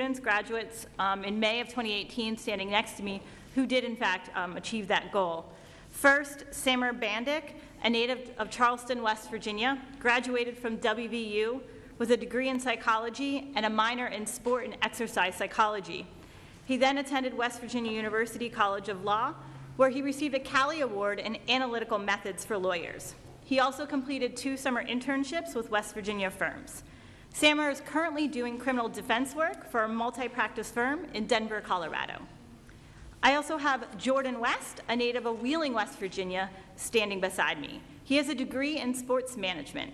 students, graduates, in May of 2018 standing next to me who did, in fact, achieve that goal. First, Samar Bandic, a native of Charleston, West Virginia, graduated from WVU with a degree in psychology and a minor in sport and exercise psychology. He then attended West Virginia University College of Law, where he received a Cali Award in Analytical Methods for Lawyers. He also completed 2 summer internships with West Virginia firms. Samar is currently doing criminal defense work for a multi-practice firm in Denver, Colorado. I also have Jordan West, a native of Wheeling, West Virginia, standing beside me. He has a degree in sports management.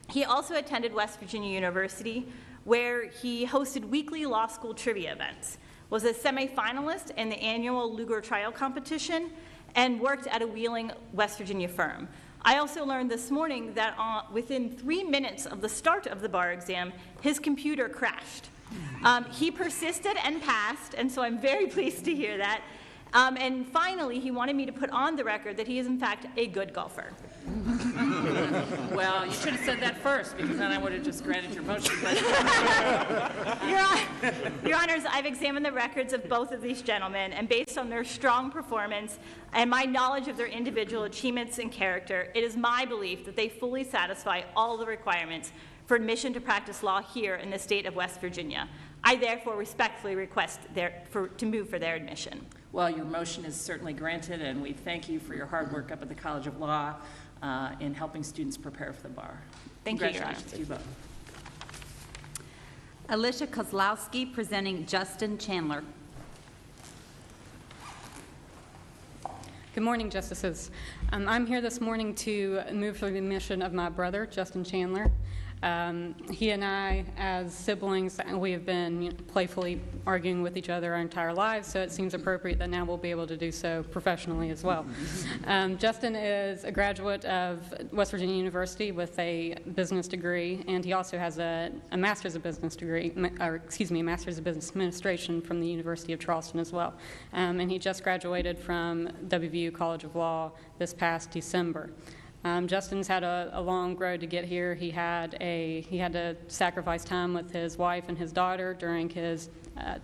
He also attended West Virginia University, where he hosted weekly law school trivia events, was a semifinalist in the annual Lugar Trial Competition, and worked at a Wheeling, West Virginia firm. I also learned this morning that within 3 minutes of the start of the bar exam, his computer crashed. He persisted and passed, and so I'm very pleased to hear that. And finally, he wanted me to put on the record that he is, in fact, a good golfer. Well, you should have said that first, because then I would have just granted your motion. Your Honors, I've examined the records of both of these gentlemen, and based on their strong performance and my knowledge of their individual achievements and character, it is my belief that they fully satisfy all the requirements for admission to practice law here in the state of West Virginia. I therefore respectfully request to move for their admission. Well, your motion is certainly granted, and we thank you for your hard work up at the College of Law in helping students prepare for the bar. Thank you, Your Honor. Congratulations to you both. Alicia Kozlowski presenting Justin Chandler. Good morning, Justices. I'm here this morning to move for the admission of my brother, Justin Chandler. He and I, as siblings, we have been playfully arguing with each other our entire lives, so it seems appropriate that now we'll be able to do so professionally as well. Justin is a graduate of West Virginia University with a business degree, and he also has a master's of business degree, a master's of business administration from the University of Charleston as well. And he just graduated from WVU College of Law this past December. Justin's had a long road to get here. He had to sacrifice time with his wife and his daughter during his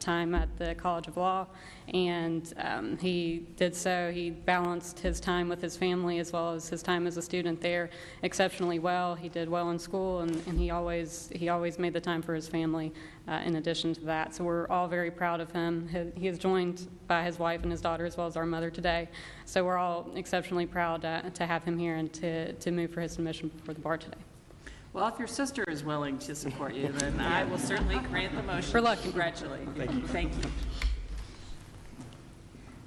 time at the College of Law, and he did so. He balanced his time with his family as well as his time as a student there exceptionally well. He did well in school, and he always made the time for his family in addition to that. So we're all very proud of him. He is joined by his wife and his daughter as well as our mother today. So we're all exceptionally proud to have him here and to move for his admission before the bar today. Well, if your sister is willing to support you, then I will certainly grant the motion. For luck. Congratulate you. Thank you.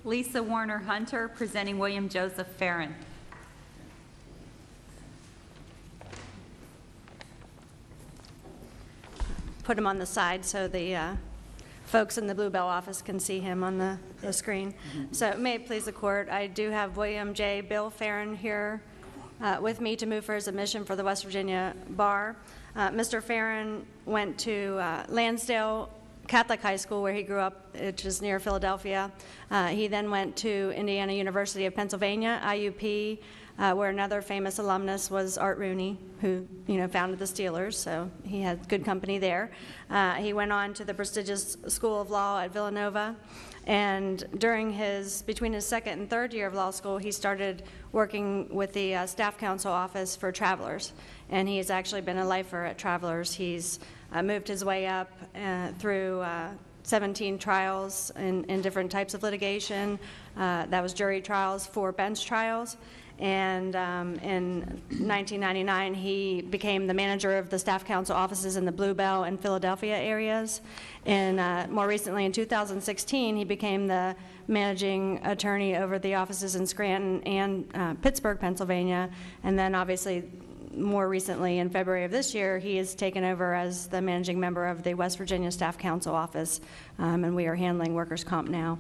Lisa Warner Hunter presenting William Joseph Farron. Put him on the side so the folks in the Bluebell office can see him on the screen. So may it please the court, I do have William J. Bill Farron here with me to move for his admission for the West Virginia Bar. Mr. Farron went to Lansdale Catholic High School, where he grew up, which is near Philadelphia. He then went to Indiana University of Pennsylvania, IUP, where another famous alumnus was Art Rooney, who founded the Steelers, so he had good company there. He went on to the prestigious School of Law at Villanova, and between his second and third year of law school, he started working with the Staff Counsel Office for Travelers, and he has actually been a lifer at Travelers. He's moved his way up through 17 trials in different types of litigation. That was jury trials, 4 bench trials. And in 1999, he became the manager of the Staff Counsel offices in the Bluebell and Philadelphia areas. And more recently, in 2016, he became the managing attorney over the offices in Scranton and Pittsburgh, Pennsylvania. And then obviously, more recently, in February of this year, he has taken over as the managing member of the West Virginia Staff Counsel office, and we are handling workers' comp now.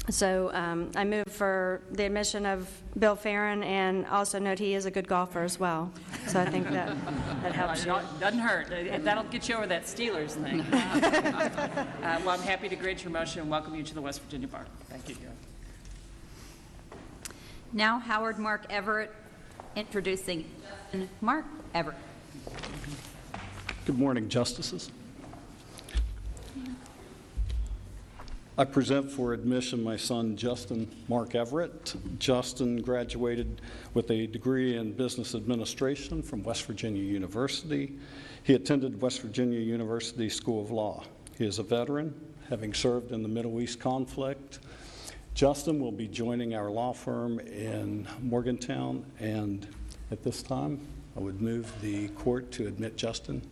So I move for the admission of Bill Farron, and also note he is a good golfer as well. So I think that helps you. Doesn't hurt. That'll get you over that Steelers thing. Well, I'm happy to grant your motion and welcome you to the West Virginia Bar. Thank you. Now Howard Mark Everett introducing Mark Everett. Good morning, Justices. I present for admission my son, Justin Mark Everett. Justin graduated with a degree in business administration from West Virginia University. He attended West Virginia University School of Law. He is a veteran, having served in the Middle East conflict. Justin will be joining our law firm in Morgantown, and at this time, I would move the court to admit Justin.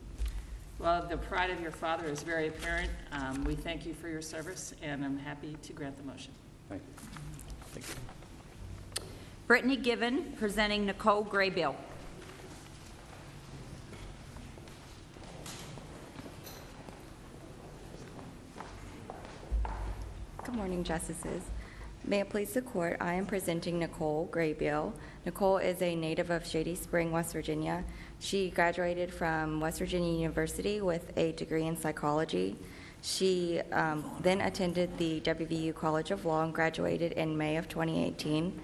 Well, the pride of your father is very apparent. We thank you for your service, and I'm happy to grant the motion. Thank you. Thank you. Brittany Given, presenting Nicole Graybill. Good morning, Justices. May it please the Court, I am presenting Nicole Graybill. Nicole is a native of Shady Spring, West Virginia. She graduated from West Virginia University with a degree in psychology. She then attended the WVU College of Law and graduated in May of 2018.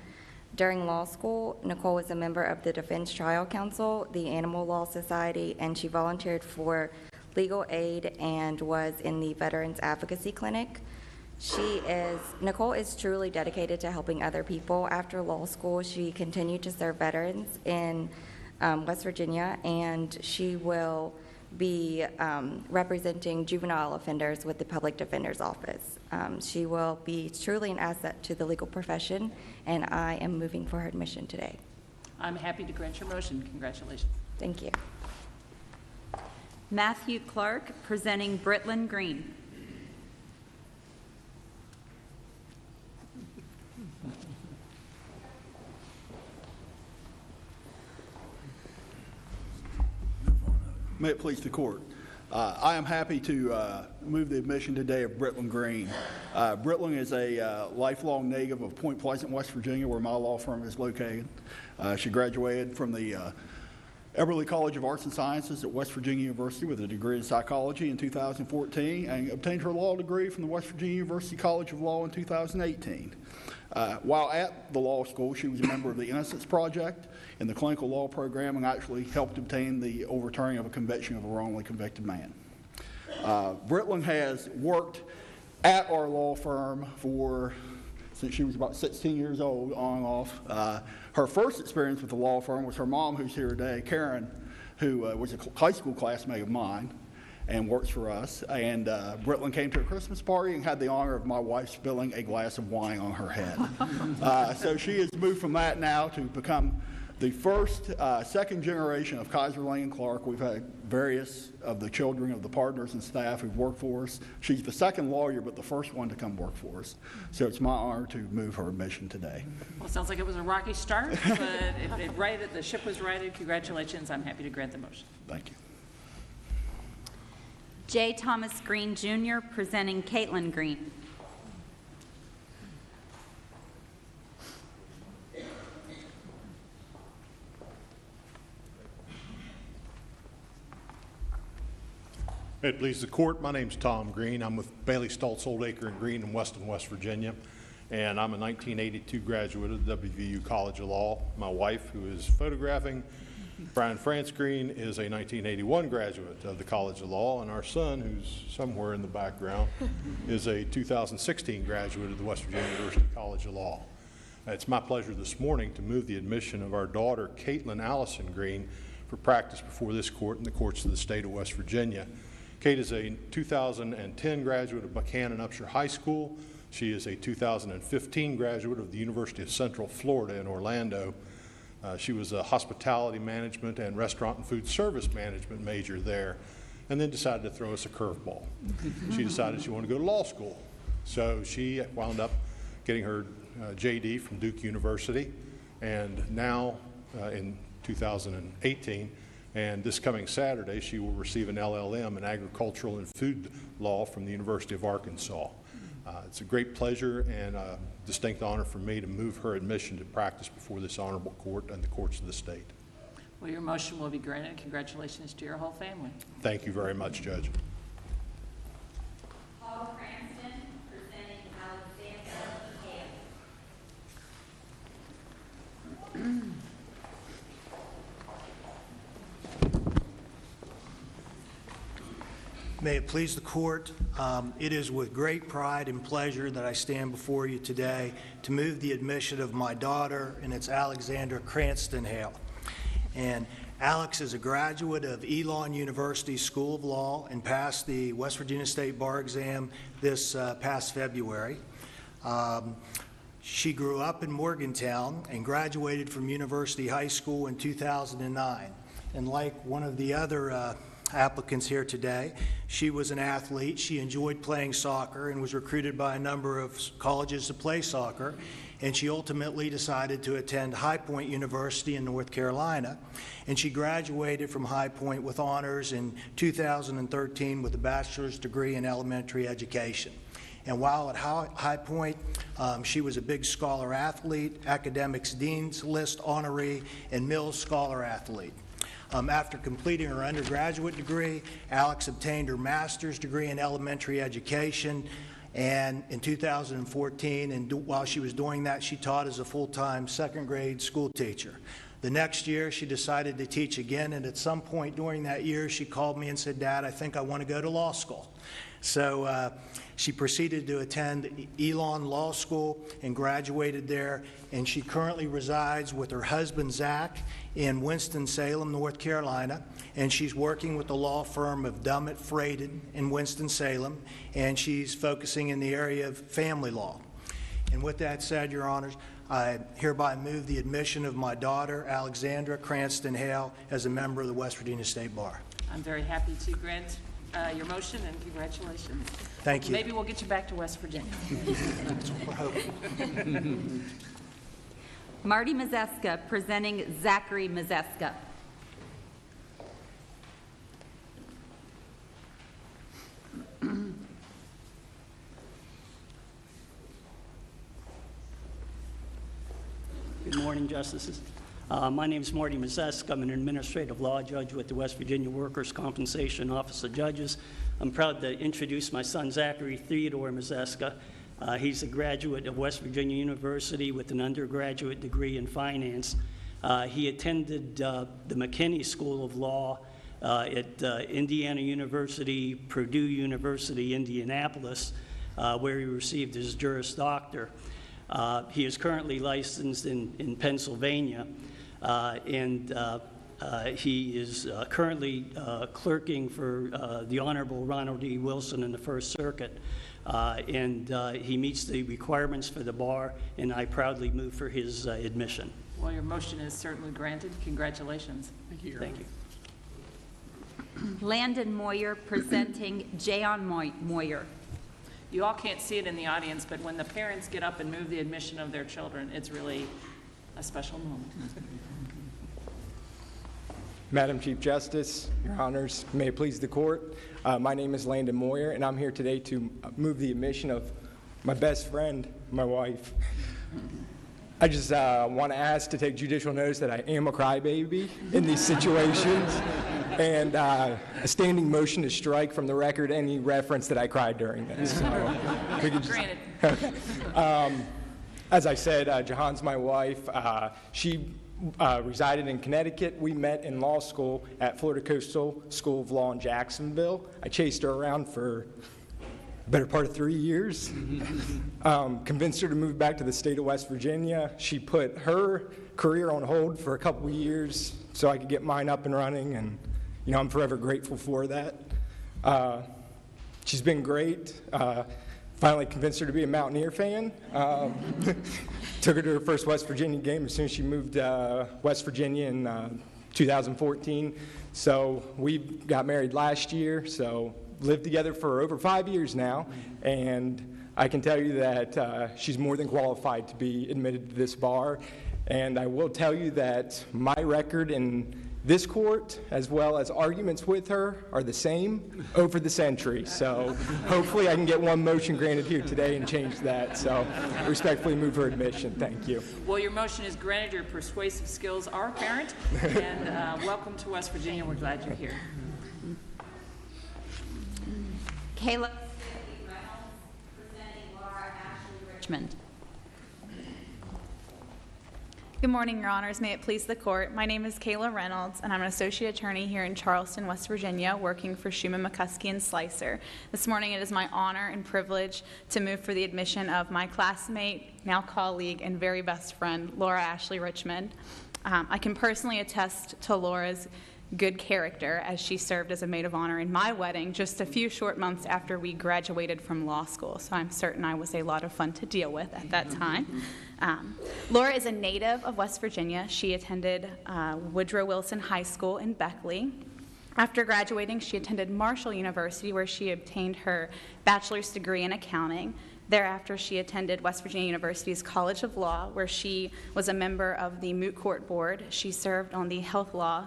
During law school, Nicole was a member of the Defense Trial Council, the Animal Law Society, and she volunteered for legal aid and was in the Veterans Advocacy Clinic. Nicole is truly dedicated to helping other people. After law school, she continued to serve veterans in West Virginia, and she will be representing juvenile offenders with the Public Defender's Office. She will be truly an asset to the legal profession, and I am moving for her admission today. I'm happy to grant your motion. Congratulations. Thank you. Matthew Clark, presenting Brittlin Green. May it please the Court. I am happy to move the admission today of Brittlin Green. Brittlin is a lifelong native of Point Pleasant, West Virginia, where my law firm is located. She graduated from the Eberly College of Arts and Sciences at West Virginia University with a degree in psychology in 2014 and obtained her law degree from the West Virginia University College of Law in 2018. While at the law school, she was a member of the Innocence Project in the clinical law program and actually helped obtain the overturning of a conviction of a wrongly convicted man. Brittlin has worked at our law firm since she was about 16 years old, on and off. Her first experience with the law firm was her mom, who's here today, Karen, who was a high school classmate of mine and works for us. And Brittlin came to a Christmas party and had the honor of my wife spilling a glass of wine on her head. So she has moved from that now to become the first, second generation of Kaiser Lane Clark. We've had various of the children of the partners and staff who've worked for us. She's the second lawyer, but the first one to come work for us. So it's my honor to move her admission today. Well, it sounds like it was a rocky start, but the ship was righted. Congratulations. I'm happy to grant the motion. Thank you. J. Thomas Green, Jr., presenting Caitlin Green. May it please the Court, my name's Tom Green. I'm with Bailey Stoltz Oldacre and Green in Weston, West Virginia, and I'm a 1982 graduate of the WVU College of Law. My wife, who is photographing, Brian France Green, is a 1981 graduate of the College of Law, and our son, who's somewhere in the background, is a 2016 graduate of the West Virginia University College of Law. It's my pleasure this morning to move the admission of our daughter, Caitlin Allison Green, for practice before this court and the courts of the state of West Virginia. Kate is a 2010 graduate of Buchanan Upshur High School. She is a 2015 graduate of the University of Central Florida in Orlando. She was a hospitality management and restaurant and food service management major there, and then decided to throw us a curveball. She decided she wanted to go to law school. So she wound up getting her JD from Duke University, and now in 2018, and this coming Saturday, she will receive an LLM in agricultural and food law from the University of Arkansas. It's a great pleasure and a distinct honor for me to move her admission to practice before this honorable court and the courts of the state. Well, your motion will be granted. Congratulations to your whole family. Thank you very much, Judge. Paul Cranston, presenting Alexander Hale. May it please the court, it is with great pride and pleasure that I stand before you today to move the admission of my daughter, and it's Alexandra Cranston Hale. And Alex is a graduate of Elon University School of Law and passed the West Virginia State Bar exam this past February. She grew up in Morgantown and graduated from University High School in 2009. And like one of the other applicants here today, she was an athlete. She enjoyed playing soccer and was recruited by a number of colleges to play soccer. And she ultimately decided to attend High Point University in North Carolina. And she graduated from High Point with honors in 2013 with a bachelor's degree in elementary education. And while at High Point, she was a big scholar athlete, academics dean's list honoree, and Mills Scholar athlete. After completing her undergraduate degree, Alex obtained her master's degree in elementary education, and in 2014, and while she was doing that, she taught as a full-time second grade school teacher. The next year, she decided to teach again, and at some point during that year, she called me and said, "Dad, I think I want to go to law school." So she proceeded to attend Elon Law School and graduated there, and she currently resides with her husband, Zach, in Winston-Salem, North Carolina, and she's working with the law firm of Dummett Freighted in Winston-Salem, and she's focusing in the area of family law. And with that said, Your Honors, I hereby move the admission of my daughter, Alexandra Cranston Hale, as a member of the West Virginia State Bar. I'm very happy to grant your motion, and congratulations. Thank you. Maybe we'll get you back to West Virginia. Marty Mazeska presenting Zachary Mazeska. Good morning, Justices. My name is Marty Mazeska. I'm an administrative law judge with the West Virginia Workers' Compensation Office of Judges. I'm proud to introduce my son, Zachary Theodore Mazeska. He's a graduate of West Virginia University with an undergraduate degree in finance. He attended the McKinney School of Law at Indiana University, Purdue University, Indianapolis, where he received his Juris Doctor. He is currently licensed in Pennsylvania, and he is currently clerking for the Honorable Ronald E. Wilson in the First Circuit, and he meets the requirements for the bar, and I proudly move for his admission. Well, your motion is certainly granted. Congratulations. Thank you. Thank you. Landon Moyer presenting Jayon Moyer. You all can't see it in the audience, but when the parents get up and move the admission of their children, it's really a special moment. Madam Chief Justice, Your Honors, may it please the court. My name is Landon Moyer, and I'm here today to move the admission of my best friend, my wife. I just want to ask to take judicial notice that I am a crybaby in these situations, and a standing motion to strike from the record any reference that I cried during this. So, Granted. As I said, Jahan's my wife. She resided in Connecticut. We met in law school at Florida Coastal School of Law in Jacksonville. I chased her around for the better part of 3 years. Convinced her to move back to the state of West Virginia. She put her career on hold for a couple of years so I could get mine up and running, and you know, I'm forever grateful for that. She's been great. Finally convinced her to be a Mountaineer fan. Took her to her first West Virginia game as soon as she moved West Virginia in 2014. So we got married last year, so lived together for over 5 years now, and I can tell you that she's more than qualified to be admitted to this bar. And I will tell you that my record in this court, as well as arguments with her, are the same over the century. So hopefully I can get one motion granted here today and change that. So respectfully move her admission. Thank you. Well, your motion is granted. Your persuasive skills are apparent. And welcome to West Virginia. We're glad you're here. Caleb Reynolds presenting Laura Ashley Richmond. Good morning, Your Honors. May it please the Court. My name is Kayla Reynolds, and I'm an associate attorney here in Charleston, West Virginia, working for Schuman, McCuskey, and Slicer. This morning it is my honor and privilege to move for the admission of my classmate, now colleague, and very best friend, Laura Ashley Richmond. I can personally attest to Laura's good character as she served as a maid of honor in my wedding just a few short months after we graduated from law school, so I'm certain I was a lot of fun to deal with at that time. Laura is a native of West Virginia. She attended Woodrow Wilson High School in Beckley. After graduating, she attended Marshall University, where she obtained her bachelor's degree in accounting. Thereafter, she attended West Virginia University's College of Law, where she was a member of the Moot Court Board. She served on the Health Law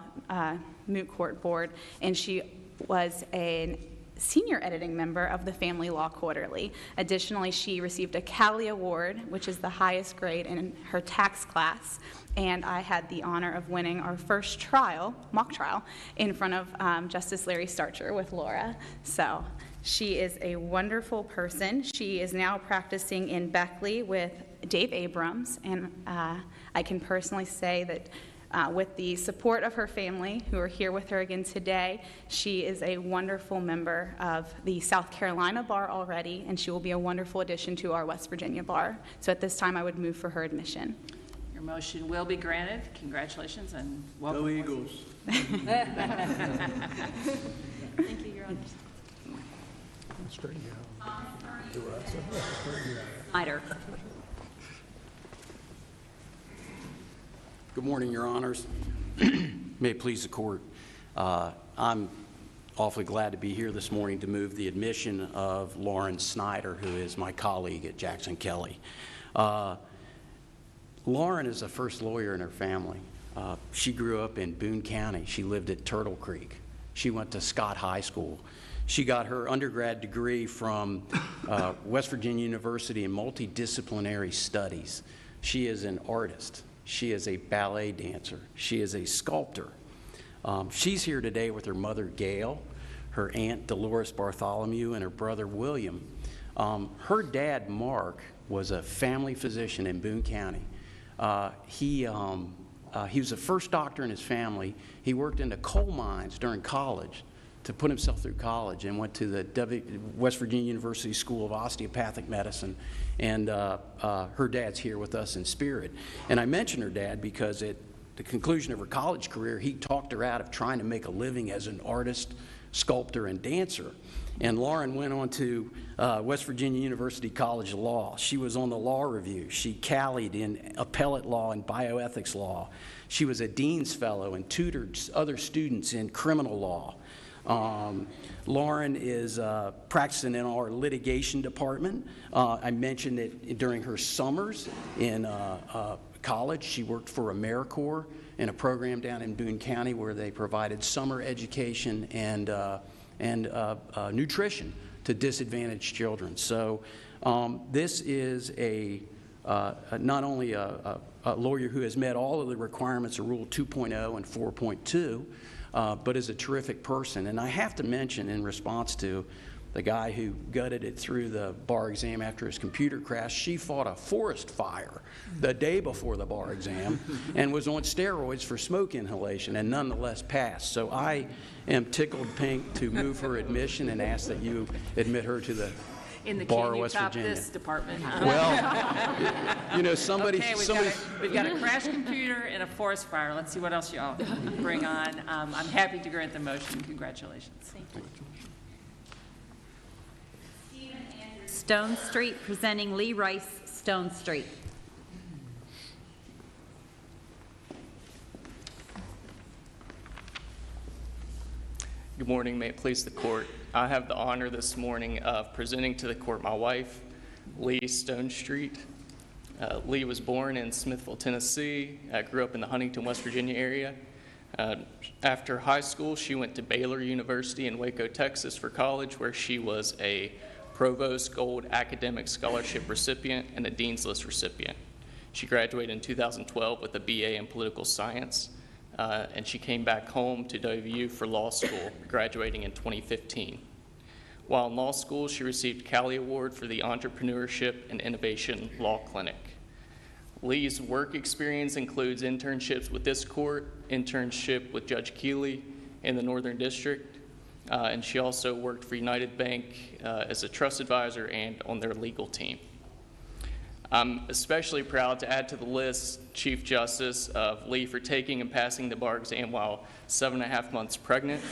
Moot Court Board, and she was a senior editing member of the Family Law Quarterly. Additionally, she received a Cali Award, which is the highest grade in her tax class, and I had the honor of winning our first trial, mock trial, in front of Justice Larry Starcher with Laura. So she is a wonderful person. She is now practicing in Beckley with Dave Abrams, and I can personally say that with the support of her family, who are here with her again today, she is a wonderful member of the South Carolina bar already, and she will be a wonderful addition to our West Virginia bar. So at this time, I would move for her admission. Your motion will be granted. Congratulations and welcome. Go Eagles. Thank you, Your Honor. Snyder. Good morning, Your Honors. May it please the Court. I'm awfully glad to be here this morning to move the admission of Lauren Snyder, who is my colleague at Jackson Kelly. Lauren is the first lawyer in her family. She grew up in Boone County. She lived at Turtle Creek. She went to Scott High School. She got her undergrad degree from West Virginia University in multidisciplinary studies. She is an artist. She is a ballet dancer. She is a sculptor. She's here today with her mother, Gail, her aunt, Dolores Bartholomew, and her brother, William. Her dad, Mark, was a family physician in Boone County. He was the first doctor in his family. He worked in the coal mines during college to put himself through college, and went to the West Virginia University School of Osteopathic Medicine. And her dad's here with us in spirit. And I mention her dad because at the conclusion of her college career, he talked her out of trying to make a living as an artist, sculptor, and dancer. And Lauren went on to West Virginia University College of Law. She was on the law review. She Callied in appellate law and bioethics law. She was a dean's fellow and tutored other students in criminal law. Lauren is practicing in our litigation department. I mentioned that during her summers in college, she worked for AmeriCorps in a program down in Boone County where they provided summer education and nutrition to disadvantaged children. So this is not only a lawyer who has met all of the requirements of Rule 2.0 and 4.2, but is a terrific person. And I have to mention, in response to the guy who gutted it through the bar exam after his computer crash, she fought a forest fire the day before the bar exam and was on steroids for smoke inhalation and nonetheless passed. So I am tickled pink to move her admission and ask that you admit her to the In the bar can of you West top Virginia. this department? Well, you know, somebody. Okay, we've got a crash computer and a forest fire. Let's see what else y'all bring on. I'm happy to grant the motion. Congratulations. Thank you. Stone Street, presenting Lee Rice, Stone Street. Good morning. May it please the court. I have the honor this morning of presenting to the court my wife, Lee Stone Street. Lee was born in Smithville, Tennessee. Grew up in the Huntington, West Virginia area. After high school, she went to Baylor University in Waco, Texas for college, where she was a Provost Gold Academic Scholarship recipient and a Dean's List recipient. She graduated in 2012 with a BA in Political Science, and she came back home to WVU for law school, graduating in 2015. While in law school, she received Cali Award for the Entrepreneurship and Innovation Law Clinic. Lee's work experience includes internships with this court, internship with Judge Keeley in the Northern District, and she also worked for United Bank as a trust advisor and on their legal team. I'm especially proud to add to the list Chief Justice of Lee for taking and passing the bar exam while 7.5 months pregnant,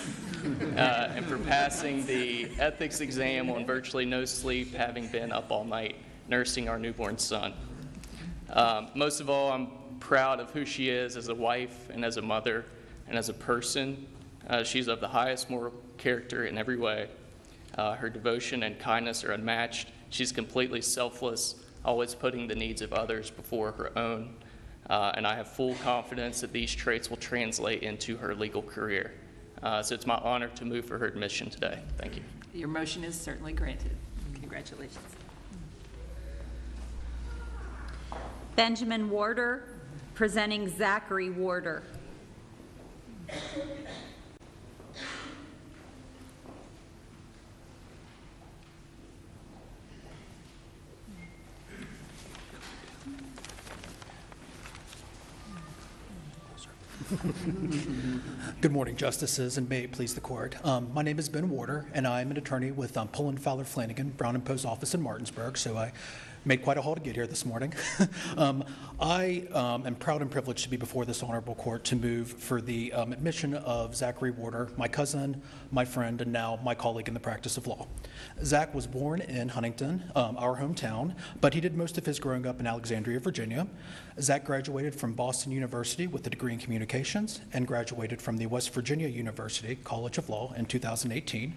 and for passing the ethics exam on virtually no sleep, having been up all night nursing our newborn son. Most of all, I'm proud of who she is as a wife and as a mother and as a person. She's of the highest moral character in every way. Her devotion and kindness are unmatched. She's completely selfless, always putting the needs of others before her own. And I have full confidence that these traits will translate into her legal career. So it's my honor to move for her admission today. Thank you. Your motion is certainly granted. Congratulations. Benjamin Warder, presenting Zachary Warder. Good morning, Justices, and may it please the Court. My name is Ben Warder, and I'm an attorney with Pullen Fowler Flanagan, Brown and Poe's office in Martinsburg, so I made quite a haul to get here this morning. I am proud and privileged to be before this honorable court to move for the admission of Zachary Warder, my cousin, my friend, and now my colleague in the practice of law. Zach was born in Huntington, our hometown, but he did most of his growing up in Alexandria, Virginia. Zach graduated from Boston University with a degree in communications and graduated from the West Virginia University College of Law in 2018.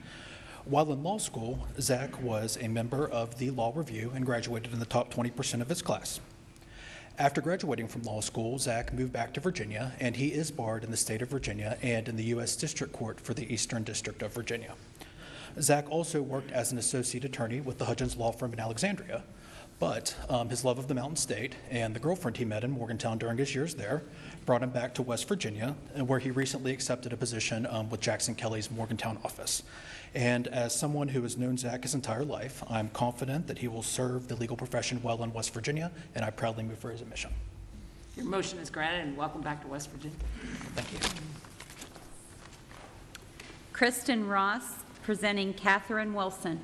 While in law school, Zach was a member of the Law Review and graduated in the top 20% of his class. After graduating from law school, Zach moved back to Virginia, and he is barred in the state of Virginia and in the U.S. District Court for the Eastern District of Virginia. Zach also worked as an associate attorney with the Hudgens Law Firm in Alexandria, but his love of the Mountain State and the girlfriend he met in Morgantown during his years there brought him back to West Virginia, where he recently accepted a position with Jackson Kelly's Morgantown office. And as someone who has known Zach his entire life, I'm confident that he will serve the legal profession well in West Virginia, and I proudly move for his admission. Your motion is granted, and welcome back to West Virginia. Thank you. Kristen Ross, presenting Catherine Wilson.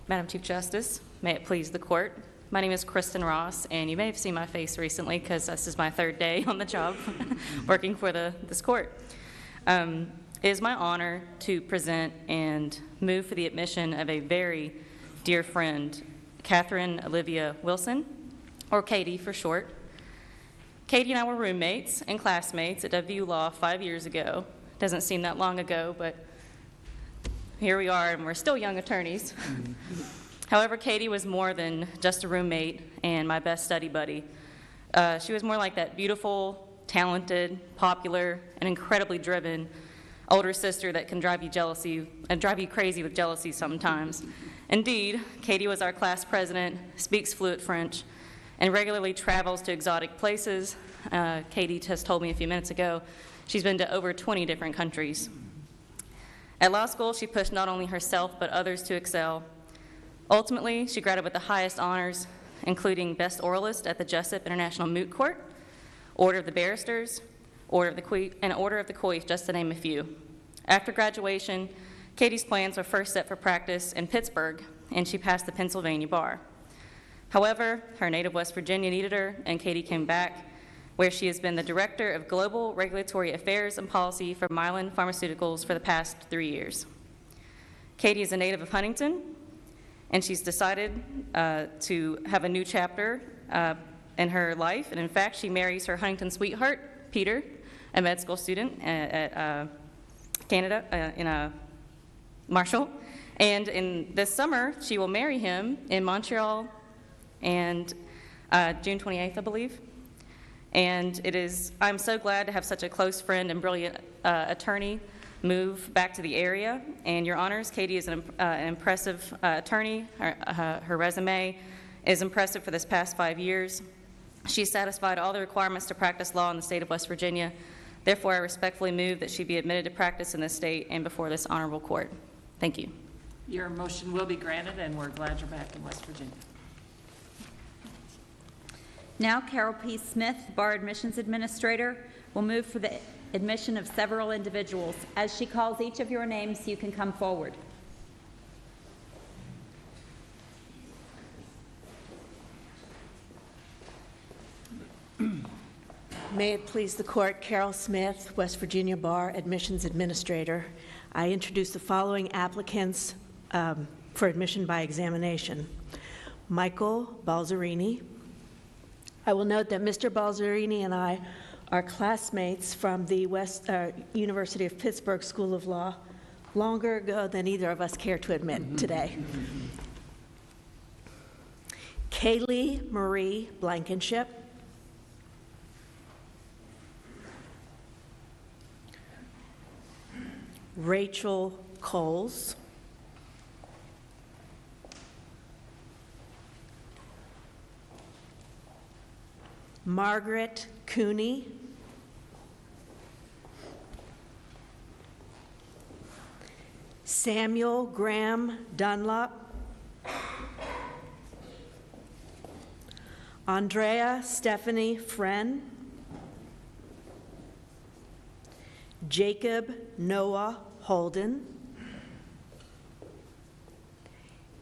Madam Chief Justice, may it please the court. My name is Kristen Ross, and you may have seen my face recently because this is my third day on the job working for this court. It is my honor to present and move for the admission of a very dear friend, Catherine Olivia Wilson, or Katie for short. Katie and I were roommates and classmates at WU Law 5 years ago. Doesn't seem that long ago, but here we are, and we're still young attorneys. However, Katie was more than just a roommate and my best study buddy. She was more like that beautiful, talented, popular, and incredibly driven older sister that can drive you crazy with jealousy sometimes. Indeed, Katie was our class president, speaks fluent French, and regularly travels to exotic places. Katie just told me a few minutes ago she's been to over 20 different countries. At law school, she pushed not only herself but others to excel. Ultimately, she graduated with the highest honors, including Best Oralist at the Jessup International Moot Court, Order of the Barristers, and Order of the Coif, just to name a few. After graduation, Katie's plans were first set for practice in Pittsburgh, and she passed the Pennsylvania bar. However, her native West Virginia needed her, and Katie came back, where she has been the Director of Global Regulatory Affairs and Policy for Mylan Pharmaceuticals for the past 3 years. Katie is a native of Huntington, and she's decided to have a new chapter in her life. And in fact, she marries her Huntington sweetheart, Peter, a med school student at Canada, in Marshall. And in this summer, she will marry him in Montreal, and June 28th, I believe. And I'm so glad to have such a close friend and brilliant attorney move back to the area. And your honors, Katie is an impressive attorney. Her resume is impressive for this past 5 years. She's satisfied all the requirements to practice law in the state of West Virginia. Therefore, I respectfully move that she be admitted to practice in this state and before this honorable court. Thank you. Your motion will be granted, and we're glad you're back in West Virginia. Now Carol P. Smith, Bar Admissions Administrator, will move for the admission of several individuals. As she calls each of your names, you can come forward. May it please the Court, Carol Smith, West Virginia Bar Admissions Administrator. I introduce the following applicants for admission by examination. Michael Balzerini. I will note that Mr. Balzerini and I are classmates from the University of Pittsburgh School of Law longer ago than either of us care to admit today. Kaylee Marie Blankenship. Rachel Coles. Margaret Cooney. Samuel Graham Dunlop. Andrea Stephanie Friend. Jacob Noah Holden.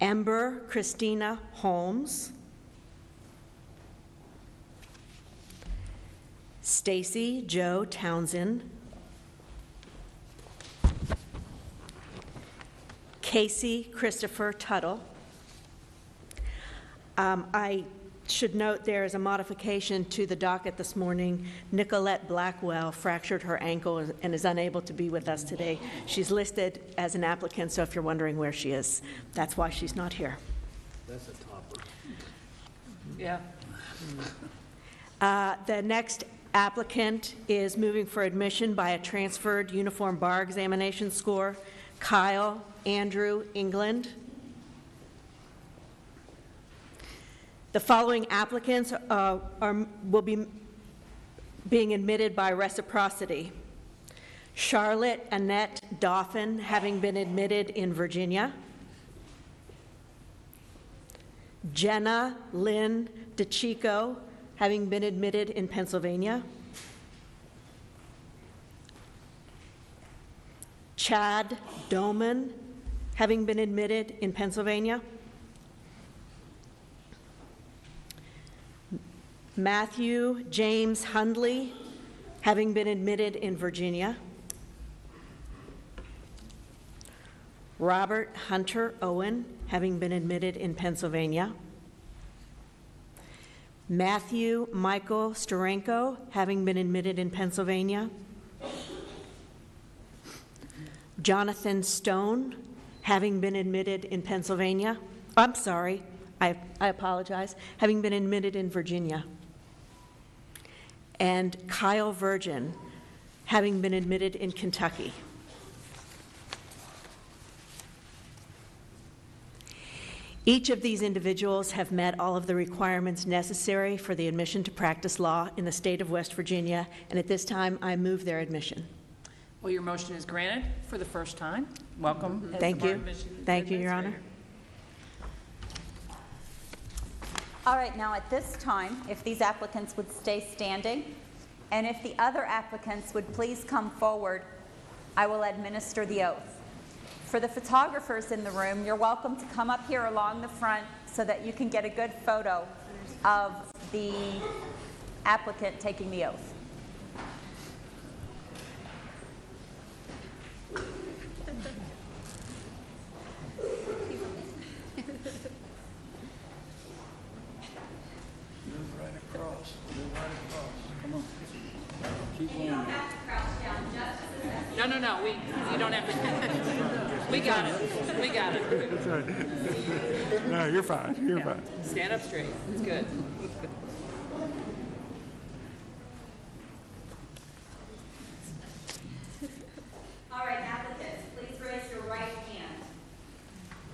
Ember Christina Holmes. Stacy Joe Townsend. Casey Christopher Tuttle. I should note there is a modification to the docket this morning. Nicolette Blackwell fractured her ankle and is unable to be with us today. She's listed as an applicant, so if you're wondering where she is, that's why she's not here. That's a topper. Yeah. The next applicant is moving for admission by a transferred uniform bar examination score, Kyle Andrew England. The following applicants will be being admitted by reciprocity. Charlotte Annette Dauphin, having been admitted in Virginia. Jenna Lynn DeChico, having been admitted in Pennsylvania. Chad Doman, having been admitted in Pennsylvania. Matthew James Hundley, having been admitted in Virginia. Robert Hunter Owen, having been admitted in Pennsylvania. Matthew Michael Steranko, having been admitted in Pennsylvania. Jonathan Stone, having been admitted in Pennsylvania. I'm sorry, I apologize, having been admitted in Virginia. And Kyle Virgin, having been admitted in Kentucky. Each of these individuals have met all of the requirements necessary for the admission to practice law in the state of West Virginia, and at this time, I move their admission. Well, your motion is granted for the first time. Welcome. as Thank the Bar you. Admission Thank you, Your Honor. Administrator. All right, now at this time, if these applicants would stay standing, and if the other applicants would please come forward, I will administer the oath. For the photographers in the room, you're welcome to come up here along the front so that you can get a good photo of the applicant taking the oath. No, you don't have to. We got it. We got it. That's right. No, you're fine. You're fine. Stand up straight. It's good. All right, applicants, please raise your right hand.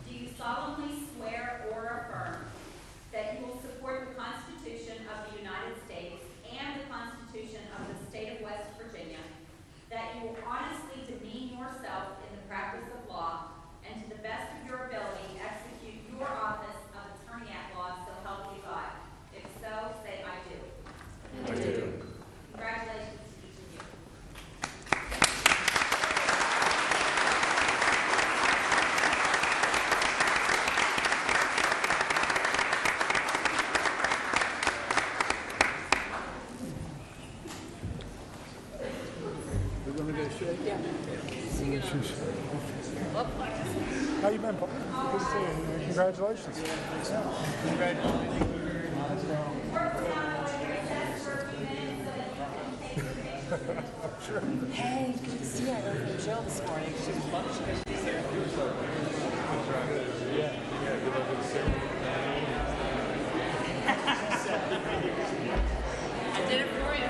Do you solemnly swear or affirm that you will Good to see you. Congratulations. Sure. Hey, good to see you. I heard from Jill this morning. She was fun. She was there. Yeah, good luck with the ceremony. I did it for you.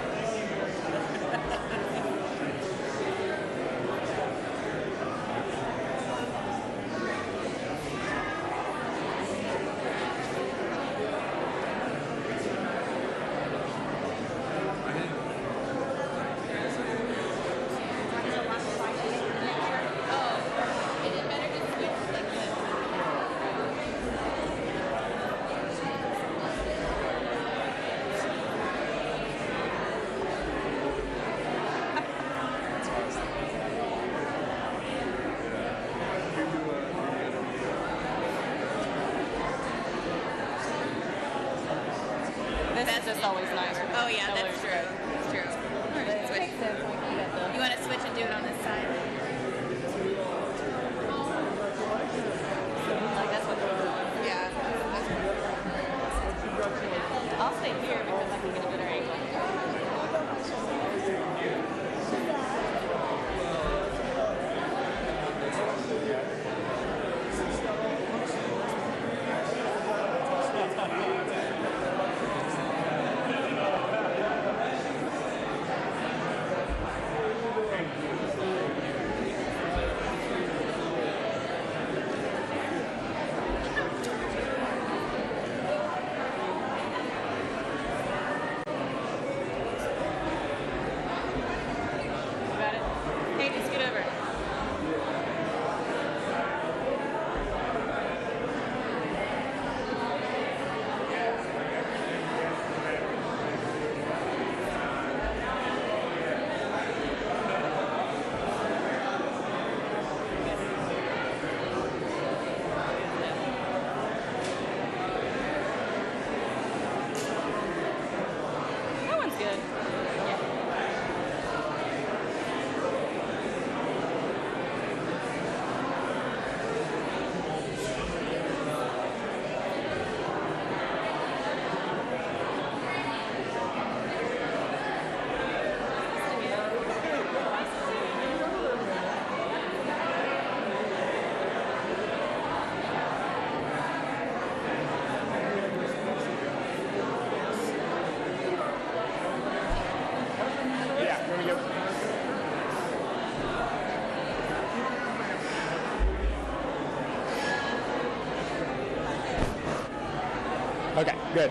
That's just always nice. Oh, yeah, that's true. That's true. All right, switch. You want to switch and do it on this side? Like that's what. Yeah. I'll stay here because I can get a better angle. Got it? Hey, just get over. That one's good. Okay, good.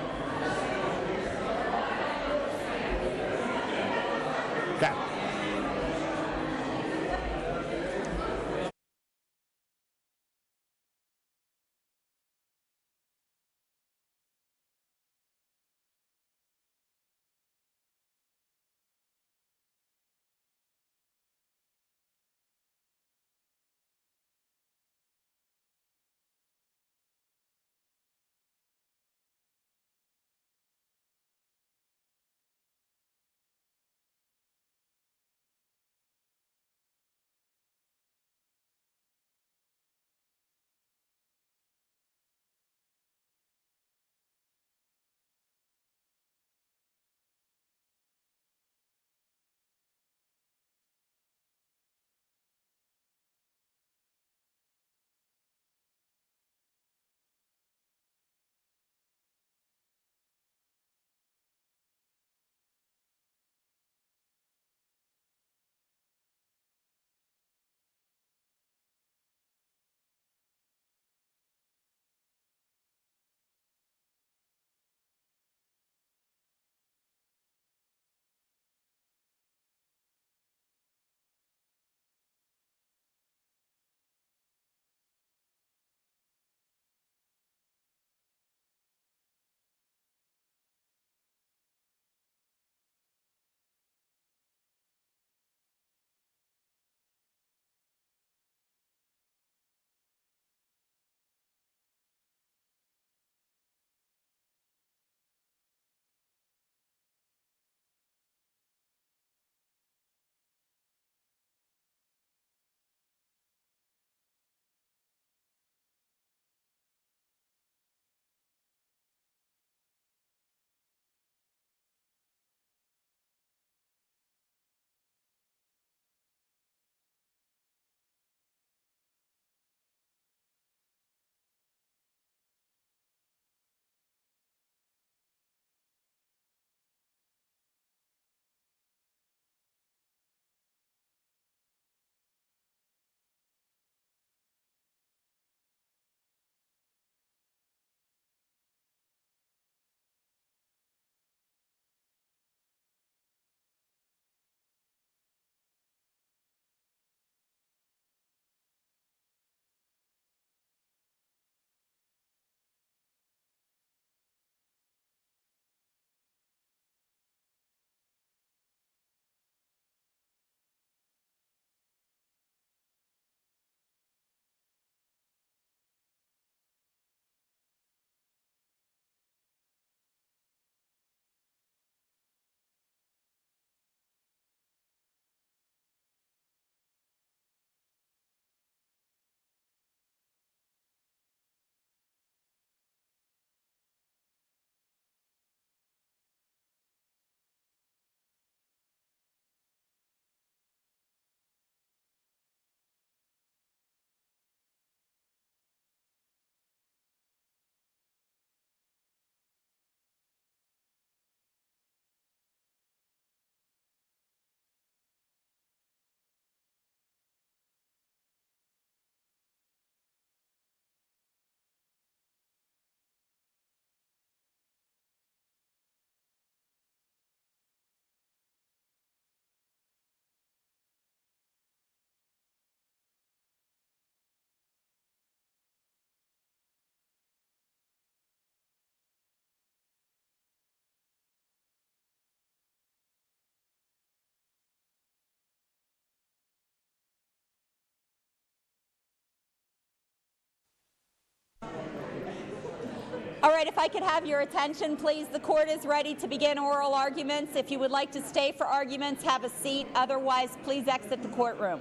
All right, if I could have your attention, please. The court is ready to begin oral arguments. If you would like to stay for arguments, have a seat. Otherwise, please exit the courtroom.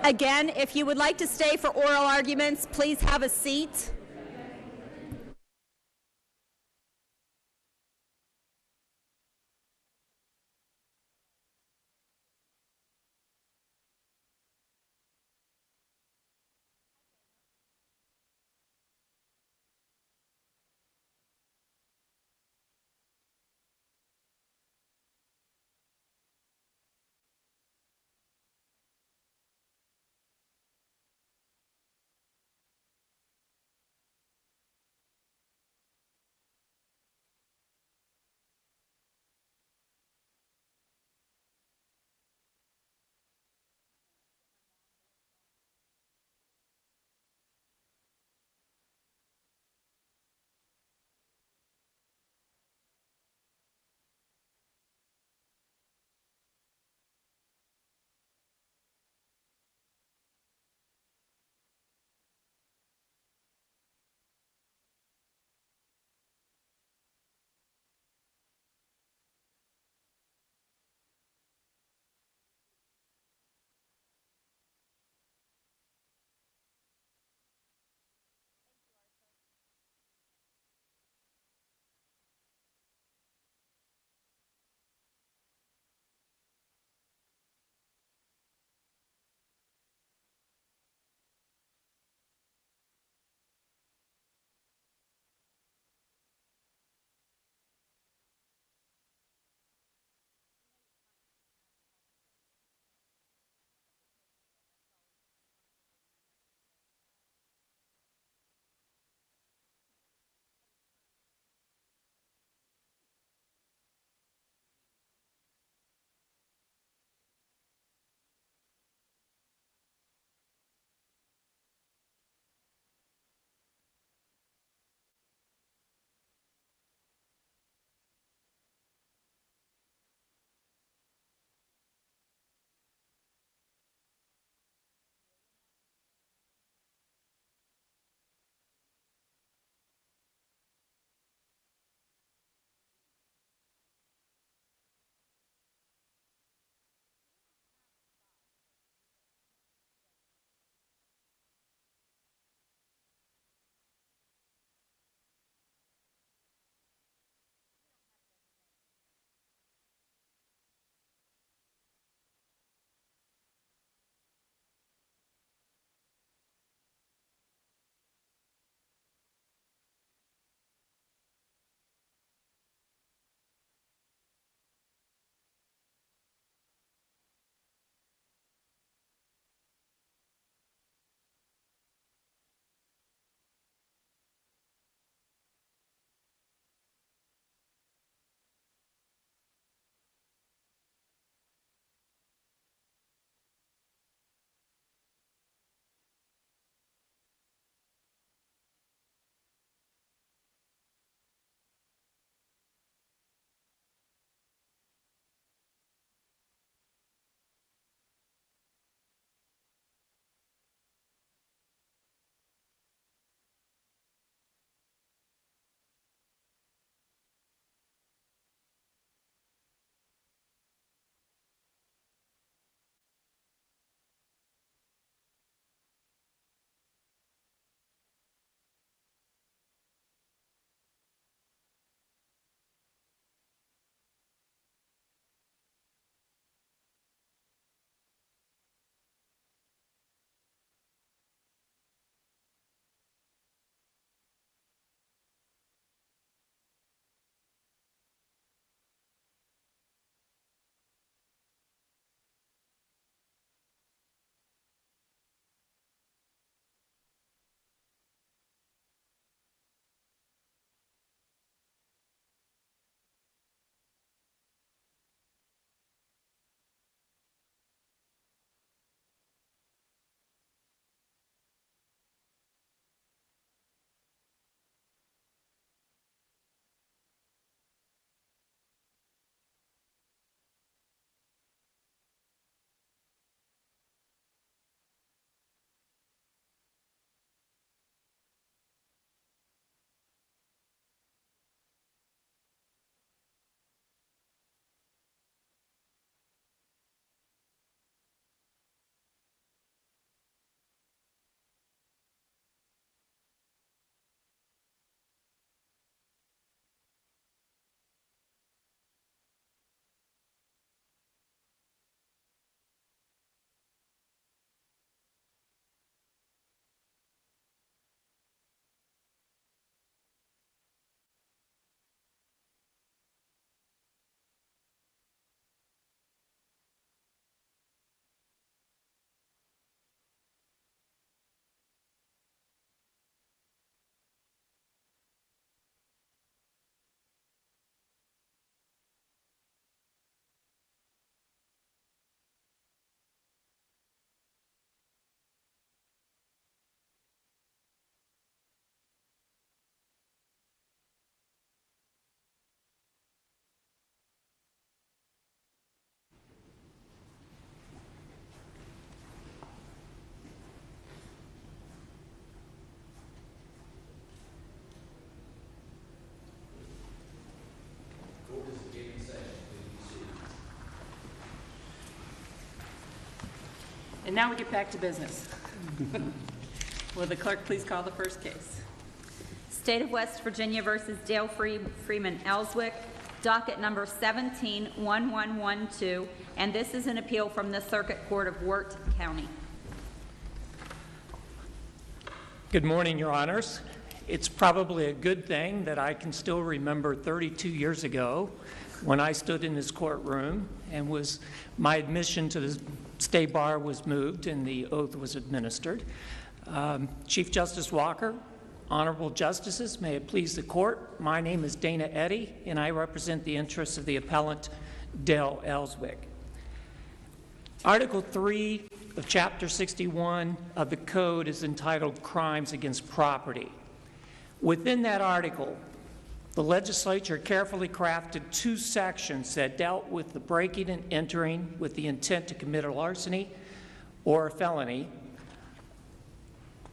Again, if you would like to stay for oral arguments, please have a seat. And now we get back to business. Will the clerk please call the first case? State of West Virginia versus Dale Freeman Ellswick, docket number 171112, and this is an appeal from the Circuit Court of Wirt County. Good morning, Your Honors. It's probably a good thing that I can still remember 32 years ago when I stood in this courtroom and my admission to the state bar was moved and the oath was administered. Chief Justice Walker, honorable justices, may it please the court, my name is Dana Eddy and I represent the interests of the appellant Dale Ellswick. Article 3 of Chapter 61 of the Code is entitled Crimes Against Property. Within that article, the legislature carefully crafted two sections that dealt with the breaking and entering with the intent to commit a larceny or a felony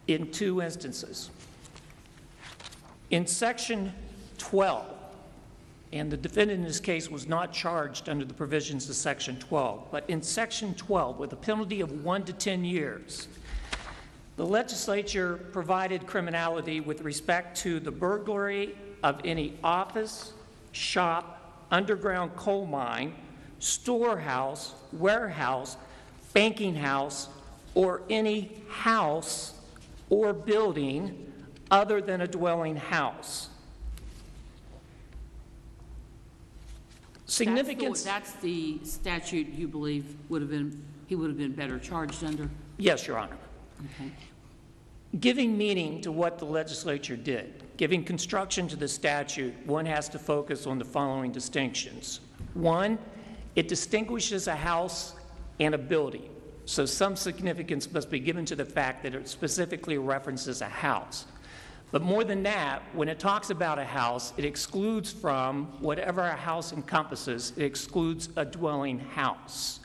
in two instances. In Section 12, and the defendant in this case was not charged under the provisions of Section 12, but in Section 12, with a penalty of 1 to 10 years, the legislature provided criminality with respect to the burglary of any office, shop, underground coal mine, storehouse, warehouse, banking house, or any house or building other than a dwelling house. Significance. That's the statute you believe he would have been better charged under? Yes, Your Honor. Okay. Giving meaning to what the legislature did, giving construction to the statute, one has to focus on the following distinctions. One, it distinguishes a house and a building. So some significance must be given to the fact that it specifically references a house. But more than that, when it talks about a house, it excludes from whatever a house encompasses, it excludes a dwelling house.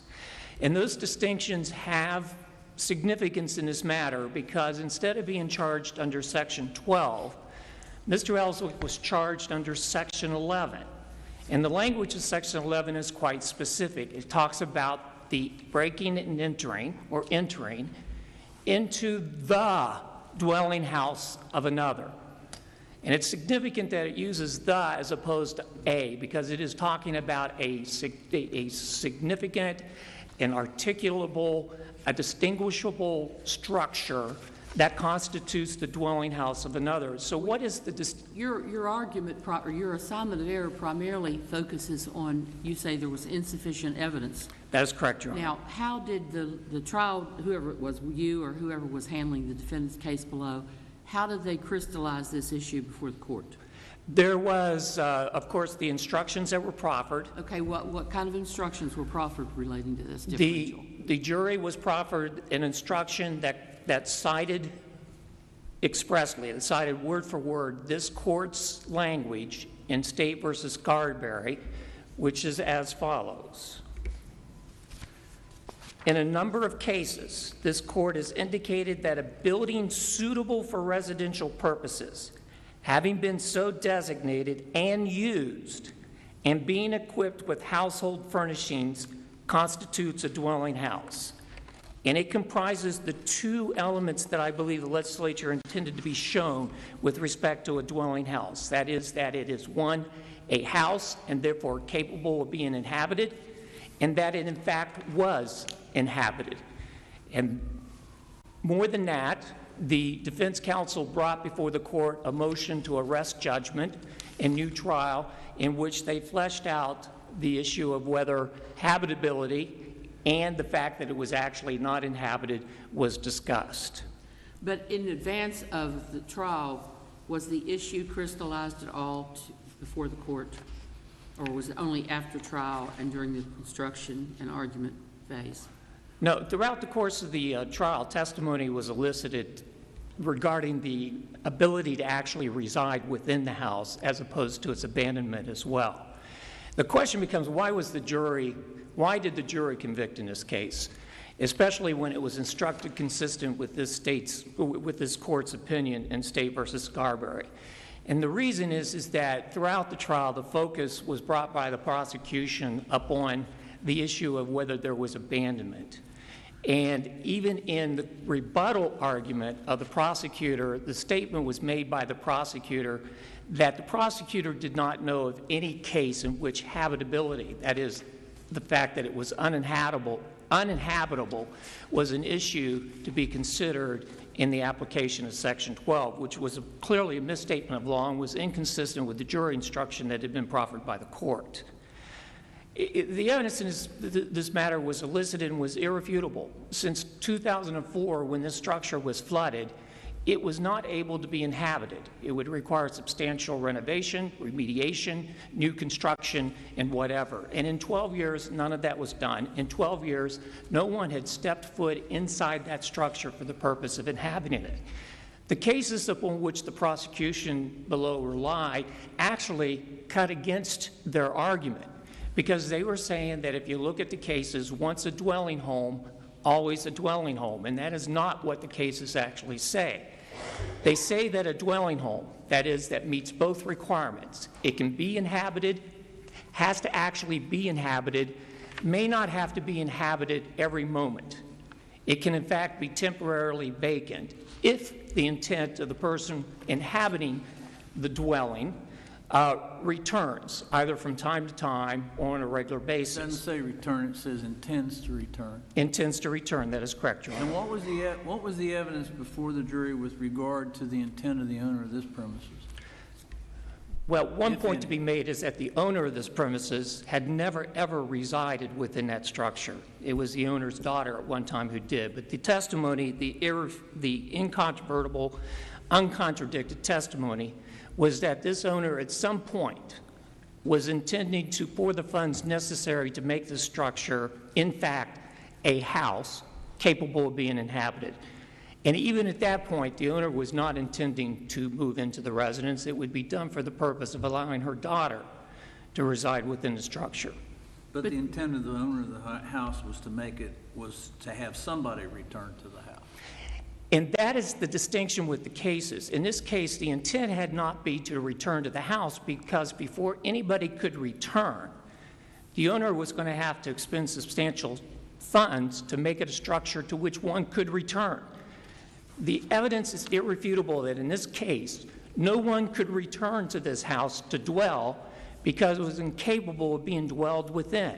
And those distinctions have significance in this matter because instead of being charged under Section 12, Mr. Ellswick was charged under Section 11. And the language of Section 11 is quite specific. It talks about the breaking and entering, or entering, into the dwelling house of another. And it's significant that it uses the as opposed to a, because it is talking about a significant and articulable, a distinguishable structure that constitutes the dwelling house of another. So what is the... Your argument, or your assignment of error primarily focuses on, you say there was insufficient evidence. That is correct, Your Honor. Now, how did the trial, whoever it was, you or whoever was handling the defendant's case below, how did they crystallize this issue before the court? There was, of course, the instructions that were proffered. Okay, what kind of instructions were proffered relating to this differential? The jury was proffered an instruction that cited expressly, it cited word for word this court's language in State versus Carberry, which is as follows. In a number of cases, this court has indicated that a building suitable for residential purposes, having been so designated and used, and being equipped with household furnishings, constitutes a dwelling house. And it comprises the two elements that I believe the legislature intended to be shown with respect to a dwelling house. That is that it is, one, a house and therefore capable of being inhabited, and that it in fact was inhabited. And more than that, the defense counsel brought before the court a motion to arrest judgment and new trial in which they fleshed out the issue of whether habitability and the fact that it was actually not inhabited was discussed. But in advance of the trial, was the issue crystallized at all before the court? Or was it only after trial and during the instruction and argument phase? No, throughout the course of the trial, testimony was elicited regarding the ability to actually reside within the house as opposed to its abandonment as well. The question becomes, why did the jury convict in this case, especially when it was instructed consistent with this court's opinion in State versus Carberry? And the reason is that throughout the trial, the focus was brought by the prosecution upon the issue of whether there was abandonment. And even in the rebuttal argument of the prosecutor, the statement was made by the prosecutor that the prosecutor did not know of any case in which habitability, that is, the fact that it was uninhabitable, was an issue to be considered in the application of Section 12, which was clearly a misstatement of law and was inconsistent with the jury instruction that had been proffered by the court. The evidence in this matter was elicited and was irrefutable. Since 2004, when this structure was flooded, it was not able to be inhabited. It would require substantial renovation, remediation, new construction, and whatever. And in 12 years, none of that was done. In 12 years, no one had stepped foot inside that structure for the purpose of inhabiting it. The cases upon which the prosecution below relied actually cut against their argument, because they were saying that if you look at the cases, once a dwelling home, always a dwelling home, and that is not what the cases actually say. They say that a dwelling home, that is, that meets both requirements, it can be inhabited, has to actually be inhabited, may not have to be inhabited every moment. It can, in fact, be temporarily vacant if the intent of the person inhabiting the dwelling returns, either from time to time or on a regular basis. It doesn't say return, it says intends to return. Intends to return, that is correct, Your Honor. And what was the evidence before the jury with regard to the intent of the owner of this premises? Well, one point to be made is that the owner of this premises had never, ever resided within that structure. It was the owner's daughter at one time who did. But the testimony, the incontrovertible, uncontradicted testimony was that this owner at some point was intending to pour the funds necessary to make the structure, in fact, a house capable of being inhabited. And even at that point, the owner was not intending to move into the residence. It would be done for the purpose of allowing her daughter to reside within the structure. But the intent of the owner of the house was to have somebody return to the house. And that is the distinction with the cases. In this case, the intent had not been to return to the house, because before anybody could return, the owner was going to have to expend substantial funds to make it a structure to which one could return. The evidence is irrefutable that in this case, no one could return to this house to dwell because it was incapable of being dwelled within.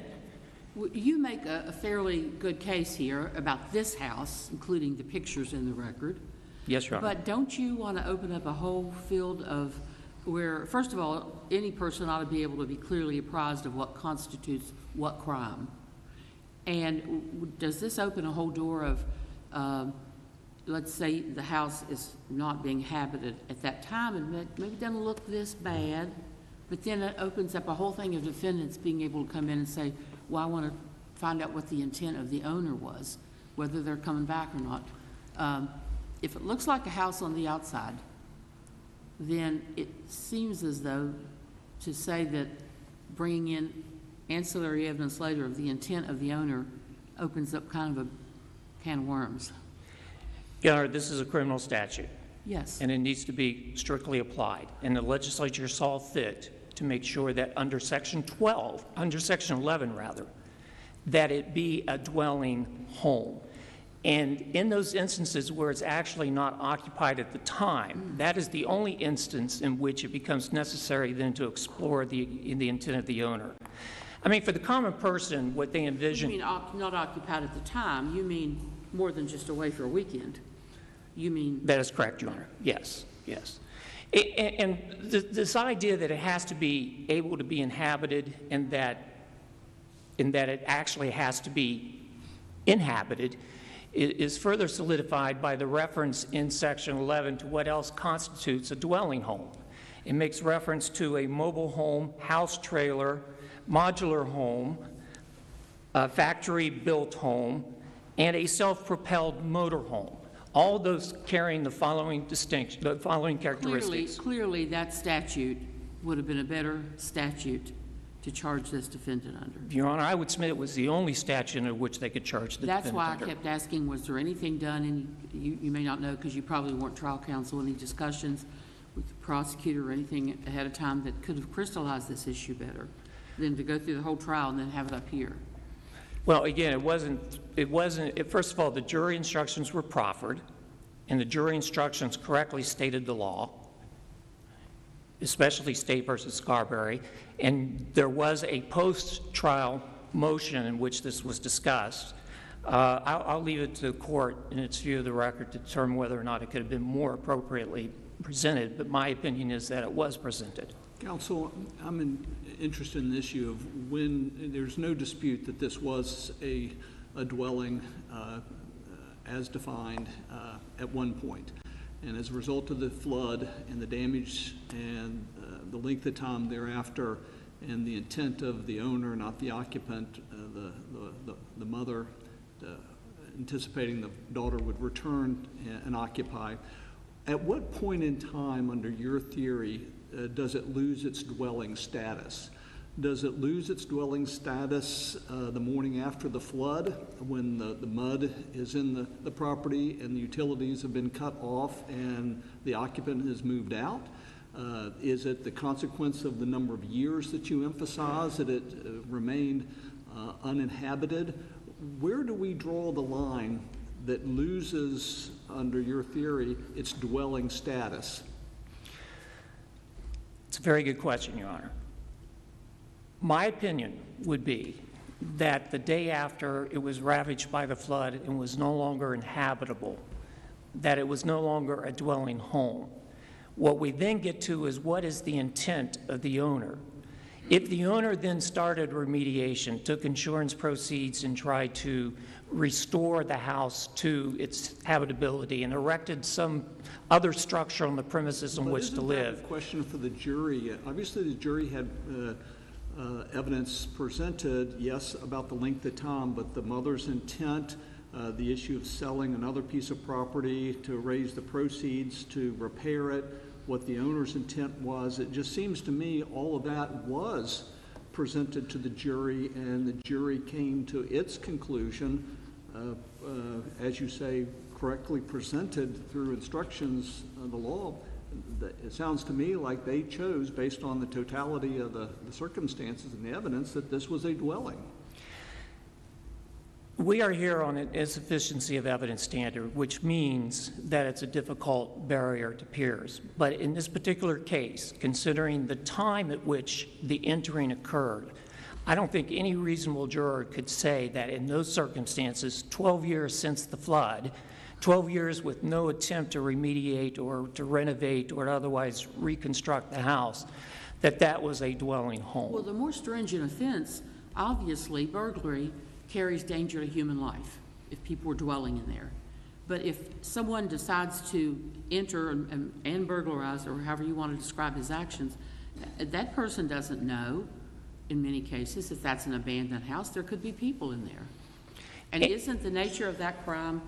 You make a fairly good case here about this house, including the pictures in the record. Yes, Your Honor. But don't you want to open up a whole field of where, first of all, any person ought to be able to be clearly apprised of what constitutes what crime? And does this open a whole door of, let's say the house is not being habited at that time and maybe it doesn't look this bad, but then it opens up a whole thing of defendants being able to come in and say, well, I want to find out what the intent of the owner was, whether they're coming back or not. If it looks like a house on the outside, then it seems as though to say that bringing in ancillary evidence later of the intent of the owner opens up kind of a can of worms. Your Honor, this is a criminal statute. Yes. And it needs to be strictly applied. And the legislature saw fit to make sure that under Section 11 rather, that it be a dwelling home. And in those instances where it's actually not occupied at the time, that is the only instance in which it becomes necessary then to explore the intent of the owner. I mean, for the common person, what they envision... You mean not occupied at the time, you mean more than just away for a weekend. You mean... That is correct, Your Honor. Yes, yes. And this idea that it has to be able to be inhabited and that it actually has to be inhabited is further solidified by the reference in Section 11 to what else constitutes a dwelling home. It makes reference to a mobile home, house trailer, modular home, a factory-built home, and a self-propelled motor home. All those carrying the following distinction, the following characteristics. Clearly, that statute would have been a better statute to charge this defendant under. Your Honor, I would submit it was the only statute under which they could charge the defendant That's why under. I kept asking, was there anything done, and you may not know because you probably weren't trial counsel, any discussions with the prosecutor or anything ahead of time that could have crystallized this issue better than to go through the whole trial and then have it up here? Well, again, it wasn't, first of all, the jury instructions were proffered, and the jury instructions correctly stated the law, especially State versus Scarberry, and there was a post-trial motion in which this was discussed. I'll leave it to the court in its view of the record to determine whether or not it could have been more appropriately presented, but my opinion is that it was presented. Counsel, I'm interested in the issue of when there's no dispute that this was a dwelling as defined at one point. And as a result of the flood and the damage and the length of time thereafter and the intent of the owner, not the occupant, the mother, anticipating the daughter would return and occupy, at what point in time, under your theory, does it lose its dwelling status? Does it lose its dwelling status the morning after the flood, when the mud is in the property and the utilities have been cut off and the occupant has moved out? Is it the consequence of the number of years that you emphasize that it remained uninhabited? Where do we draw the line that loses, under your theory, its dwelling status? It's a very good question, Your Honor. My opinion would be that the day after it was ravaged by the flood and was no longer inhabitable, that it was no longer a dwelling home. What we then get to is what is the intent of the owner? If the owner then started remediation, took insurance proceeds and tried to restore the house to its habitability and erected some other structure on the premises on which to live. Isn't that a question for the jury? Obviously, the jury had evidence presented, yes, about the length of time, but the mother's intent, the issue of selling another piece of property to raise the proceeds to repair it, what the owner's intent was. It just seems to me all of that was presented to the jury, and the jury came to its conclusion, as you say, correctly presented through instructions of the law. It sounds to me like they chose, based on the totality of the circumstances and the evidence, that this was a dwelling. We are here on an insufficiency of evidence standard, which means that it's a difficult barrier to peers. But in this particular case, considering the time at which the entering occurred, I don't think any reasonable juror could say that in those circumstances, 12 years since the flood, 12 years with no attempt to remediate or to renovate or otherwise reconstruct the house, that that was a dwelling home. Well, the more stringent offense, obviously, burglary carries danger to human life if people are dwelling in there. But if someone decides to enter and burglarize, or however you want to describe his actions, that person doesn't know, in many cases, if that's an abandoned house, there could be people in there. And isn't the nature of that crime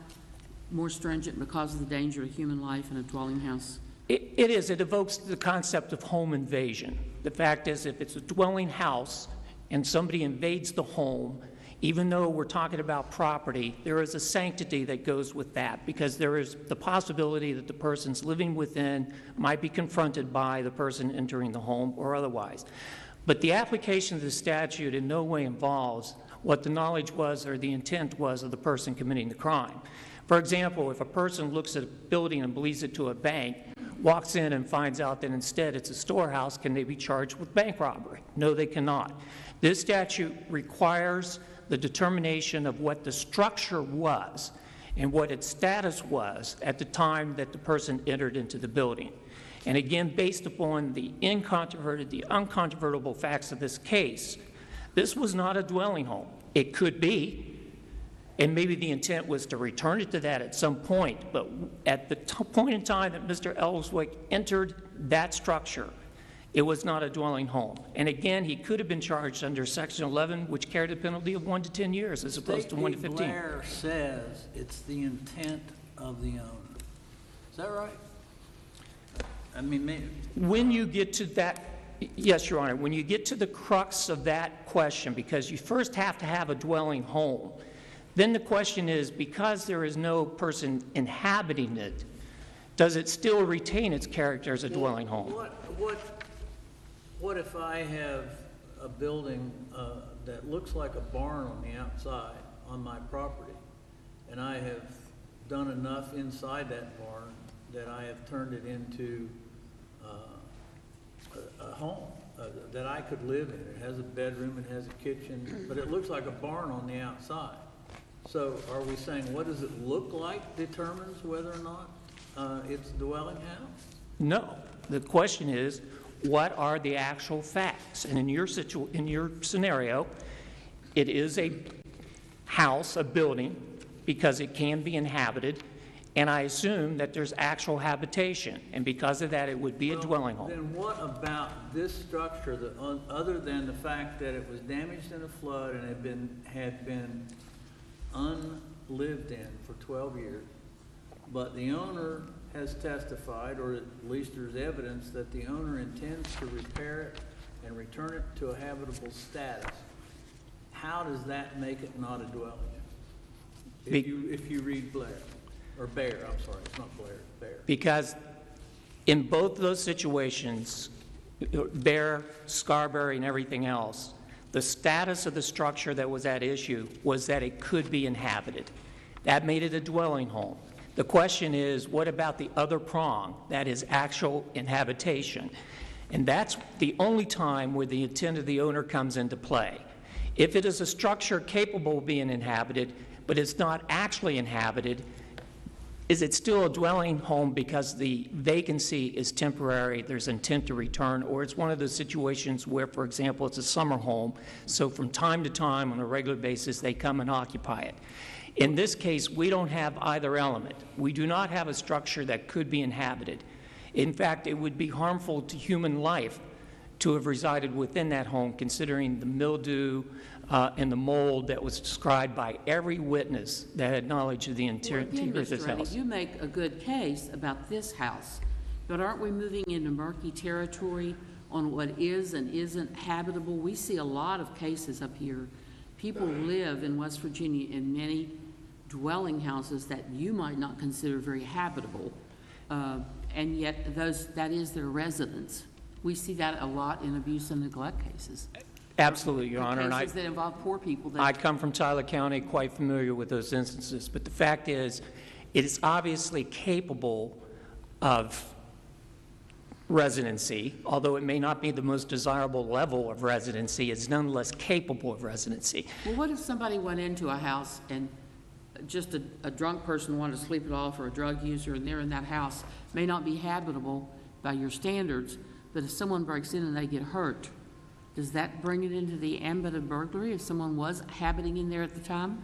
more stringent because of the danger of human life in a dwelling house? It is. It evokes the concept of home invasion. The fact is, if it's a dwelling house and somebody invades the home, even though we're talking about property, there is a sanctity that goes with that, because there is the possibility that the person's living within might be confronted by the person entering the home or otherwise. But the application of the statute in no way involves what the knowledge was or the intent was of the person committing the crime. For example, if a person looks at a building and believes it to a bank, walks in and finds out that instead it's a storehouse, can they be charged with bank robbery? No, they cannot. This statute requires the determination of what the structure was and what its status was at the time that the person entered into the building. And again, based upon the uncontrovertible facts of this case, this was not a dwelling home. It could be, and maybe the intent was to return it to that at some point, but at the point in time that Mr. Ellswick entered that structure, it was not a dwelling home. And again, he could have been charged under Section 11, which carried a penalty of 1 to 10 years as opposed to 1 to 15. Blair says it's the intent of the owner. Is that right? I mean, maybe. When you get to that, yes, Your Honor, when you get to the crux of that question, because you first have to have a dwelling home, then the question is, because there is no person inhabiting it, does it still retain its character as a dwelling home? What if I have a building that looks like a barn on the outside on my property, and I have done enough inside that barn that I have turned it into a home that I could live in. It has a bedroom, it has a kitchen, but it looks like a barn on the outside. So are we saying what does it look like determines whether or not it's a dwelling house? No. The question is, what are the actual facts? And in your scenario, it is a house, a building, because it can be inhabited, and I assume that there's actual habitation, and because of that, it would be a dwelling home. Then what about this structure, that other than the fact that it was damaged in a flood and had been unlived in for 12 years, but the owner has testified, or at least there's evidence that the owner intends to repair it and return it to a habitable status? How does that make it not a dwelling? If you read Blair, or Bear, I'm sorry, it's not Blair, it's Bear. Because in both those situations, Bear, Scarberry, and everything else, the status of the structure that was at issue was that it could be inhabited. That made it a dwelling home. The question is, what about the other prong, that is actual inhabitation? And that's the only time where the intent of the owner comes into play. If it is a structure capable of being inhabited, but it's not actually inhabited, is it still a dwelling home because the vacancy is temporary, there's intent to return, or it's one of those situations where, for example, it's a summer home, so from time to time on a regular basis they come and occupy it. In this case, we don't have either element. We do not have a structure that could be inhabited. In fact, it would be harmful to human life to have resided within that home, considering the mildew and the mold that was described by every witness that had knowledge of the interior of this house. You make a good case about this house, but aren't we moving into murky territory on what is and isn't habitable? We see a lot of cases up here. People live in West Virginia in many dwelling houses that you might not consider very habitable, and yet that is their residence. We see that a lot in abuse and neglect cases. Absolutely, Your Honor. Cases that involve poor people. I come from Tyler County, quite familiar with those instances, but the fact is, it is obviously capable of residency, although it may not be the most desirable level of residency, it's nonetheless capable of residency. Well, what if somebody went into a house and just a drunk person wanted to sleep it off, or a drug user, and they're in that house, may not be habitable by your standards, but if someone breaks in and they get hurt, does that bring it into the ambit of burglary if someone was habiting in there at the time?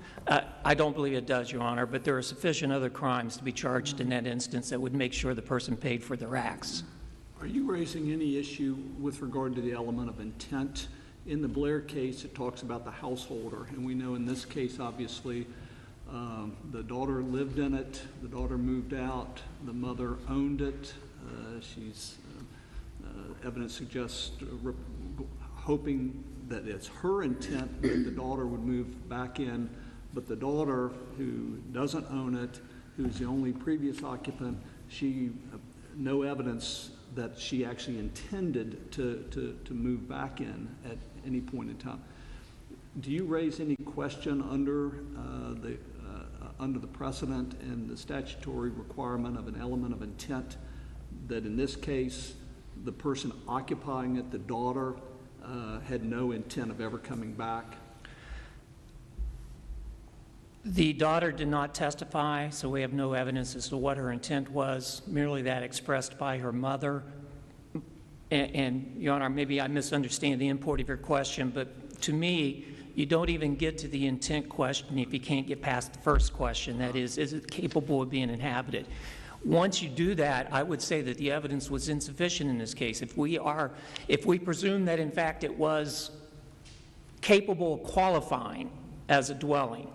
I don't believe it does, Your Honor, but there are sufficient other crimes to be charged in that instance that would make sure the person paid for their acts. Are you raising any issue with regard to the element of intent? In the Blair case, it talks about the householder, and we know in this case, obviously, the daughter lived in it, the daughter moved out, the mother owned it. Evidence suggests hoping that it's her intent that the daughter would move back in, but the daughter, who doesn't own it, who's the only previous occupant, no evidence that she actually intended to move back in at any point in time. Do you raise any question under the precedent and the statutory requirement of an element of intent that in this case, the person occupying it, the daughter, had no intent of ever coming back? The daughter did not testify, so we have no evidence as to what her intent was, merely that expressed by her mother. And Your Honor, maybe I misunderstand the import of your question, but to me, you don't even get to the intent question if you can't get past the first question, that is it capable of being inhabited? Once you do that, I would say that the evidence was insufficient in this case. If we presume that in fact it was capable of qualifying as a dwelling,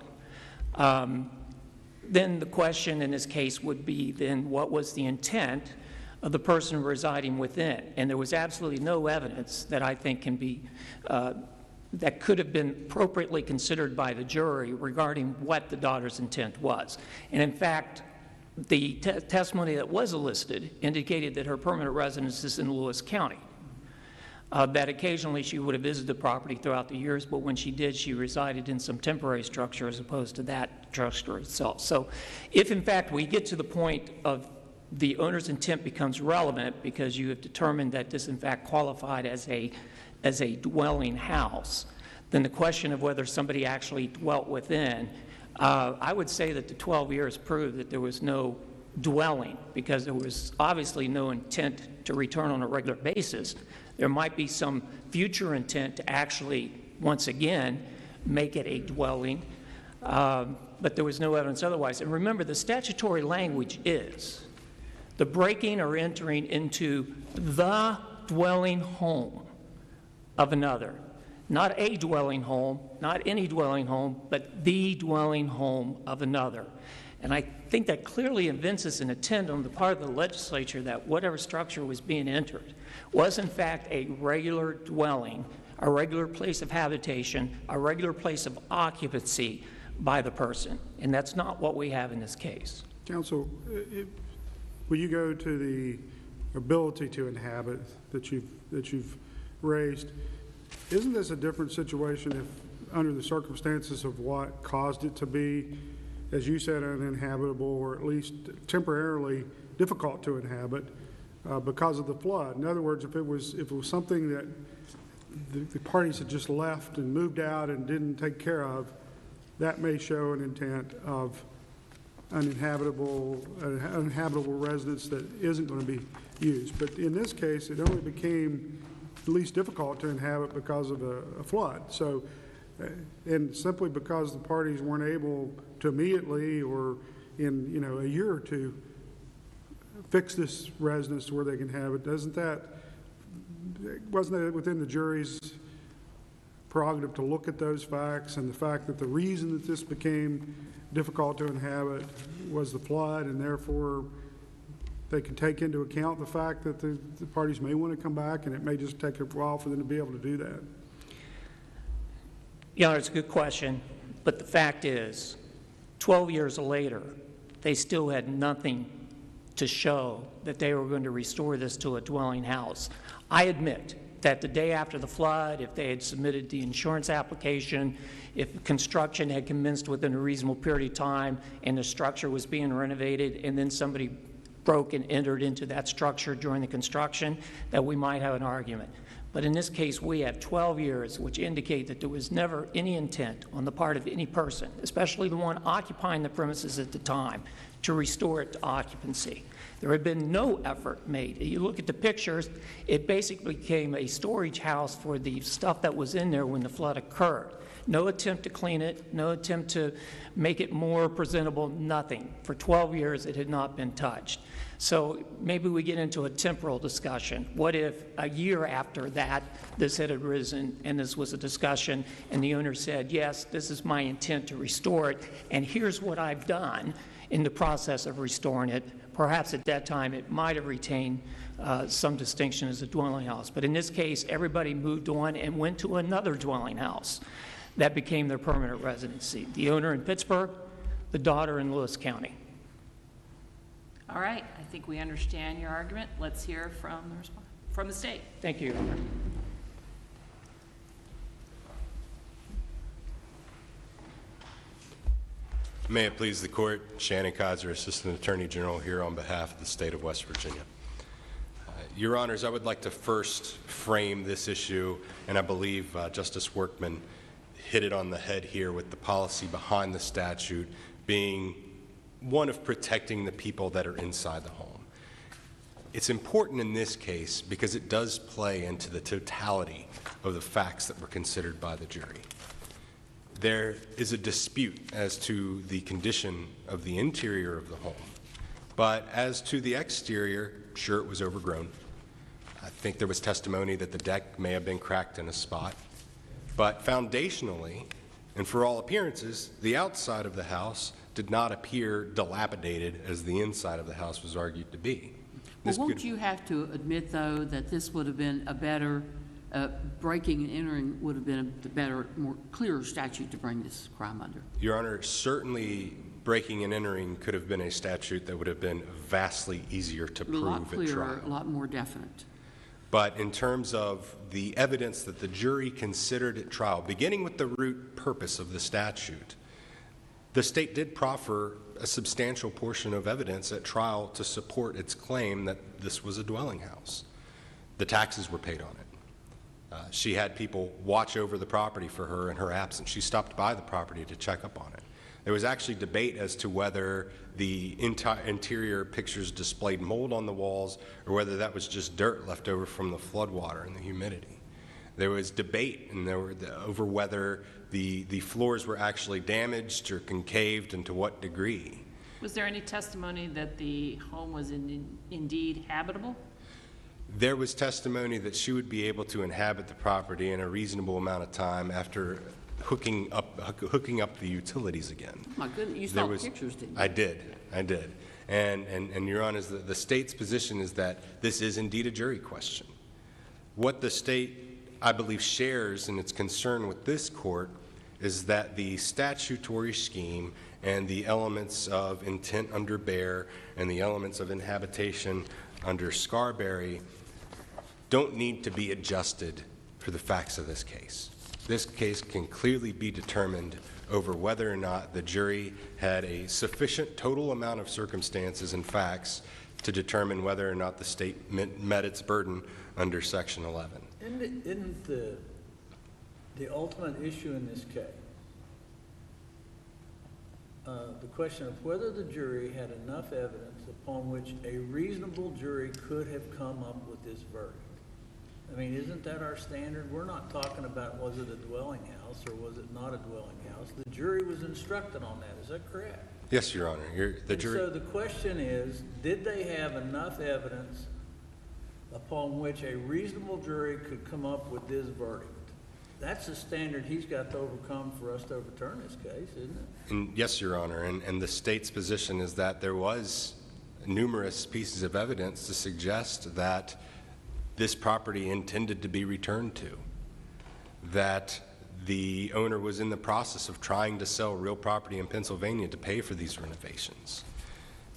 then the question in this case would be then what was the intent of the person residing within? And there was absolutely no evidence that I think can be that could have been appropriately considered by the jury regarding what the daughter's intent was. And in fact, the testimony that was elicited indicated that her permanent residence is in Lewis County. that occasionally she would have visited the property throughout the years, but when she did, she resided in some temporary structure as opposed to that structure itself. So if, in fact, we get to the point of the owner's intent becomes relevant because you have determined that this, in fact, qualified as a dwelling house, then the question of whether somebody actually dwelt within, I would say that the 12 years proved that there was no dwelling because there was obviously no intent to return on a regular basis. There might be some future intent to actually, once again, make it a dwelling, but there was no evidence otherwise. And remember, the statutory language is the breaking or entering into the dwelling home of another. Not a dwelling home, not any dwelling home, but the dwelling home of another. And I think that clearly evinces an intent on the part of the legislature that whatever structure was being entered was in fact a regular dwelling, a regular place of habitation, a regular place of occupancy by the person. And that's not what we have in this case. Counsel, will you go to the ability to inhabit that you've raised? Isn't this a different situation if, under the circumstances of what caused it to be, as you said, uninhabitable or at least temporarily difficult to inhabit because of the flood? In other words, if it was something that the parties had just left and moved out and didn't take care of, that may show an intent of uninhabitable residence that isn't going to be used. But in this case, it only became at least difficult to inhabit because of a flood. So, and simply because the parties weren't able to immediately or in a year or two fix this residence where they can have it, wasn't that within the jury's prerogative to look at those facts and the fact that the reason that this became difficult to inhabit was the flood, and therefore they can take into account the fact that the parties may want to come back and it may just take a while for them to be able to do that? Yeah, it's a good question, but the fact is 12 years later, they still had nothing to show that they were going to restore this to a dwelling house. I admit that the day after the flood, if they had submitted the insurance application, if construction had commenced within a reasonable period of time and the structure was being renovated and then somebody broke and entered into that structure during the construction, that we might have an argument. But in this case, we have 12 years, which indicate that there was never any intent on the part of any person, especially the one occupying the premises at the time, to restore it to occupancy. There had been no effort made. You look at the pictures, it basically became a storage house for the stuff that was in there when the flood occurred. No attempt to clean it, no attempt to make it more presentable, nothing. For 12 years, it had not been touched. So maybe we get into a temporal discussion. What if a year after that, this had arisen and this was a discussion and the owner said, yes, this is my intent to restore it, and here's what I've done in the process of restoring it. Perhaps at that time it might have retained some distinction as a dwelling house. But in this case, everybody moved on and went to another dwelling house. That became their permanent residency. The owner in Pittsburgh, the daughter in Lewis County. All right, I think we understand your argument. Let's hear from the state. Thank you. May it please the court, Shannon Kaiser, Assistant Attorney General, here on behalf of the state of West Virginia. Your Honors, I would like to first frame this issue, and I believe Justice Workman hit it on the head here with the policy behind the statute being one of protecting the people that are inside the home. It's important in this case because it does play into the totality of the facts that were considered by the jury. There is a dispute as to the condition of the interior of the home, but as to the exterior, sure, it was overgrown. I think there was testimony that the deck may have been cracked in a spot, but foundationally, and for all appearances, the outside of the house did not appear dilapidated as the inside of the house was argued to be. Well, won't you have to admit, though, that this would have been a better, breaking and entering would have been a better, more clearer statute to bring this crime under? Your Honor, certainly breaking and entering could have been a statute that would have been vastly easier to prove at trial. A lot clearer, a lot more definite. But in terms of the evidence that the jury considered at trial, beginning with the root purpose of the statute, the state did proffer a substantial portion of evidence at trial to support its claim that this was a dwelling house. The taxes were paid on it. She had people watch over the property for her in her absence. She stopped by the property to check up on it. There was actually debate as to whether the interior pictures displayed mold on the walls or whether that was just dirt left over from the floodwater and the humidity. There was debate over whether the floors were actually damaged or concaved and to what degree. Was there any testimony that the home was indeed habitable? There was testimony that she would be able to inhabit the property in a reasonable amount of time after hooking up the utilities again. Oh my goodness, you saw pictures, didn't you? I did. And Your Honor, the state's position is that this is indeed a jury question. What the state, I believe, shares in its concern with this court is that the statutory scheme and the elements of intent under Baer and the elements of inhabitation under Scarberry don't need to be adjusted for the facts of this case. This case can clearly be determined over whether or not the jury had a sufficient total amount of circumstances and facts to determine whether or not the state met its burden under Section 11. Isn't the ultimate issue in this case the question of whether the jury had enough evidence upon which a reasonable jury could have come up with this verdict? I mean, isn't that our standard? We're not talking about was it a dwelling house or was it not a dwelling house. The jury was instructed on that. Is that correct? Yes, Your Honor. So the question is, did they have enough evidence upon which a reasonable jury could come up with this verdict? That's the standard he's got to overcome for us to overturn this case, isn't it? And yes, Your Honor. And the state's position is that there was numerous pieces of evidence to suggest that this property intended to be returned to, that the owner was in the process of trying to sell real property in Pennsylvania to pay for these renovations.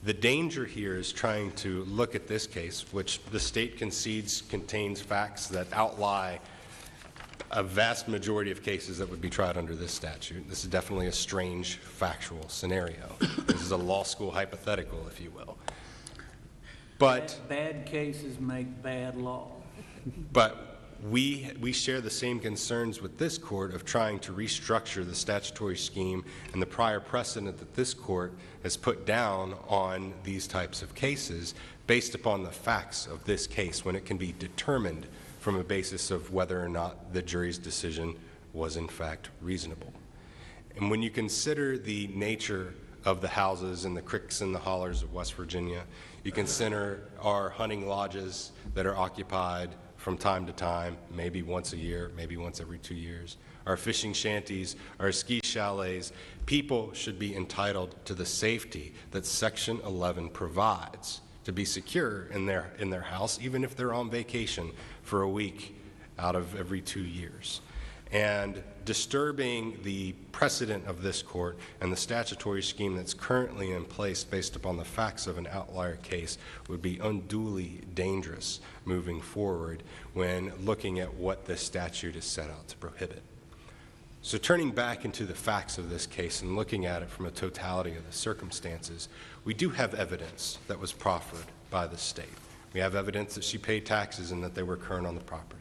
The danger here is trying to look at this case, which the state concedes contains facts that outlie a vast majority of cases that would be tried under this statute. This is definitely a strange factual scenario. This is a law school hypothetical, if you will. But bad cases make bad law. But we share the same concerns with this court of trying to restructure the statutory scheme and the prior precedent that this court has put down on these types of cases based upon the facts of this case when it can be determined from a basis of whether or not the jury's decision was in fact reasonable. And when you consider the nature of the houses and the creeks and the hollers of West Virginia, you consider our hunting lodges that are occupied from time to time, maybe once a year, maybe once every 2 years, our fishing shanties, our ski chalets. People should be entitled to the safety that Section 11 provides to be secure in their house, even if they're on vacation for a week out of every 2 years. And disturbing the precedent of this court and the statutory scheme that's currently in place based upon the facts of an outlier case would be unduly dangerous moving forward when looking at what this statute is set out to prohibit. So turning back into the facts of this case and looking at it from a totality of the circumstances, we do have evidence that was proffered by the state. We have evidence that she paid taxes and that they were current on the property.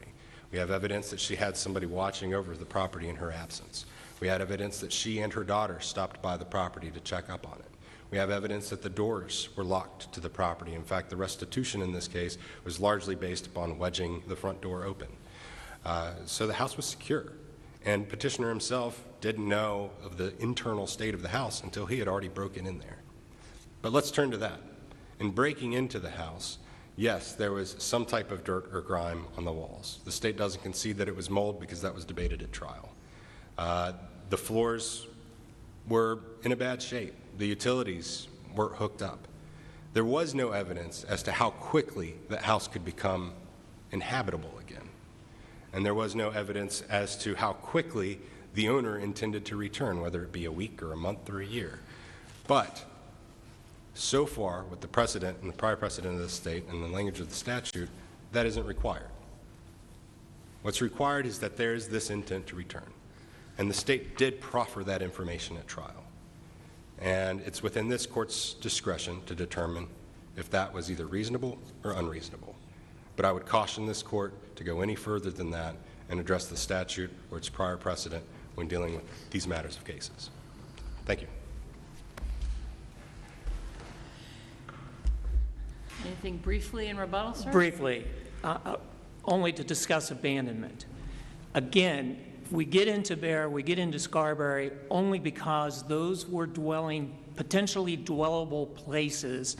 We have evidence that she had somebody watching over the property in her absence. We had evidence that she and her daughter stopped by the property to check up on it. We have evidence that the doors were locked to the property. In fact, the restitution in this case was largely based upon wedging the front door open. So the house was secure. And petitioner himself didn't know of the internal state of the house until he had already broken in there. But let's turn to that. In breaking into the house, yes, there was some type of dirt or grime on the walls. The state doesn't concede that it was mold because that was debated at trial. The floors were in a bad shape. The utilities weren't hooked up. There was no evidence as to how quickly the house could become inhabitable again. And there was no evidence as to how quickly the owner intended to return, whether it be a week or a month or a year. But so far, with the precedent and the prior precedent of the state and the language of the statute, that isn't required. What's required is that there is this intent to return. And the state did proffer that information at trial. And it's within this court's discretion to determine if that was either reasonable or unreasonable. But I would caution this court to go any further than that and address the statute or its prior precedent when dealing with these matters of cases. Thank you. Anything briefly in rebuttal, sir? Briefly, only to discuss abandonment. Again, we get into Bear, we get into Scarberry only because those were potentially dwellable places.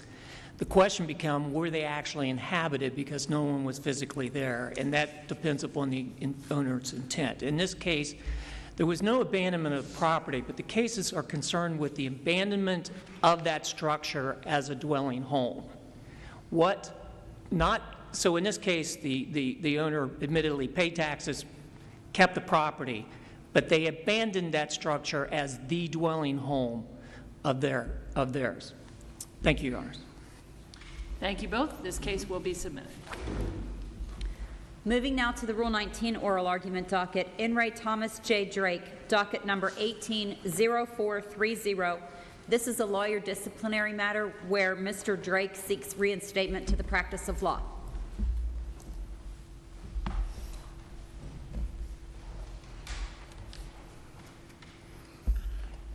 The question becomes, were they actually inhabited because no one was physically there? And that depends upon the owner's intent. In this case, there was no abandonment of property, but the cases are concerned with the abandonment of that structure as a dwelling home. So in this case, the owner admittedly paid taxes, kept the property, but they abandoned that structure as the dwelling home of theirs. Thank you, Your Honors. Thank you both. This case will be submitted. Moving now to the Rule 19 oral argument docket, In re Thomas J. Drake, docket number 180430. This is a lawyer disciplinary matter where Mr. Drake seeks reinstatement to the practice of law.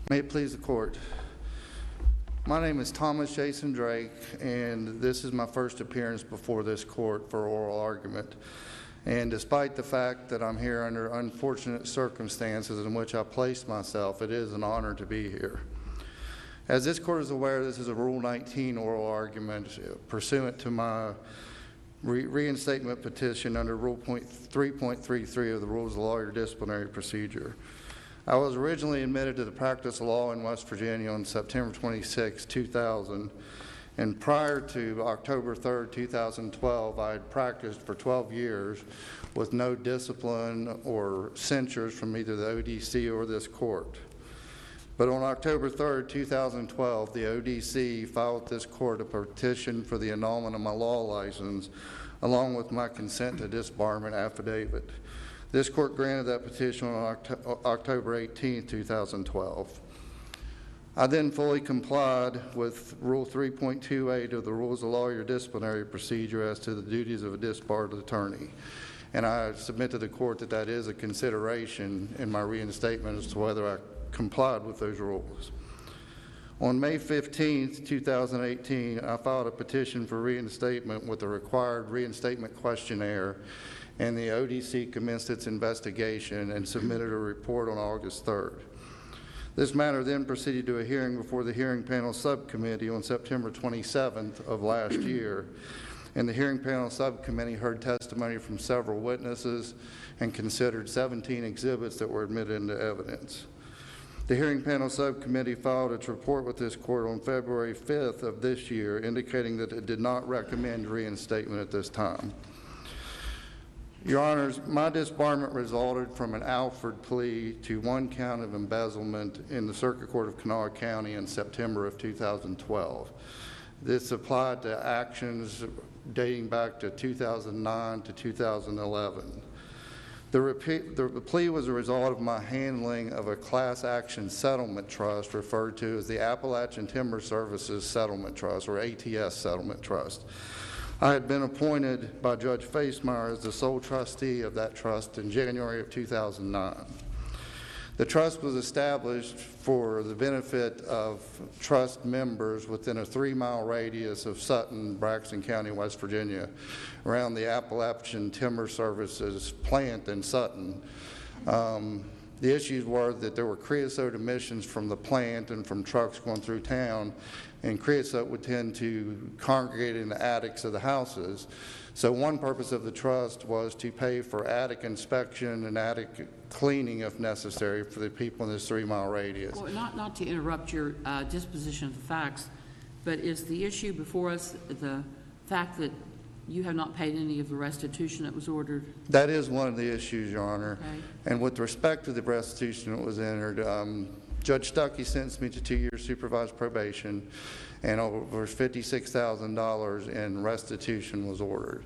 May it please the court. My name is Thomas Jason Drake, and this is my first appearance before this court for oral argument. And despite the fact that I'm here under unfortunate circumstances in which I placed myself, it is an honor to be here. As this court is aware, this is a Rule 19 oral argument pursuant to my reinstatement petition under Rule 3.33 of the Rules of Lawyer Disciplinary Procedure. I was originally admitted to the practice of law in West Virginia on September 26, 2000, and prior to October 3, 2012, I had practiced for 12 years with no discipline or censures from either the ODC or this court. But on October 3, 2012, the ODC filed with this court a petition for the annulment of my law license, along with my consent to disbarment affidavit. This court granted that petition on October 18, 2012. I then fully complied with Rule 3.28 of the Rules of Lawyer Disciplinary Procedure as to the duties of a disbarred attorney. And I submit to the court that that is a consideration in my reinstatement as to whether I complied with those rules. On May 15, 2018, I filed a petition for reinstatement with the required reinstatement questionnaire, and the ODC commenced its investigation and submitted a report on August 3rd. This matter then proceeded to a hearing before the hearing panel subcommittee on September 27th of last year. And the hearing panel subcommittee heard testimony from several witnesses and considered 17 exhibits that were admitted into evidence. The hearing panel subcommittee filed its report with this court on February 5th of this year, indicating that it did not recommend reinstatement at this time. Your Honors, my disbarment resulted from an Alford plea to one count of embezzlement in the Circuit Court of Kanawha County in September of 2012. This applied to actions dating back to 2009 to 2011. The plea was a result of my handling of a class action settlement trust referred to as the Appalachian Timber Services Settlement Trust, or ATS Settlement Trust. I had been appointed by Judge Facemeyer as the sole trustee of that trust in January of 2009. The trust was established for the benefit of trust members within a 3-mile radius of Sutton, Braxton County, West Virginia, around the Appalachian Timber Services plant in Sutton. The issues were that there were creosote emissions from the plant and from trucks going through town, and creosote would tend to congregate in the attics of the houses. So one purpose of the trust was to pay for attic inspection and attic cleaning if necessary for the people in this 3-mile radius. Well, not to interrupt your disposition of the facts, but is the issue before us the fact that you have not paid any of the restitution that was ordered? That is one of the issues, Your Honor. Okay. And with respect to the restitution that was entered, Judge Stuckey sentenced me to 2 years supervised probation, and over $56,000 in restitution was ordered.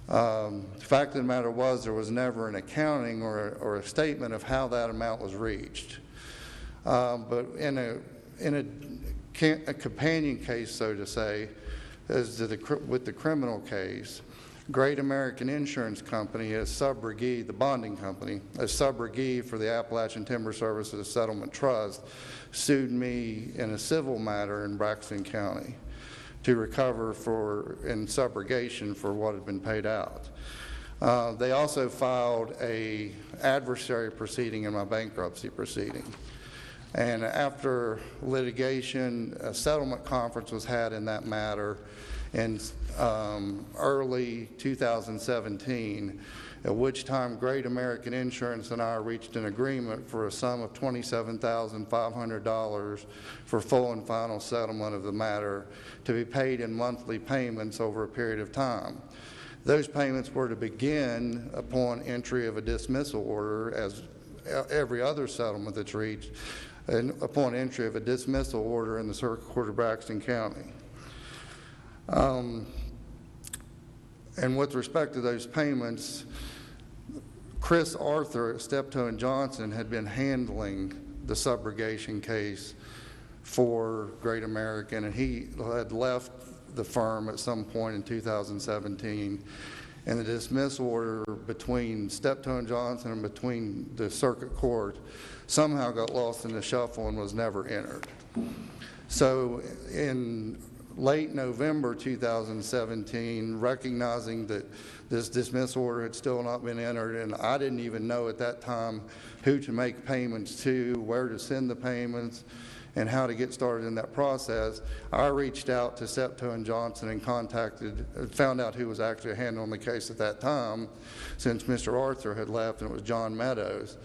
The fact of the matter was there was never an accounting or a statement of how that amount was reached. But in a companion case, so to say, as to with the criminal case, Great American Insurance Company as subrogee, the bonding company, as subrogee for the Appalachian Timber Services Settlement Trust, sued me in a civil matter in Braxton County to recover in subrogation for what had been paid out. They also filed an adversary proceeding in my bankruptcy proceeding. And after litigation, a settlement conference was had in that matter in early 2017, at which time Great American Insurance and I reached an agreement for a sum of $27,500 for full and final settlement of the matter to be paid in monthly payments over a period of time. Those payments were to begin upon entry of a dismissal order, as every other settlement that's reached, and upon entry of a dismissal order in the Circuit Court of Braxton County. And with respect to those payments, Chris Arthur at Steptoe & Johnson had been handling the subrogation case for Great American, and he had left the firm at some point in 2017. And the dismissal order between Steptoe & Johnson and between the Circuit Court somehow got lost in the shuffle and was never entered. So in late November 2017, recognizing that this dismissal order had still not been entered, and I didn't even know at that time who to make payments to, where to send the payments, and how to get started in that process, I reached out to Steptoe & Johnson and found out who was actually handling the case at that time, since Mr. Arthur had left, and it was John Meadows.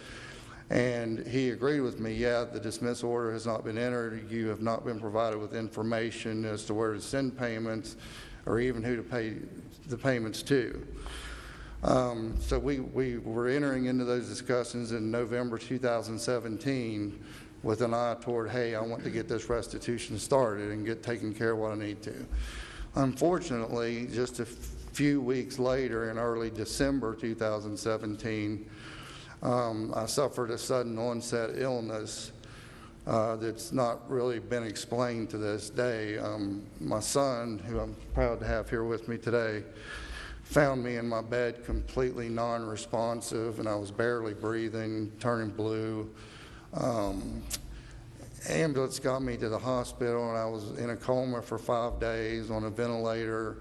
And he agreed with me, yeah, the dismissal order has not been entered. You have not been provided with information as to where to send payments or even who to pay the payments to. So we were entering into those discussions in November 2017 with an eye toward, hey, I want to get this restitution started and get taken care of what I need to. Unfortunately, just a few weeks later, in early December 2017, I suffered a sudden onset illness that's not really been explained to this day. My son, who I'm proud to have here with me today, found me in my bed completely non-responsive, and I was barely breathing, turning blue. Ambulance got me to the hospital, and I was in a coma for 5 days on a ventilator.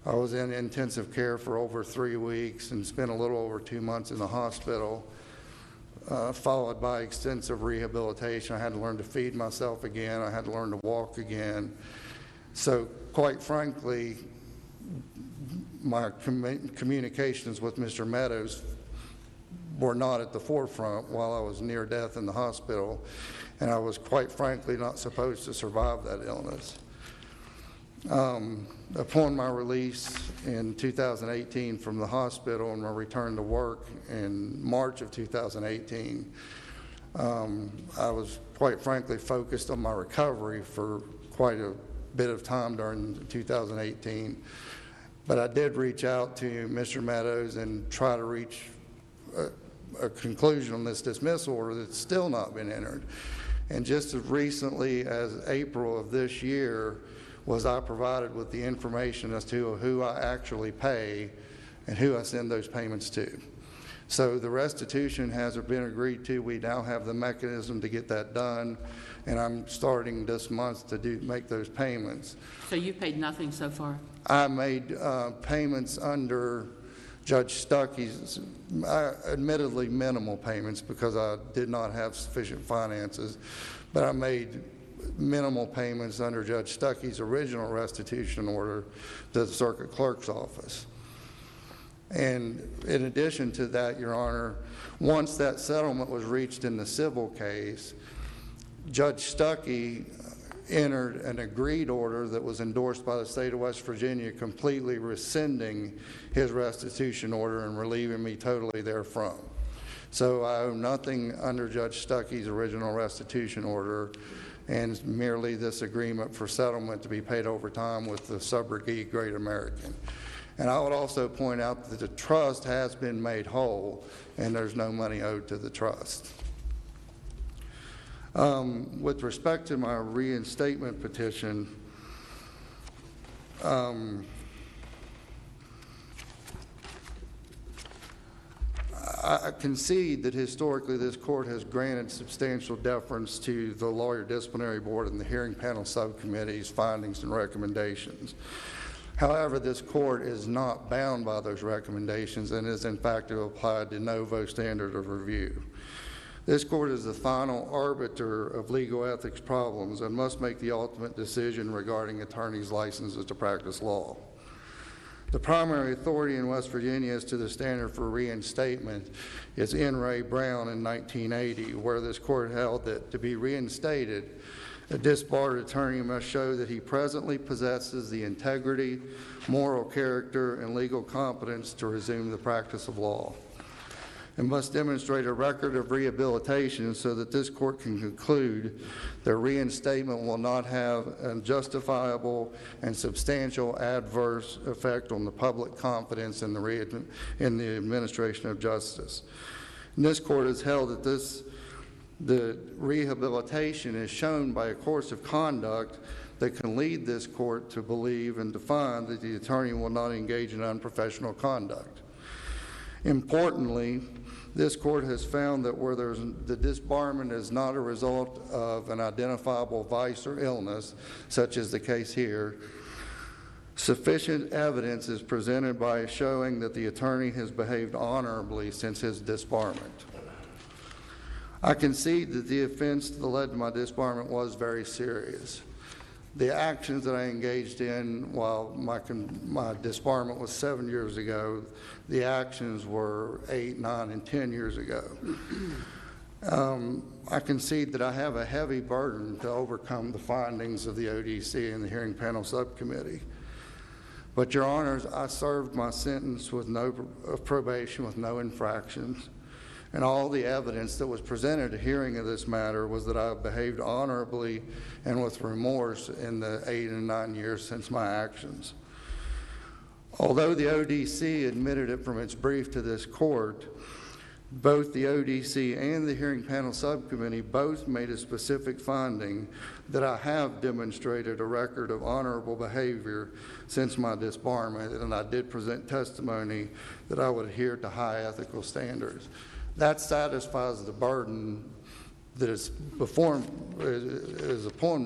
I was in intensive care for over 3 weeks and spent a little over 2 months in the hospital, followed by extensive rehabilitation. I had to learn to feed myself again. I had to learn to walk again. So quite frankly, my communications with Mr. Meadows were not at the forefront while I was near death in the hospital, and I was quite frankly not supposed to survive that illness. Upon my release in 2018 from the hospital and my return to work in March of 2018, I was quite frankly focused on my recovery for quite a bit of time during 2018. But I did reach out to Mr. Meadows and try to reach a conclusion on this dismissal order that's still not been entered. And just as recently as April of this year was I provided with the information as to who I actually pay and who I send those payments to. So the restitution has been agreed to. We now have the mechanism to get that done, and I'm starting this month to make those payments. So you've paid nothing so far? I made payments under Judge Stuckey's, admittedly minimal payments because I did not have sufficient finances, but I made minimal payments under Judge Stuckey's original restitution order to the Circuit Clerk's office. And in addition to that, Your Honor, once that settlement was reached in the civil case, Judge Stuckey entered an agreed order that was endorsed by the state of West Virginia, completely rescinding his restitution order and relieving me totally therefrom. So I owe nothing under Judge Stuckey's original restitution order, and merely this agreement for settlement to be paid over time with the subrogee Great American. And I would also point out that the trust has been made whole, and there's no money owed to the trust. With respect to my reinstatement petition, I concede that historically this court has granted substantial deference to the Lawyer Disciplinary Board and the hearing panel subcommittee's findings and recommendations. However, this court is not bound by those recommendations and is in fact to apply a de novo standard of review. This court is the final arbiter of legal ethics problems and must make the ultimate decision regarding attorneys' licenses to practice law. The primary authority in West Virginia as to the standard for reinstatement is N. Ray Brown in 1980, where this court held that to be reinstated, a disbarred attorney must show that he presently possesses the integrity, moral character, and legal competence to resume the practice of law, and must demonstrate a record of rehabilitation so that this court can conclude that reinstatement will not have a justifiable and substantial adverse effect on the public confidence in the administration of justice. And this court has held that the rehabilitation is shown by a course of conduct that can lead this court to believe and to find that the attorney will not engage in unprofessional conduct. Importantly, this court has found that where the disbarment is not a result of an identifiable vice or illness, such as the case here, sufficient evidence is presented by showing that the attorney has behaved honorably since his disbarment. I concede that the offense that led to my disbarment was very serious. The actions that I engaged in while my disbarment was 7 years ago, the actions were 8, 9, and 10 years ago. I concede that I have a heavy burden to overcome the findings of the ODC and the hearing panel subcommittee. But, Your Honors, I served my sentence with no probation, with no infractions. And all the evidence that was presented at hearing of this matter was that I behaved honorably and with remorse in the 8 and 9 years since my actions. Although the ODC admitted it from its brief to this court, both the ODC and the hearing panel subcommittee both made a specific finding that I have demonstrated a record of honorable behavior since my disbarment, and I did present testimony that I would adhere to high ethical standards. That satisfies the burden that is upon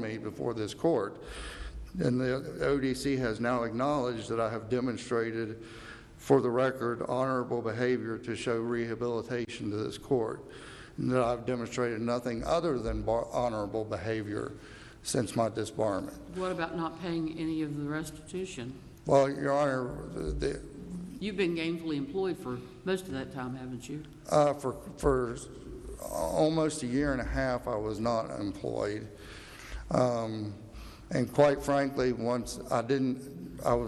me before this court. And the ODC has now acknowledged that I have demonstrated, for the record, honorable behavior to show rehabilitation to this court, and that I've demonstrated nothing other than honorable behavior since my disbarment. What about not paying any of the restitution? Well, Your Honor, You've been gainfully employed for most of that time, haven't you? For almost a year and a half, I was not employed. And quite frankly, once I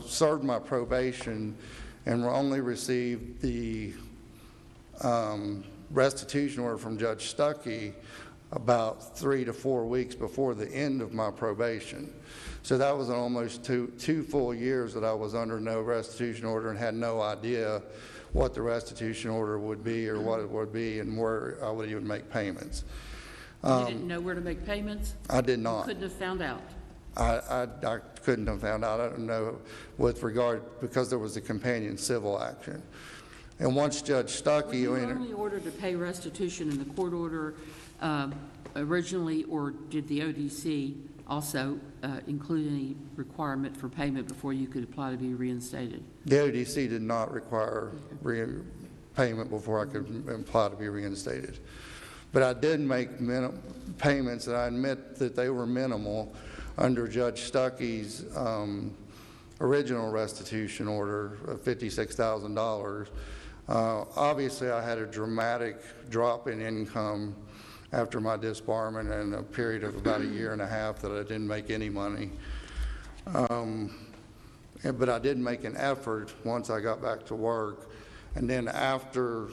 served my probation and only received the restitution order from Judge Stuckey about 3 to 4 weeks before the end of my probation. So that was almost two full years that I was under no restitution order and had no idea what the restitution order would be or what it would be and where I would even make payments. You didn't know where to make payments? I did not. You couldn't have found out? I couldn't have found out. I don't know with regard, because there was a companion civil action. And once Judge Stuckey... Were you only ordered to pay restitution in the court order originally, or did the ODC also include any requirement for payment before you could apply to be reinstated? The ODC did not require payment before I could apply to be reinstated. But I did make payments, and I admit that they were minimal under Judge Stuckey's original restitution order of $56,000. Obviously, I had a dramatic drop in income after my disbarment and a period of about a year and a half that I didn't make any money. But I did make an effort once I got back to work. And then after,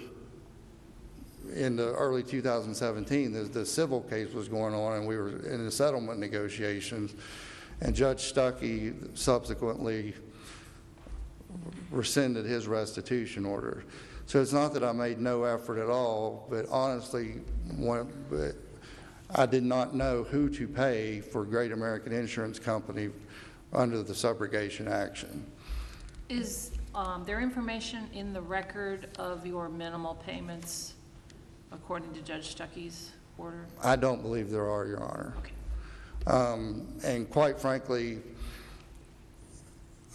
in the early 2017, the civil case was going on and we were in the settlement negotiations. And Judge Stuckey subsequently rescinded his restitution order. So it's not that I made no effort at all, but honestly, I did not know who to pay for Great American Insurance Company under the subrogation action. Is there information in the record of your minimal payments according to Judge Stuckey's order? I don't believe there are, Your Honor. Okay. And quite frankly,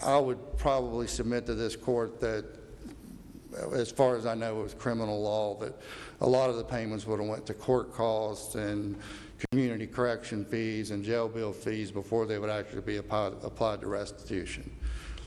I would probably submit to this court that, as far as I know, it was criminal law, that a lot of the payments would have went to court costs and community correction fees and jail bill fees before they would actually be applied to restitution.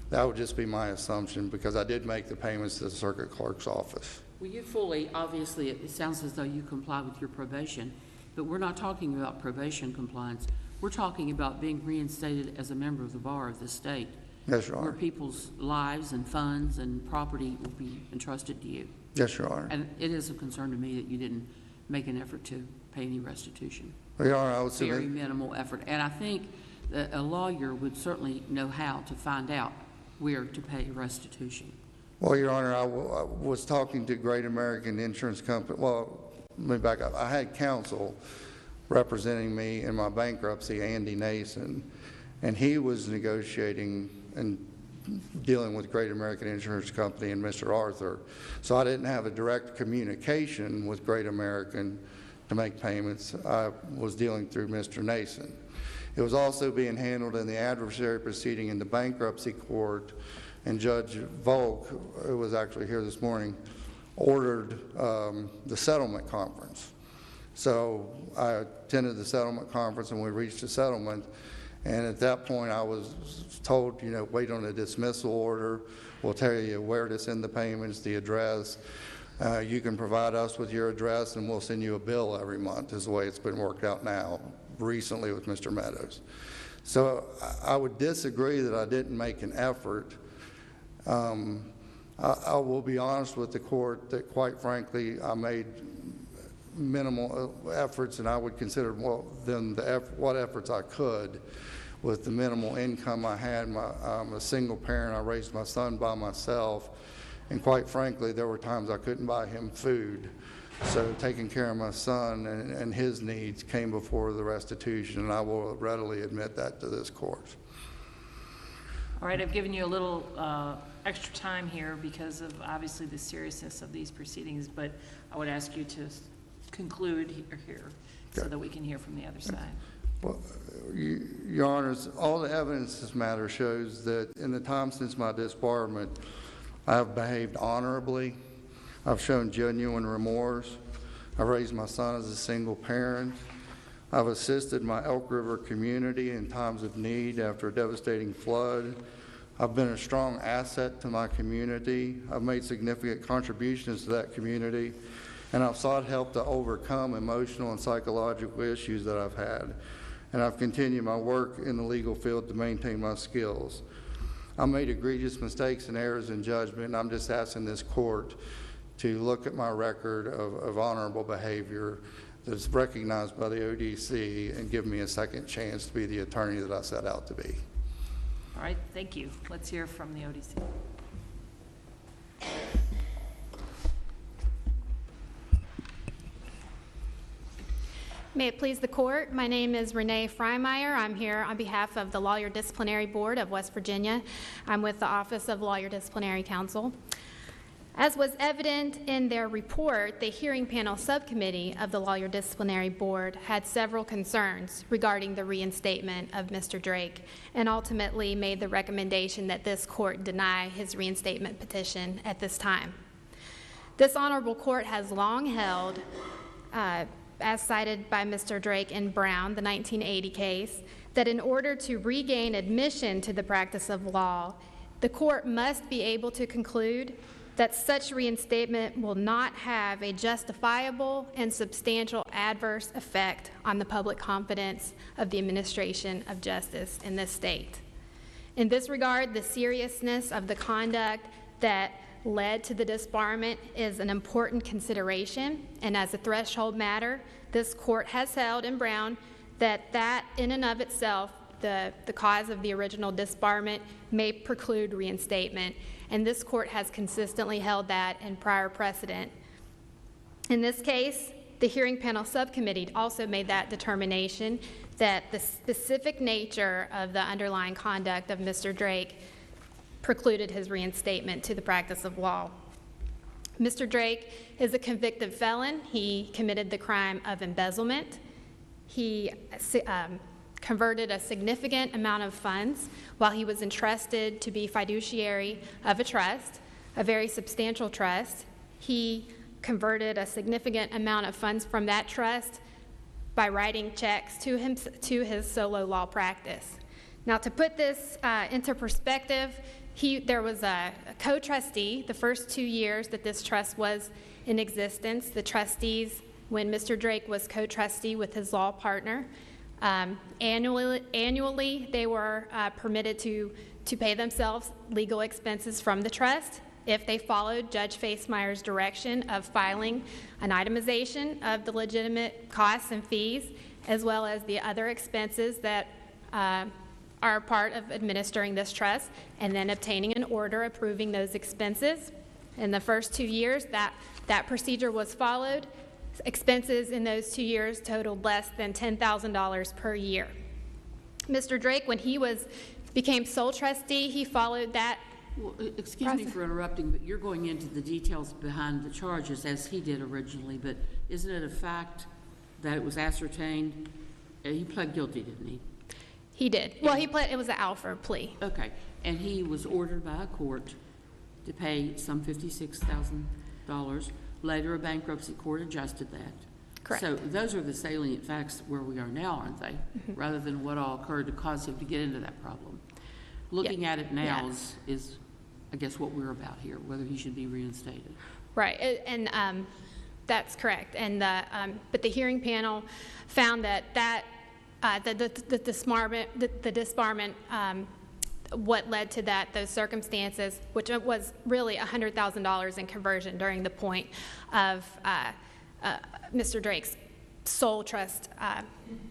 That would just be my assumption, because I did make the payments to the circuit clerk's office. Well, you fully, obviously, it sounds as though you comply with your probation, but we're not talking about probation compliance. We're talking about being reinstated as a member of the bar of the state. Yes, Your Honor. Where people's lives and funds and property will be entrusted to you. Yes, Your Honor. And it is a concern to me that you didn't make an effort to pay any restitution. Well, Your Honor, I would Very submit. minimal effort. And I think that a lawyer would certainly know how to find out where to pay restitution. Well, Your Honor, I was talking to Great American Insurance Company. Well, let me back up. I had counsel representing me in my bankruptcy, Andy Nason, and he was negotiating and dealing with Great American Insurance Company and Mr. Arthur. So I didn't have a direct communication with Great American to make payments. I was dealing through Mr. Nason. It was also being handled in the adversary proceeding in the bankruptcy court, and Judge Volk, who was actually here this morning, ordered the settlement conference. So I attended the settlement conference and we reached a settlement. And at that point, I was told, wait on a dismissal order. We'll tell you where to send the payments, the address. You can provide us with your address, and we'll send you a bill every month, is the way it's been worked out now, recently with Mr. Meadows. So I would disagree that I didn't make an effort. I will be honest with the court that, quite frankly, I made minimal efforts, and I would consider what efforts I could with the minimal income I had. I'm a single parent. I raised my son by myself, and quite frankly, there were times I couldn't buy him food. So taking care of my son and his needs came before the restitution, and I will readily admit that to this court. All right, I've given you a little extra time here because of obviously the seriousness of these proceedings, but I would ask you to conclude here so that we can hear from the other side. Well, Your Honors, all the evidence in this matter shows that in the time since my disbarment, I have behaved honorably. I've shown genuine remorse. I've raised my son as a single parent. I've assisted my Elk River community in times of need after a devastating flood. I've been a strong asset to my community. I've made significant contributions to that community, and I've sought help to overcome emotional and psychological issues that I've had. And I've continued my work in the legal field to maintain my skills. I made egregious mistakes and errors in judgment, and I'm just asking this court to look at my record of honorable behavior that's recognized by the ODC and give me a second chance to be the attorney that I set out to be. All right, thank you. Let's hear from the ODC. May it please the court, my name is Renee Freimeyer. I'm here on behalf of the Lawyer Disciplinary Board of West Virginia. I'm with the Office of Lawyer Disciplinary Counsel. As was evident in their report, the hearing panel subcommittee of the Lawyer Disciplinary Board had several concerns regarding the reinstatement of Mr. Drake, and ultimately made the recommendation that this court deny his reinstatement petition at this time. This honorable court has long held, as cited by Mr. Drake in Brown, the 1980 case, that in order to regain admission to the practice of law, the court must be able to conclude that such reinstatement will not have a justifiable and substantial adverse effect on the public confidence of the administration of justice in this state. In this regard, the seriousness of the conduct that led to the disbarment is an important consideration, and as a threshold matter, this court has held in Brown that in and of itself the cause of the original disbarment may preclude reinstatement, and this court has consistently held that in prior precedent. In this case, the hearing panel subcommittee also made that determination that the specific nature of the underlying conduct of Mr. Drake precluded his reinstatement to the practice of law. Mr. Drake is a convicted felon. He committed the crime of embezzlement. He converted a significant amount of funds while he was entrusted to be fiduciary of a trust, a very substantial trust. He converted a significant amount of funds from that trust by writing checks to his solo law practice. Now, to put this into perspective, there was a co-trustee the first 2 years that this trust was in existence. The trustees, when Mr. Drake was co-trustee with his law partner, annually they were permitted to pay themselves legal expenses from the trust if they followed Judge Facemeyer's direction of filing an itemization of the legitimate costs and fees, as well as the other expenses that are part of administering this trust, and then obtaining an order approving those expenses. In the first 2 years, that procedure was followed. Expenses in those 2 years totaled less than $10,000 per year. Mr. Drake, when he became sole trustee, he followed that. Well, excuse me for interrupting, but you're going into the details behind the charges as he did originally, but isn't it a fact that it was ascertained? He pled guilty, didn't he? He did. Well, it was an Alford plea. Okay. And he was ordered by a court to pay some $56,000. Later, a bankruptcy court adjusted that. Correct. So those are the salient facts where we are now, aren't they? Mm-hmm. Rather than what all occurred to cause him to get into that problem. Looking at it now is, I guess, what we're about here, whether he should be reinstated. Right, and that's correct. And but the hearing panel found that the disbarment, what led to that, those circumstances, which was really $100,000 in conversion during the point of Mr. Drake's sole trust,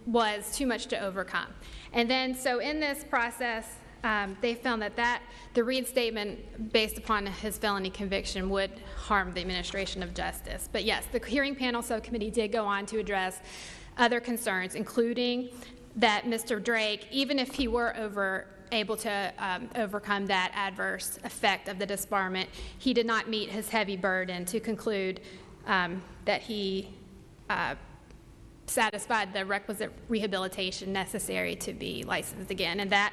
was too much to overcome. And then, so in this process, they found that the reinstatement based upon his felony conviction would harm the administration of justice. But yes, the hearing panel subcommittee did go on to address other concerns, including that Mr. Drake, even if he were able to overcome that adverse effect of the disbarment, he did not meet his heavy burden to conclude that he satisfied the requisite rehabilitation necessary to be licensed again. And that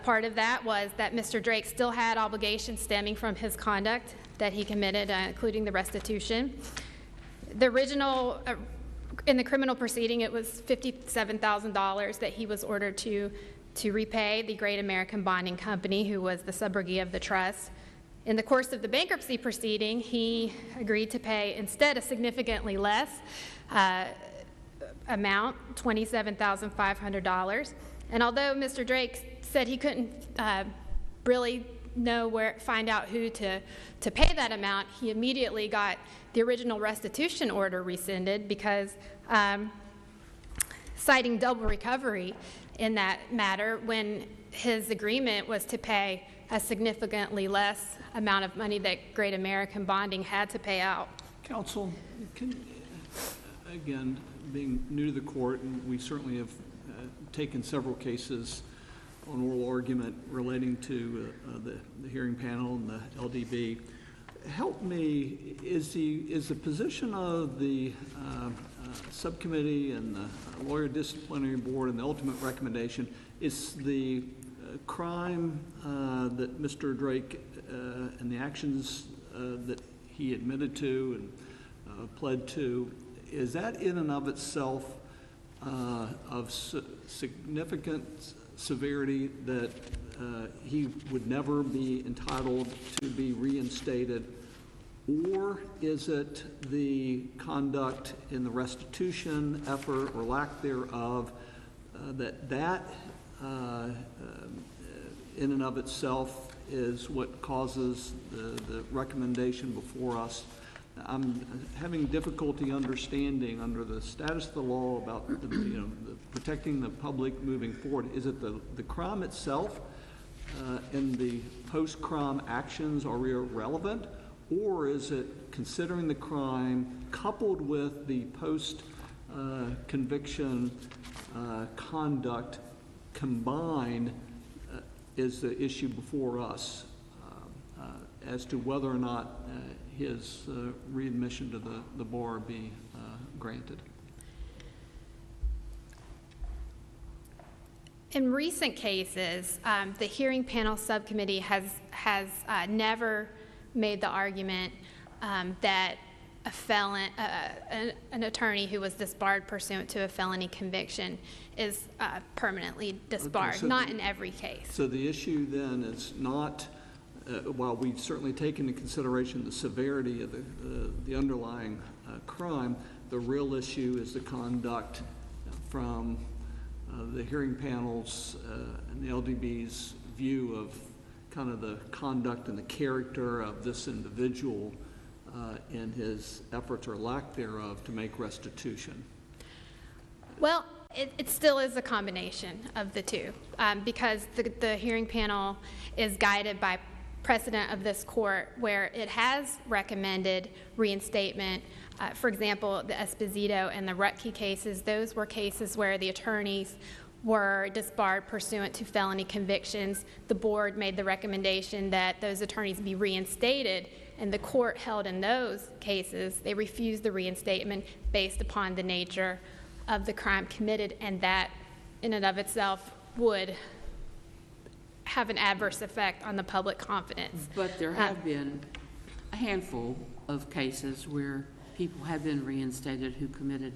part of that was that Mr. Drake still had obligations stemming from his conduct that he committed, including the restitution. The original, in the criminal proceeding, it was $57,000 that he was ordered to repay the Great American Bonding Company, who was the subrogate of the trust. In the course of the bankruptcy proceeding, he agreed to pay instead a significantly less amount, $27,500. And although Mr. Drake said he couldn't really find out who to pay that amount, he immediately got the original restitution order rescinded because citing double recovery in that matter when his agreement was to pay a significantly less amount of money that Great American Bonding had to pay out. Counsel, again, being new to the court, and we certainly have taken several cases on oral argument relating to the hearing panel and the LDB. Help me, is the position of the subcommittee and the lawyer disciplinary board and the ultimate recommendation, is the crime that Mr. Drake and the actions that he admitted to and pled to, is that in and of itself of significant severity that he would never be entitled to be reinstated, or is it the conduct in the restitution effort or lack thereof that in and of itself is what causes the recommendation before us I'm having difficulty understanding under the status of the law about the protecting the public moving forward. Is it the crime itself and the post-crime actions are irrelevant, or is it considering the crime coupled with the post-conviction conduct combined is the issue before us as to whether or not his readmission to the bar be granted? In recent cases, the hearing panel subcommittee has never made the argument that a felon, an attorney who was disbarred pursuant to a felony conviction is permanently disbarred, Okay, so not in every case. So the issue then is not, while we've certainly taken into consideration the severity of the underlying crime, the real issue is the conduct from the hearing panel's and the LDB's view of kind of the conduct and the character of this individual in his efforts or lack thereof to make restitution. Well, it still is a combination of the two, because the hearing panel is guided by precedent of this court where it has recommended reinstatement. For example, the Esposito and the Rutke cases, those were cases where the attorneys were disbarred pursuant to felony convictions. The board made the recommendation that those attorneys be reinstated, and the court held in those cases, they refused the reinstatement based upon the nature of the crime committed, and that in and of itself would have an adverse effect on the public confidence. But there have been a handful of cases where people have been reinstated who committed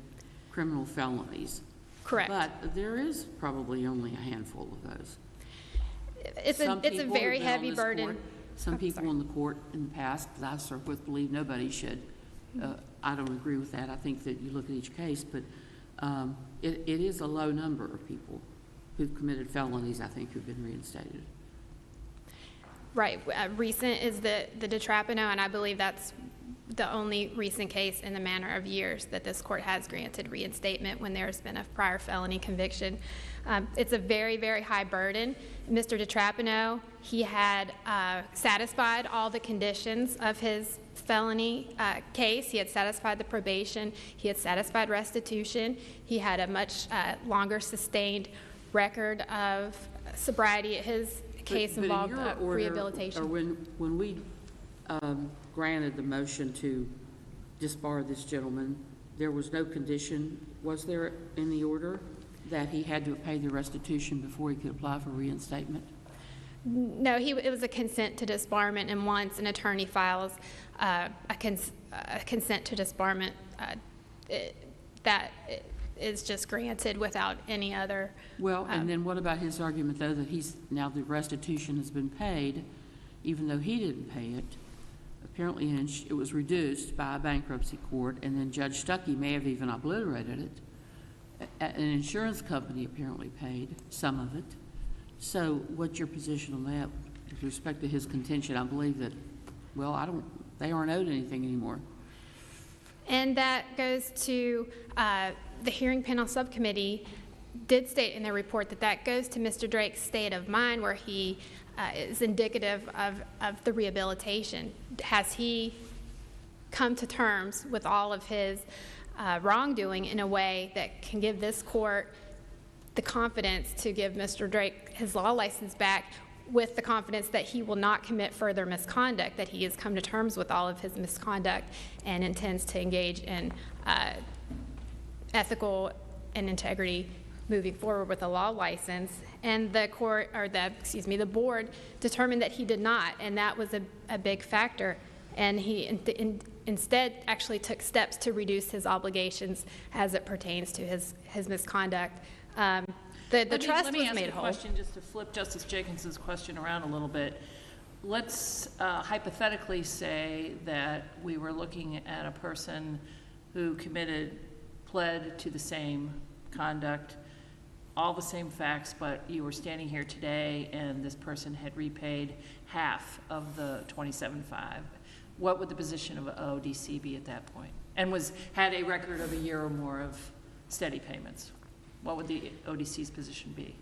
criminal felonies. Correct. But there is probably only a handful of those. It's a very heavy burden. Some people in the court in the past, that I've served with, believe nobody should. I don't agree with that. I think that you look at each case, but it is a low number of people who've committed felonies, I think, who've been reinstated. Right. Recent is the DiTrapano, and I believe that's the only recent case in the manner of years that this court has granted reinstatement when there's been a prior felony conviction. It's a very, very high burden. Mr. DiTrapano, he had satisfied all the conditions of his felony case. He had satisfied the probation. He had satisfied restitution. He had a much longer sustained record of sobriety. His case involved rehabilitation. Or when we granted the motion to disbar this gentleman, there was no condition, was there, in the order that he had to pay the restitution before he could apply for reinstatement? No, it was a consent to disbarment, and once an attorney files a consent to disbarment, that is just granted without any other. Well, and then what about his argument, though, that now the restitution has been paid, even though he didn't pay it? Apparently, it was reduced by a bankruptcy court, and then Judge Stuckey may have even obliterated it. An insurance company apparently paid some of it. So what's your position on that with respect to his contention? I believe that, well, they aren't owed anything anymore. And that goes to the hearing panel subcommittee did state in their report that goes to Mr. Drake's state of mind, where he is indicative of the rehabilitation. Has he come to terms with all of his wrongdoing in a way that can give this court the confidence to give Mr. Drake his law license back, with the confidence that he will not commit further misconduct, that he has come to terms with all of his misconduct and intends to engage in ethical and integrity moving forward with a law license? And the board determined that he did not, and that was a big factor. And he instead actually took steps to reduce his obligations as it pertains to his misconduct. The trust was made whole. Let me ask you a question, just to flip Justice Jacobson's question around a little bit. Let's hypothetically say that we were looking at a person who pled to the same conduct, all the same facts, but you were standing here today and this person had repaid half of the $27,500. what would the position of ODC be at that point? And had a record of a year or more of steady payments? What would the ODC's position be?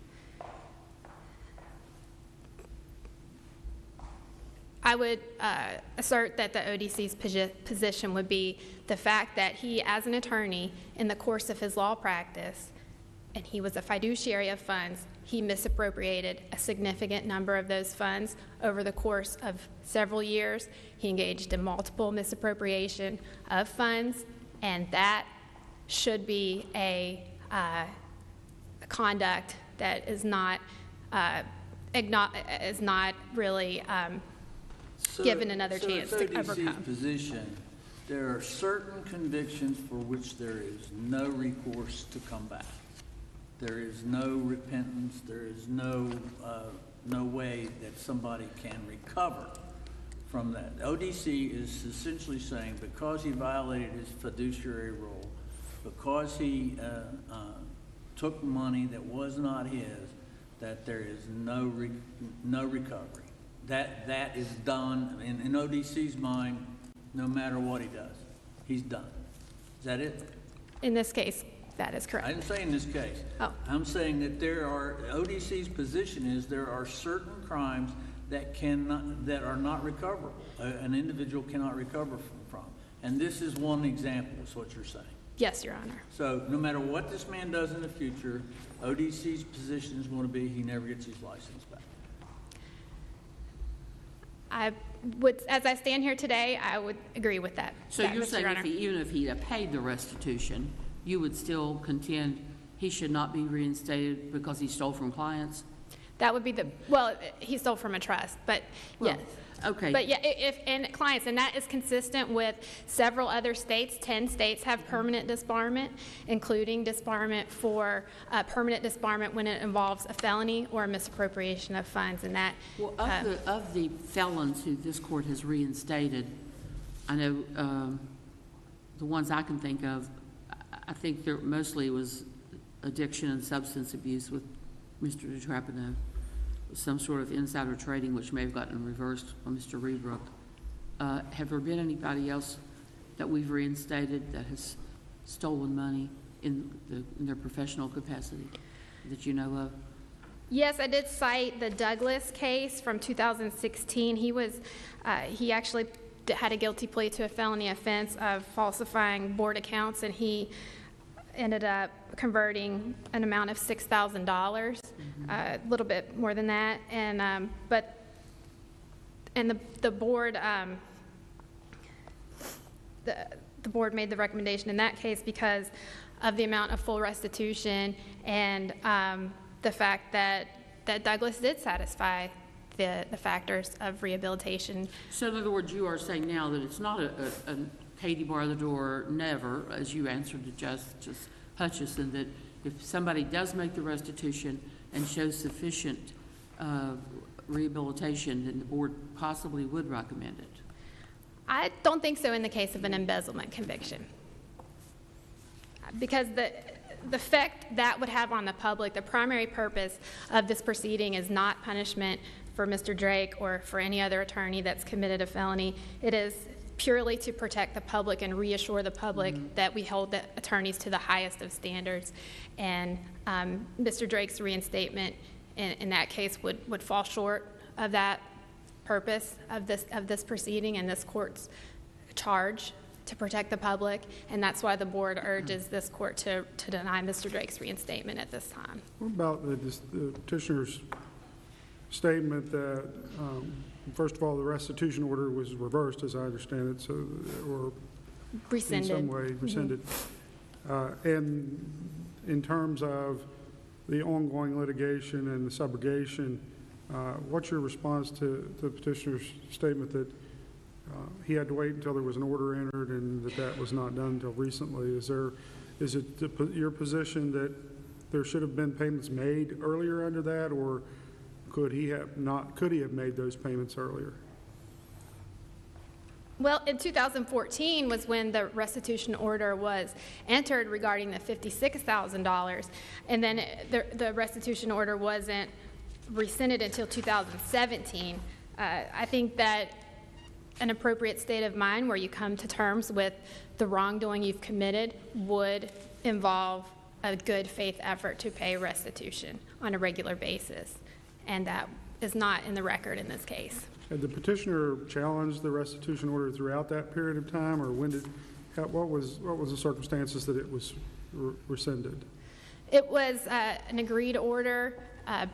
I would assert that the ODC's position would be the fact that he, as an attorney, in the course of his law practice, and he was a fiduciary of funds, he misappropriated a significant number of those funds over the course of several years. He engaged in multiple misappropriation of funds, and that should be a conduct that is not really given another chance to overcome. ODC's position, there are certain convictions for which there is no recourse to come back. There is no repentance. There is no way that somebody can recover from that. ODC is essentially saying because he violated his fiduciary role, because he took money that was not his, that there is no recovery. That is done in ODC's mind. No matter what he does, he's done. Is that it? In this case, that is correct. I didn't say in this case. Oh. I'm saying that ODC's position is there are certain crimes that are not recoverable. An individual cannot recover from. And this is one example, is what you're saying. Yes, Your Honor. So no matter what this man does in the future, ODC's position is going to be he never gets his license back. As I stand here today, I would agree with that. So you're saying even if he had paid the restitution, you would still contend he should not be reinstated because he stole from clients? That would be he stole from a trust, but yes. Okay. But yeah, and clients, and that is consistent with several other states. 10 states have permanent disbarment, including disbarment for permanent disbarment when it involves a felony or a misappropriation of funds. And that of the felons who this court has reinstated, I know the ones I can think of, I think there mostly was addiction and substance abuse with Mr. DiTrapano. Some sort of insider trading, which may have gotten reversed on Mr. Rebrook. Have there been anybody else that we've reinstated that has stolen money in their professional capacity that you know of? Yes, I did cite the Douglas case from 2016. He actually had a guilty plea to a felony offense of falsifying board accounts, and he ended up converting an amount of $6,000, a little bit more than that, and the board the board made the recommendation in that case because of the amount of full restitution and the fact that Douglas did satisfy the factors of rehabilitation. So in other words, you are saying now that it's not a Katie bar the door, never, as you answered to Justice Hutchison, that if somebody does make the restitution and shows sufficient rehabilitation, then the board possibly would recommend it. I don't think so in the case of an embezzlement conviction, because the effect that would have on the public, the primary purpose of this proceeding is not punishment for Mr. Drake or for any other attorney that's committed a felony. It is purely to protect the public and reassure the public that we hold the attorneys to the highest of standards. And Mr. Drake's reinstatement in that case would fall short of that purpose of this proceeding and this court's charge to protect the public. And that's why the board urges this court to deny Mr. Drake's reinstatement at this time. What about the petitioner's statement that first of all, the restitution order was reversed, as I understand it, or rescinded. In some way rescinded. And in terms of the ongoing litigation and the subrogation, what's your response to the petitioner's statement that he had to wait until there was an order entered and that was not done until recently? Is it your position that there should have been payments made earlier under that, or could he have made those payments earlier? Well, in 2014 was when the restitution order was entered regarding the $56,000, and then the restitution order wasn't rescinded until 2017. I think that an appropriate state of mind where you come to terms with the wrongdoing you've committed would involve a good faith effort to pay restitution on a regular basis. And that is not in the record in this case. Had the petitioner challenged the restitution order throughout that period of time, or what was the circumstances that it was rescinded? It was an agreed order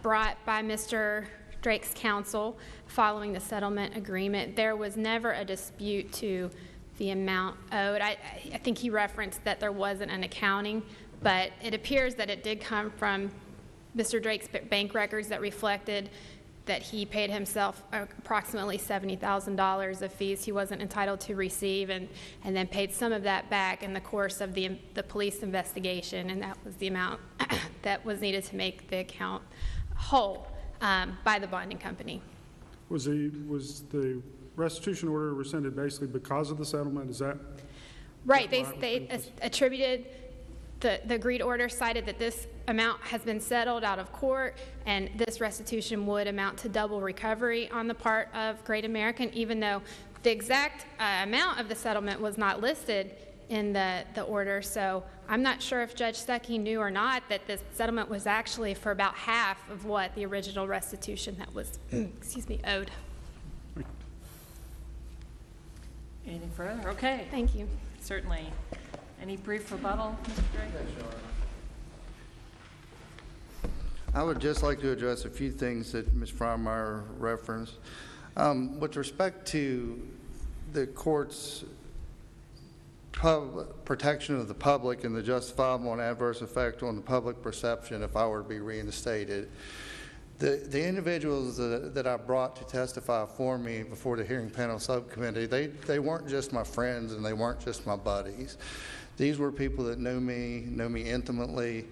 brought by Mr. Drake's counsel following the settlement agreement. There was never a dispute to the amount owed. I think he referenced that there wasn't an accounting, but it appears that it did come from Mr. Drake's bank records that reflected that he paid himself approximately $70,000 of fees he wasn't entitled to receive, and then paid some of that back in the course of the police investigation, and that was the amount that was needed to make the account whole by the bonding company. Was the restitution order rescinded basically because of the settlement? Is that right? They attributed the agreed order, cited that this amount has been settled out of court, and this restitution would amount to double recovery on the part of Great American, even though the exact amount of the settlement was not listed in the order. So I'm not sure if Judge Stuckey knew or not that this settlement was actually for about half of what the original restitution that was owed. Anything further? Okay. Thank you. Certainly. Any brief rebuttal, Mr. Drake? I would just like to address a few things that Ms. Freimeyer referenced. With respect to the court's protection of the public and the justifiable and adverse effect on the public perception if I were to be reinstated, the individuals that I brought to testify for me before the hearing panel subcommittee, they weren't just my friends and they weren't just my buddies. These were people that know me intimately,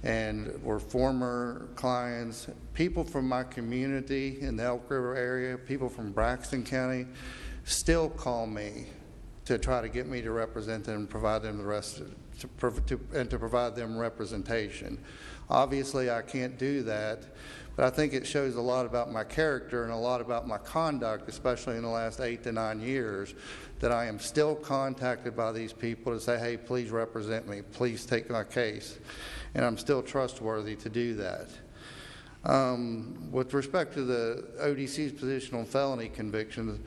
and were former clients, people from my community in the Elk River area, people from Braxton County, still call me to try to get me to represent them and provide them to provide them representation. Obviously, I can't do that, but I think it shows a lot about my character and a lot about my conduct, especially in the last 8 to 9 years, that I am still contacted by these people to say, hey, please represent me, please take my case. And I'm still trustworthy to do that. With respect to the ODC's position on felony convictions,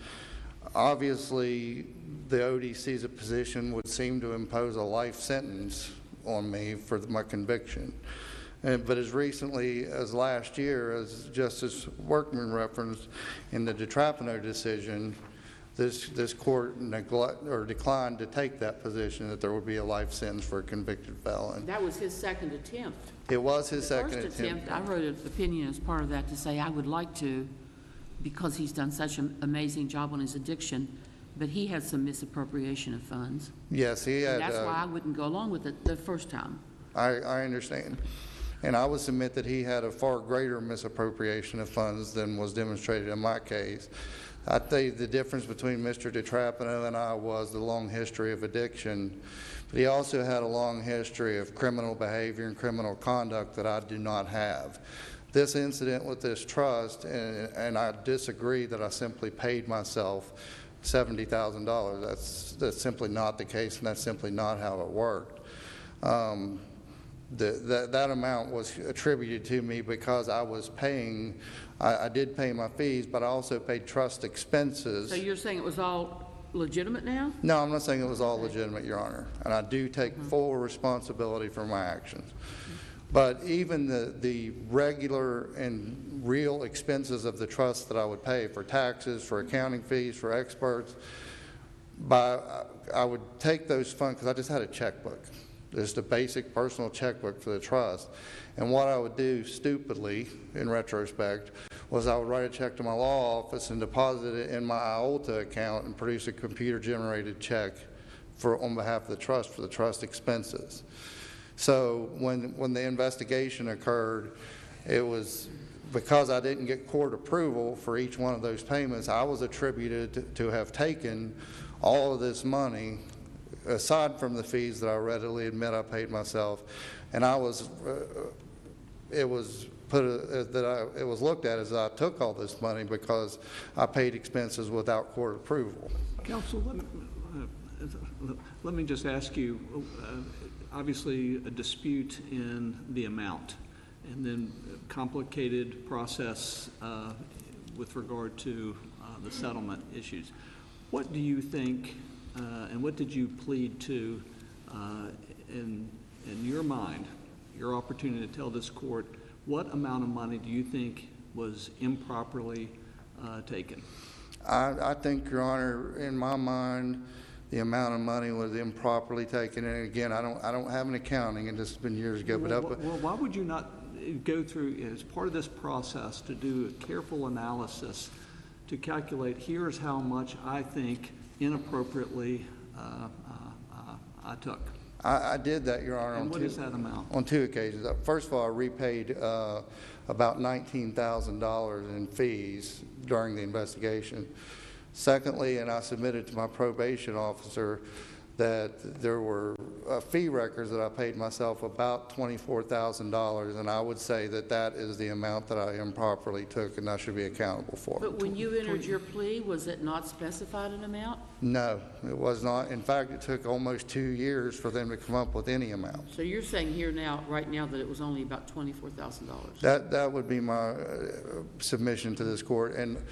obviously the ODC's position would seem to impose a life sentence on me for my conviction. But as recently as last year, as Justice Workman referenced in the DiTrapano decision, this court declined to take that position that there would be a life sentence for a convicted felon. That was his second attempt. It was his second attempt. The first attempt, I wrote an opinion as part of that to say I would like to, because he's done such an amazing job on his addiction, but he had some misappropriation of funds. Yes, he had. And that's why I wouldn't go along with it the first time. I understand. And I would submit that he had a far greater misappropriation of funds than was demonstrated in my case. I think the difference between Mr. DiTrapano and I was the long history of addiction, but he also had a long history of criminal behavior and criminal conduct that I do not have. This incident with this trust, and I disagree that I simply paid myself $70,000. That's simply not the case, and that's simply not how it worked. That amount was attributed to me because I was paying, I did pay my fees, but I also paid trust expenses. So you're saying it was all legitimate now? No, I'm not saying it was all legitimate, Your Honor, and I do take full responsibility for my actions. But even the regular and real expenses of the trust that I would pay for taxes, for accounting fees, for experts, I would take those funds, because I just had a checkbook. Just a basic personal checkbook for the trust. And what I would do stupidly, in retrospect, was I would write a check to my law office and deposit it in my IOLTA account and produce a computer-generated check on behalf of the trust for the trust expenses. So when the investigation occurred, it was because I didn't get court approval for each one of those payments, I was attributed to have taken all of this money, aside from the fees that I readily admit I paid myself, and it was it was looked at as I took all this money because I paid expenses without court approval. Counsel, let me just ask you, obviously a dispute in the amount and then a complicated process with regard to the settlement issues. What do you think and what did you plead to in your mind, your opportunity to tell this court, what amount of money do you think was improperly taken? I think, Your Honor, in my mind, the amount of money was improperly taken. And again, I don't have an accounting, and this has been years ago. Well, why would you not go through, as part of this process, to do a careful analysis to calculate, here's how much I think inappropriately I took? I did that, Your Honor. And what is that amount? On 2 occasions. First of all, I repaid about $19,000 in fees during the investigation. Secondly, and I submitted to my probation officer that there were fee records that I paid myself about $24,000, and I would say that that is the amount that I improperly took and I should be accountable for. But when you entered your plea, was it not specified an amount? No, it was not. In fact, it took almost 2 years for them to come up with any amount. So you're saying here now, right now, that it was only about $24,000? That would be my submission to this court. And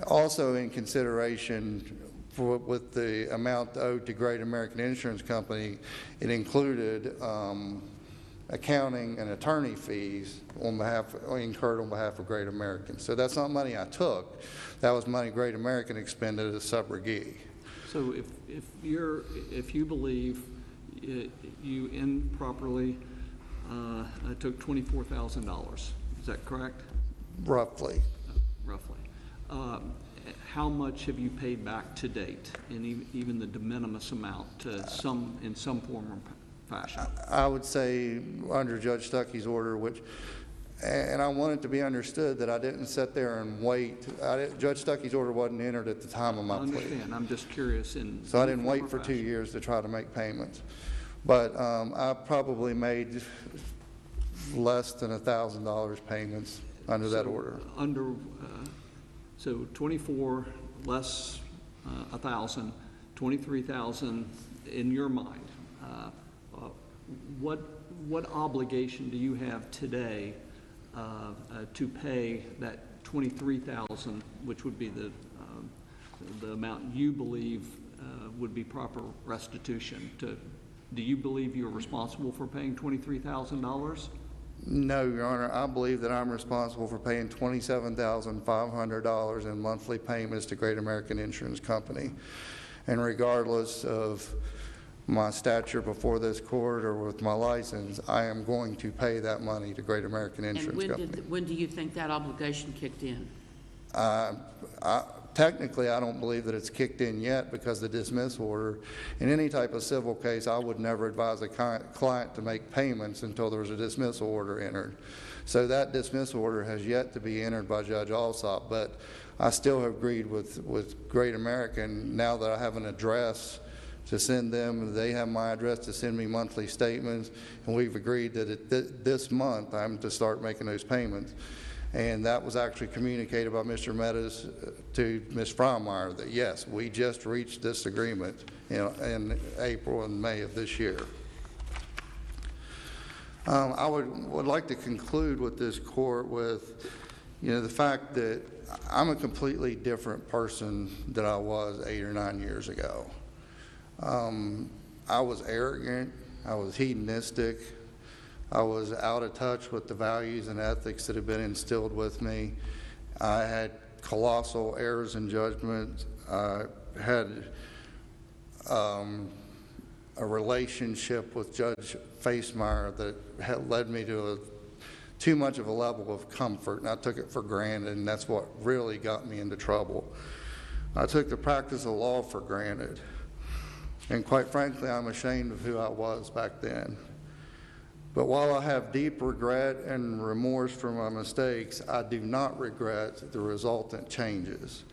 also in consideration with the amount owed to Great American Insurance Company, it included accounting and attorney fees incurred on behalf of Great American. So that's not money I took. That was money Great American expended as subrogee. So if you believe you improperly took $24,000, is that correct? Roughly. Roughly. How much have you paid back to date, and even the de minimis amount, in some form or fashion? I would say under Judge Stuckey's order, and I want it to be understood that I didn't sit there and wait. Judge Stuckey's order wasn't entered at the time of my plea. I understand. I'm just curious. So I didn't wait for 2 years to try to make payments. But I probably made less than $1,000 payments under that order. So 24 less 1,000, 23,000 in your mind. What obligation do you have today to pay that 23,000, which would be the amount you believe would be proper restitution? Do you believe you're responsible for paying $23,000? No, Your Honor. I believe that I'm responsible for paying $27,500 in monthly payments to Great American Insurance Company. And regardless of my stature before this court or with my license, I am going to pay that money to Great American Insurance Company. And when do you think that obligation kicked in? Technically, I don't believe that it's kicked in yet because the dismissal order, in any type of civil case, I would never advise a client to make payments until there's a dismissal order entered. So that dismissal order has yet to be entered by Judge Alsop, but I still have agreed with Great American now that I have an address to send them. They have my address to send me monthly statements, and we've agreed that this month I'm to start making those payments. And that was actually communicated by Mr. Meadows to Ms. Freimeyer that, yes, we just reached this agreement in April and May of this year. I would like to conclude with this court with, the fact that I'm a completely different person than I was 8 or 9 years ago. I was arrogant. I was hedonistic. I was out of touch with the values and ethics that have been instilled with me. I had colossal errors in judgment. I had a relationship with Judge Facemeyer that had led me to too much of a level of comfort, and I took it for granted, and that's what really got me into trouble. I took the practice of law for granted, and quite frankly, I'm ashamed of who I was back then. But while I have deep regret and remorse for my mistakes, I do not regret the resultant changes.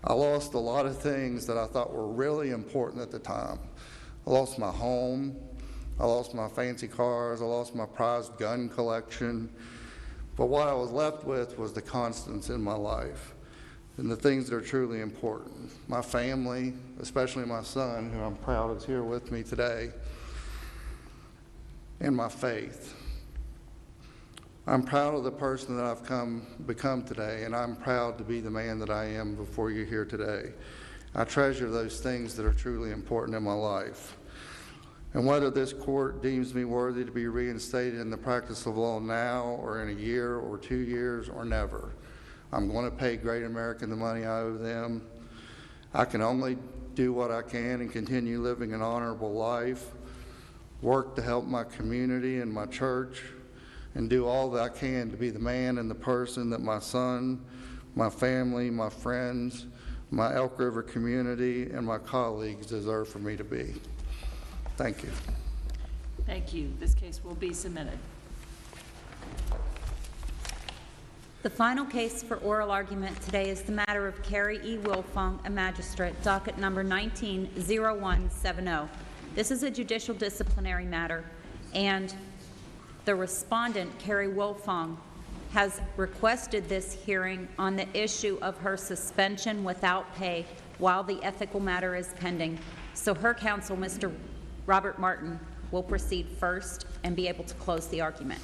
I lost a lot of things that I thought were really important at the time. I lost my home. I lost my fancy cars. I lost my prized gun collection. But what I was left with was the constants in my life and the things that are truly important. My family, especially my son, who I'm proud is here with me today, and my faith. I'm proud of the person that I've become today, and I'm proud to be the man that I am before you here today. I treasure those things that are truly important in my life. And whether this court deems me worthy to be reinstated in the practice of law now or in a year or 2 years or never, I'm going to pay Great American the money I owe them. I can only do what I can and continue living an honorable life, work to help my community and my church, and do all that I can to be the man and the person that my son, my family, my friends, my Elk River community, and my colleagues deserve for me to be. Thank you. Thank you. This case will be submitted. The final case for oral argument today is the matter of Carrie E. Wilfong, a magistrate, docket number 19-0170. This is a judicial disciplinary matter, and the respondent, Carrie Wilfong, has requested this hearing on the issue of her suspension without pay while the ethical matter is pending. So her counsel, Mr. Robert Martin, will proceed first and be able to close the argument.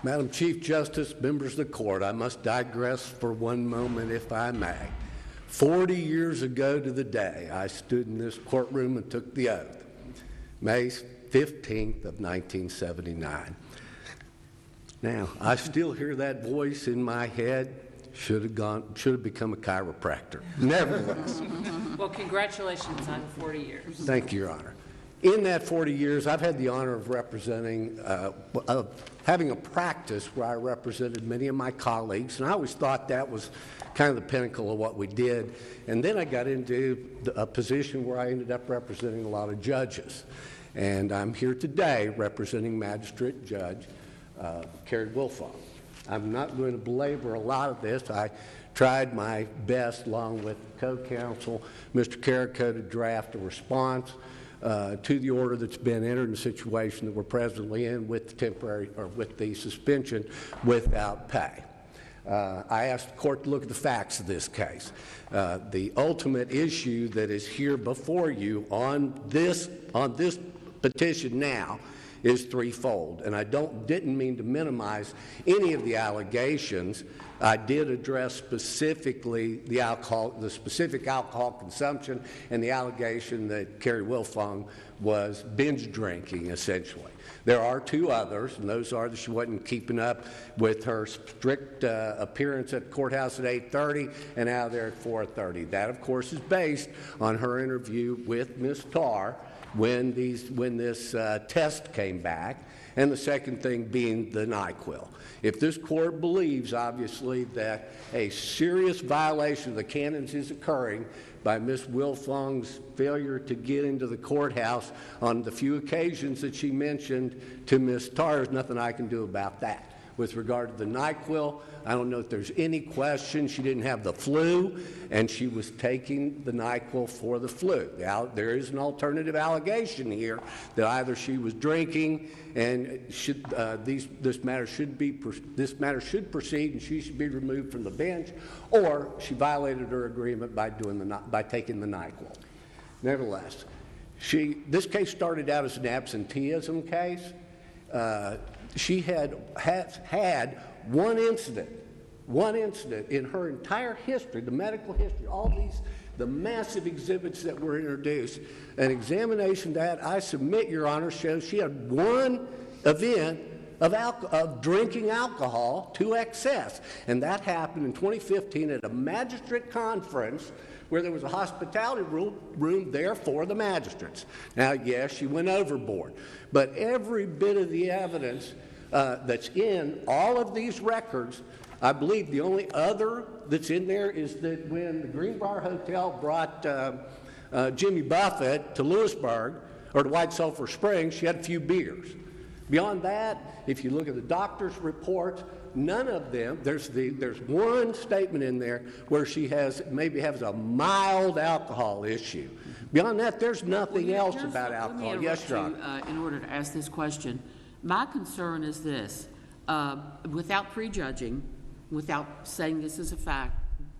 Madam Chief Justice, members of the court, I must digress for one moment, if I may. 40 years ago to the day, I stood in this courtroom and took the oath, May 15th of 1979. Now, I still hear that voice in my head. Should have become a chiropractor. Nevertheless. Well, congratulations on 40 years. Thank you, Your Honor. In that 40 years, I've had the honor of representing, having a practice where I represented many of my colleagues, and I always thought that was kind of the pinnacle of what we did. And then I got into a position where I ended up representing a lot of judges. And I'm here today representing Magistrate Judge Carrie Wilfong. I'm not going to belabor a lot of this. I tried my best, along with co-counsel Mr. Carrico, to draft a response to the order that's been entered in the situation that we're presently in with the temporary, or with the suspension without pay. I asked the court to look at the facts of this case. The ultimate issue that is here before you on this petition now is threefold, and I didn't mean to minimize any of the allegations. I did address specifically the specific alcohol consumption and the allegation that Carrie Wilfong was binge drinking, essentially. There are two others, and those are that she wasn't keeping up with her strict appearance at the courthouse at 8:30 and out of there at 4:30. That, of course, is based on her interview with Ms. Tarr when this test came back, and the second thing being the NyQuil. If this court believes, obviously, that a serious violation of the canons is occurring by Ms. Wilfong's failure to get into the courthouse on the few occasions that she mentioned to Ms. Tarr, there's nothing I can do about that. With regard to the NyQuil, I don't know if there's any question. She didn't have the flu, and she was taking the NyQuil for the flu. There is an alternative allegation here that either she was drinking, and this matter should proceed, and she should be removed from the bench, or she violated her agreement by taking the NyQuil. Nevertheless, this case started out as an absenteeism case. She has had one incident in her entire history, the medical history, the massive exhibits that were introduced. An examination that I submit, Your Honor, shows she had one event of drinking alcohol to excess, and that happened in 2015 at a magistrate conference where there was a hospitality room there for the magistrates. Now, yes, she went overboard, but every bit of the evidence that's in all of these records, I believe the only other that's in there is that when the Greenbrier Hotel brought Jimmy Buffett to Lewisburg, or to White Sulphur Springs, she had a few beers. Beyond that, if you look at the doctor's reports, none of them, there's one statement in there where she maybe has a mild alcohol issue. Beyond that, there's nothing else about alcohol. Yes, Your Honor. In order to ask this question, my concern is this. without prejudging, without saying this is a fact,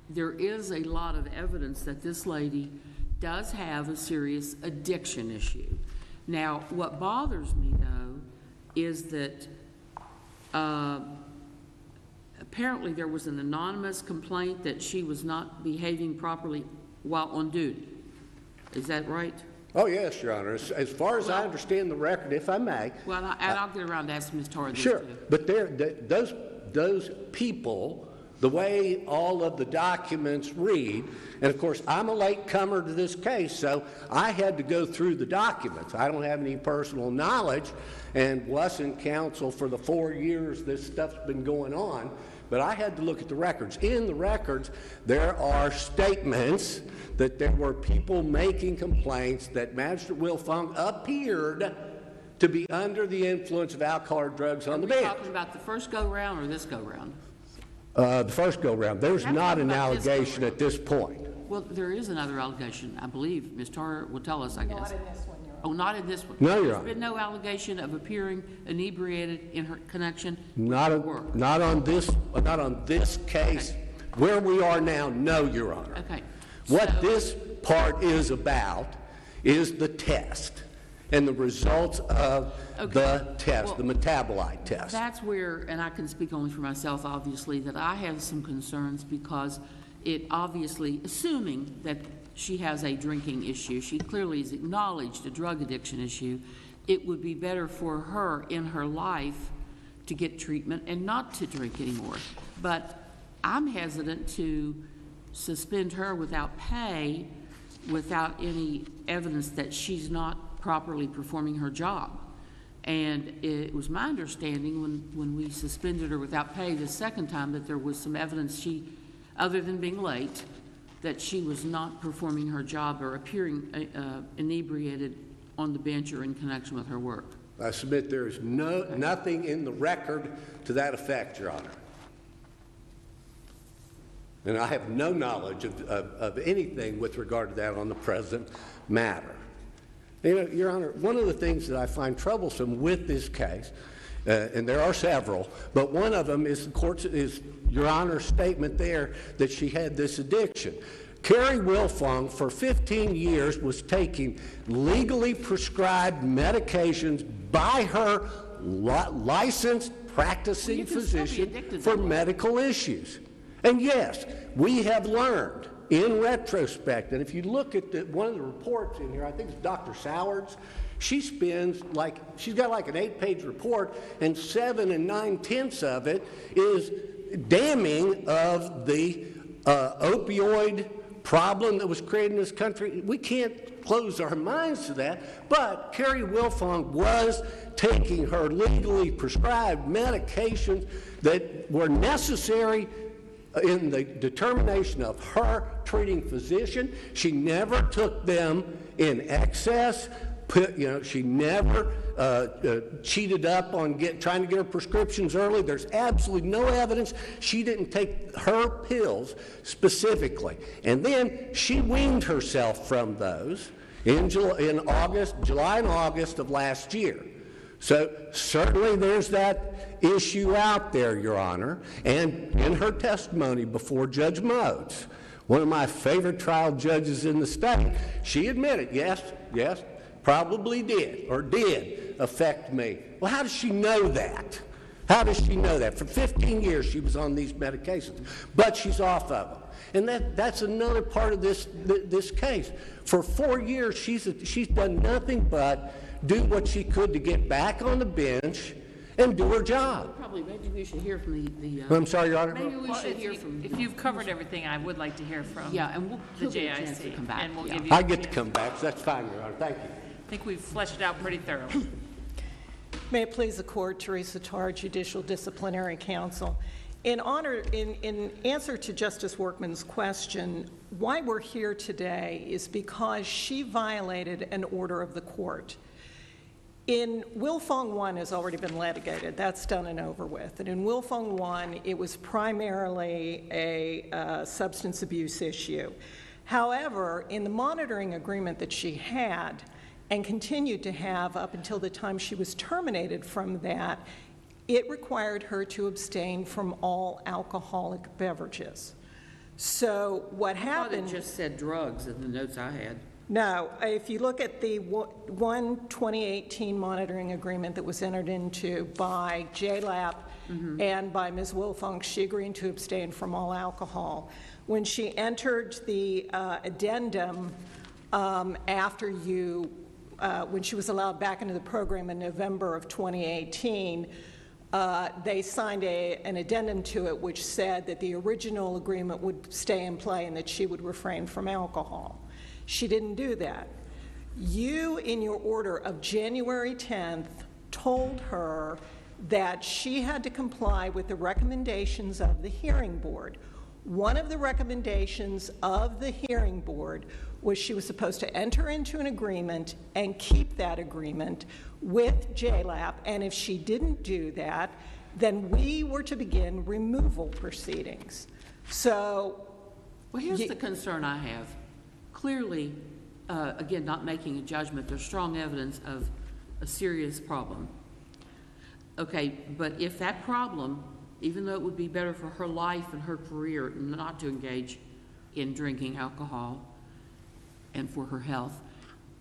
there is a lot of evidence that this lady does have a serious addiction issue. Now, what bothers me, though, is that apparently there was an anonymous complaint that she was not behaving properly while on duty. Is that right? Oh, yes, Your Honor. As far as I understand the record, if I may. Well, I'll get around to asking Ms. Tarr this, Sure, too. but those people, the way all of the documents read, and of course, I'm a latecomer to this case, so I had to go through the documents. I don't have any personal knowledge, and wasn't counsel for the 4 years this stuff's been going on, but I had to look at the records. In the records, there are statements that there were people making complaints that Magistrate Wilfong appeared to be under the influence of alcohol or drugs on the bench. Are we talking about the first go-round or this go-round? The first go-round. There's not an allegation at this point. Well, there is another allegation, I believe. Ms. Tarr will tell us, I guess. Not in this one, Your Honor. Oh, not in this one? No, Your There's Honor. been no allegation of appearing inebriated in her connection Not with her work? not on this case. Okay. Where we are now, no, Your Honor. Okay. What this part is about is the test and the results of the test, the metabolite test. That's where, and I can speak only for myself, obviously, that I have some concerns because it obviously, assuming that she has a drinking issue, she clearly has acknowledged a drug addiction issue, it would be better for her in her life to get treatment and not to drink anymore. But I'm hesitant to suspend her without pay, without any evidence that she's not properly performing her job. And it was my understanding when we suspended her without pay the second time that there was some evidence she, other than being late, that she was not performing her job or appearing inebriated on the bench or in connection with her work. I submit there is nothing in the record to that effect, Your Honor. And I have no knowledge of anything with regard to that on the present matter. You know, Your Honor, one of the things that I find troublesome with this case, and there are several, but one of them is Your Honor's statement there that she had this addiction. Carrie Wilfong, for 15 years, was taking legally prescribed medications by her licensed practicing physician for medical issues. And yes, we have learned in retrospect, and if you look at one of the reports in here, I think it's Dr. Soward's, she's got like an 8-page report, and 7 9/10 of it is damning of the opioid problem that was created in this country. We can't close our minds to that, but Carrie Wilfong was taking her legally prescribed medications that were necessary in the determination of her treating physician. She never took them in excess. She never cheated up on trying to get her prescriptions early. There's absolutely no evidence she didn't take her pills specifically. And then she weaned herself from those in July and August of last year. So certainly there's that issue out there, Your Honor. And in her testimony before Judge Motes, one of my favorite trial judges in the state, she admitted, yes, probably did affect me. Well, how does she know that? How does she know that? For 15 years she was on these medications, but she's off of them. And that's another part of this case. For 4 years she's done nothing but do what she could to get back on the bench and do her job. Maybe we should hear from the I'm sorry, Your Honor. Maybe we should hear from... If you've covered everything, I would like to hear from the JIC. come back. And we'll give you I get to come back, so that's fine, Your Honor. Thank you. I think we've fleshed it out pretty thoroughly. May it please the Court, Teresa Tarr, Judicial Disciplinary Counsel. In answer to Justice Workman's question, why we're here today is because she violated an order of the court. In Wilfong 1 has already been litigated. That's done and over with. And in Wilfong 1, it was primarily a substance abuse issue. However, in the monitoring agreement that she had and continued to have up until the time she was terminated from that, it required her to abstain from all alcoholic beverages. So what happened... I thought it just said drugs in the notes I had. No, if you look at the 2018 monitoring agreement that was entered into by JLAP and by Ms. Wilfunk, she agreed to abstain from all alcohol. When she entered the addendum after when she was allowed back into the program in November of 2018, they signed an addendum to it which said that the original agreement would stay in play and that she would refrain from alcohol. She didn't do that. You, in your order of January 10th, told her that she had to comply with the recommendations of the hearing board. One of the recommendations of the hearing board was she was supposed to enter into an agreement and keep that agreement with JLAP, and if she didn't do that, then we were to begin removal proceedings. So... Well, here's the concern I have. Clearly, again, not making a judgment, there's strong evidence of a serious problem. Okay, but if that problem, even though it would be better for her life and her career not to engage in drinking alcohol and for her health,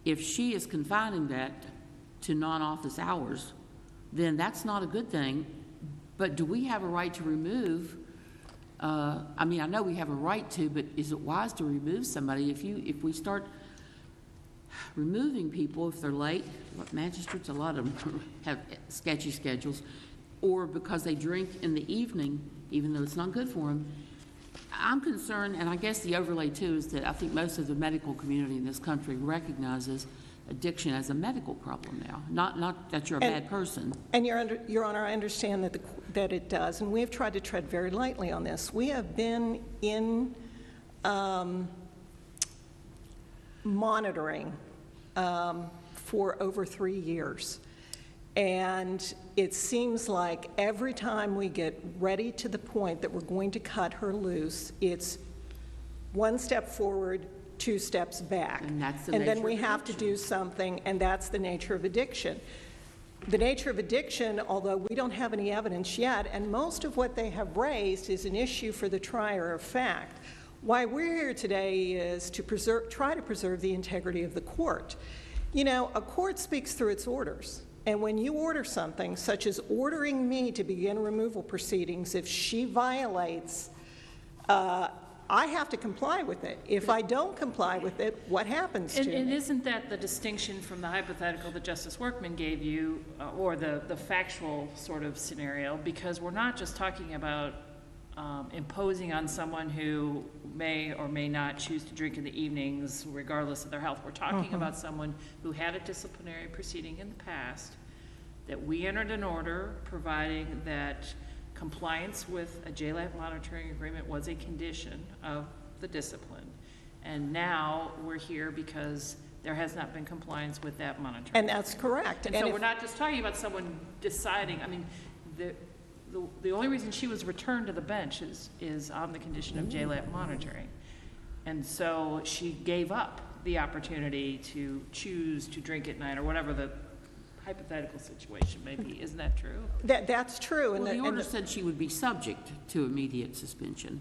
if she is confining that to non-office hours, then that's not a good thing. But do we have a right to remove? I mean, I know we have a right to, but is it wise to remove somebody? If we start removing people if they're late, magistrates, a lot of them have sketchy schedules, or because they drink in the evening, even though it's not good for them. I'm concerned, and I guess the overlay too is that I think most of the medical community in this country recognizes addiction as a medical problem now, not that you're a bad person. And Your Honor, I understand that it does, and we have tried to tread very lightly on this. We have been in monitoring for over 3 years, and it seems like every time we get ready to the point that we're going to cut her loose, it's one step forward, 2 steps back. And that's the and nature then we of have to do something, and that's the nature of addiction. The nature of addiction, although we don't have any evidence yet, and most of what they have raised is an issue for the trier of fact. Why we're here today is to try to preserve the integrity of the court. You know, a court speaks through its orders. And when you order something, such as ordering me to begin removal proceedings, if she violates, I have to comply with it. If I don't comply with it, what happens to me? And isn't that the distinction from the hypothetical that Justice Workman gave you, or the factual sort of scenario? Because we're not just talking about imposing on someone who may or may not choose to drink in the evenings regardless of their health. We're talking about someone who had a disciplinary proceeding in the past, that we entered an order providing that compliance with a JLAP monitoring agreement was a condition of the discipline. And now we're here because there has not been compliance with that monitoring. And that's correct. And so we're not just talking about someone deciding, I mean, the only reason she was returned to the bench is on the condition of JLAP monitoring. And so she gave up the opportunity to choose to drink at night or whatever the hypothetical situation may be. Isn't that true? That's true. Well, the order said she would be subject to immediate suspension,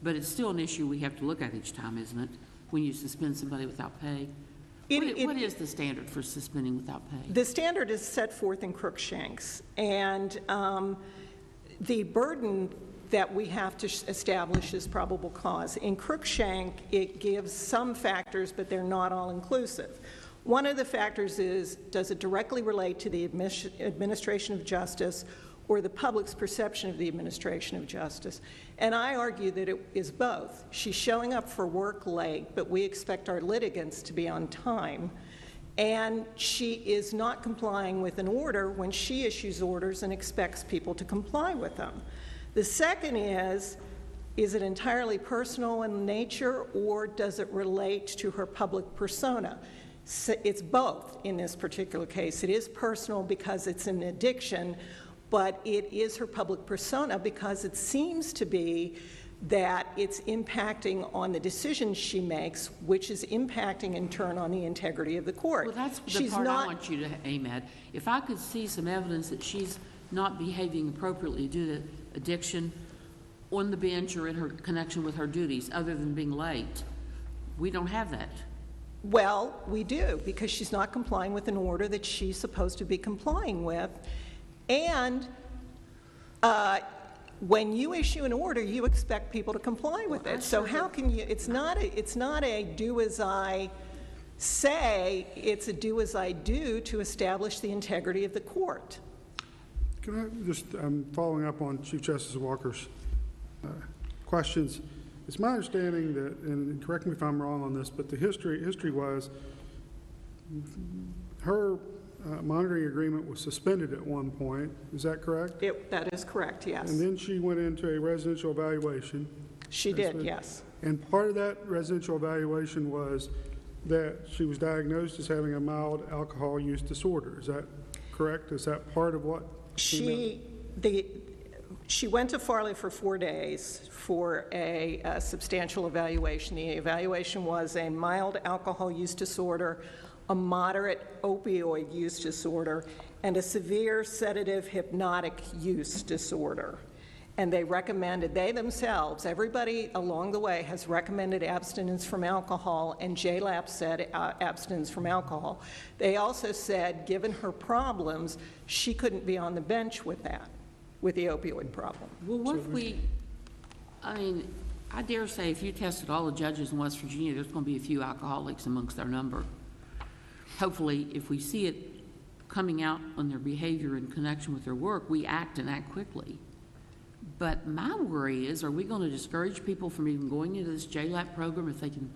but it's still an issue we have to look at each time, isn't it, when you suspend somebody without pay? What is the standard for suspending without pay? The standard is set forth in Crookshanks, and the burden that we have to establish is probable cause. In Crookshank, it gives some factors, but they're not all inclusive. One of the factors is, does it directly relate to the administration of justice or the public's perception of the administration of justice? And I argue that it is both. She's showing up for work late, but we expect our litigants to be on time. And she is not complying with an order when she issues orders and expects people to comply with them. The second is it entirely personal in nature, or does it relate to her public persona? So it's both in this particular case. It is personal because it's an addiction, but it is her public persona because it seems to be that it's impacting on the decisions she makes, which is impacting in turn on the integrity of the court. Well, that's the part I want you to aim at. If I could see some evidence that she's not behaving appropriately due to addiction on the bench or in her connection with her duties, other than being late. We don't have that. Well, we do, because she's not complying with an order that she's supposed to be complying with. And when you issue an order, you expect people to comply with it. So how can you, it's not a do as I say, it's a do as I do to establish the integrity of the court. Can I just, following up on Chief Justice Walker's questions, it's my understanding that, and correct me if I'm wrong on this, but the history was her monitoring agreement was suspended at one point. Is that correct? That is correct, yes. And then she went into a residential evaluation. She did, yes. And part of that residential evaluation was that she was diagnosed as having a mild alcohol use disorder. Is that correct? Is that part of what? She went to Farley for 4 days for a substantial evaluation. The evaluation was a mild alcohol use disorder, a moderate opioid use disorder, and a severe sedative hypnotic use disorder. And they recommended, they themselves, everybody along the way has recommended abstinence from alcohol, and JLAP said abstinence from alcohol. They also said, given her problems, she couldn't be on the bench with that, with the opioid problem. Well, what if we, I mean, I dare say if you tested all the judges in West Virginia, there's going to be a few alcoholics amongst their number. Hopefully, if we see it coming out on their behavior in connection with their work, we act and act quickly. But my worry is, are we going to discourage people from even going into this JLAP program if they can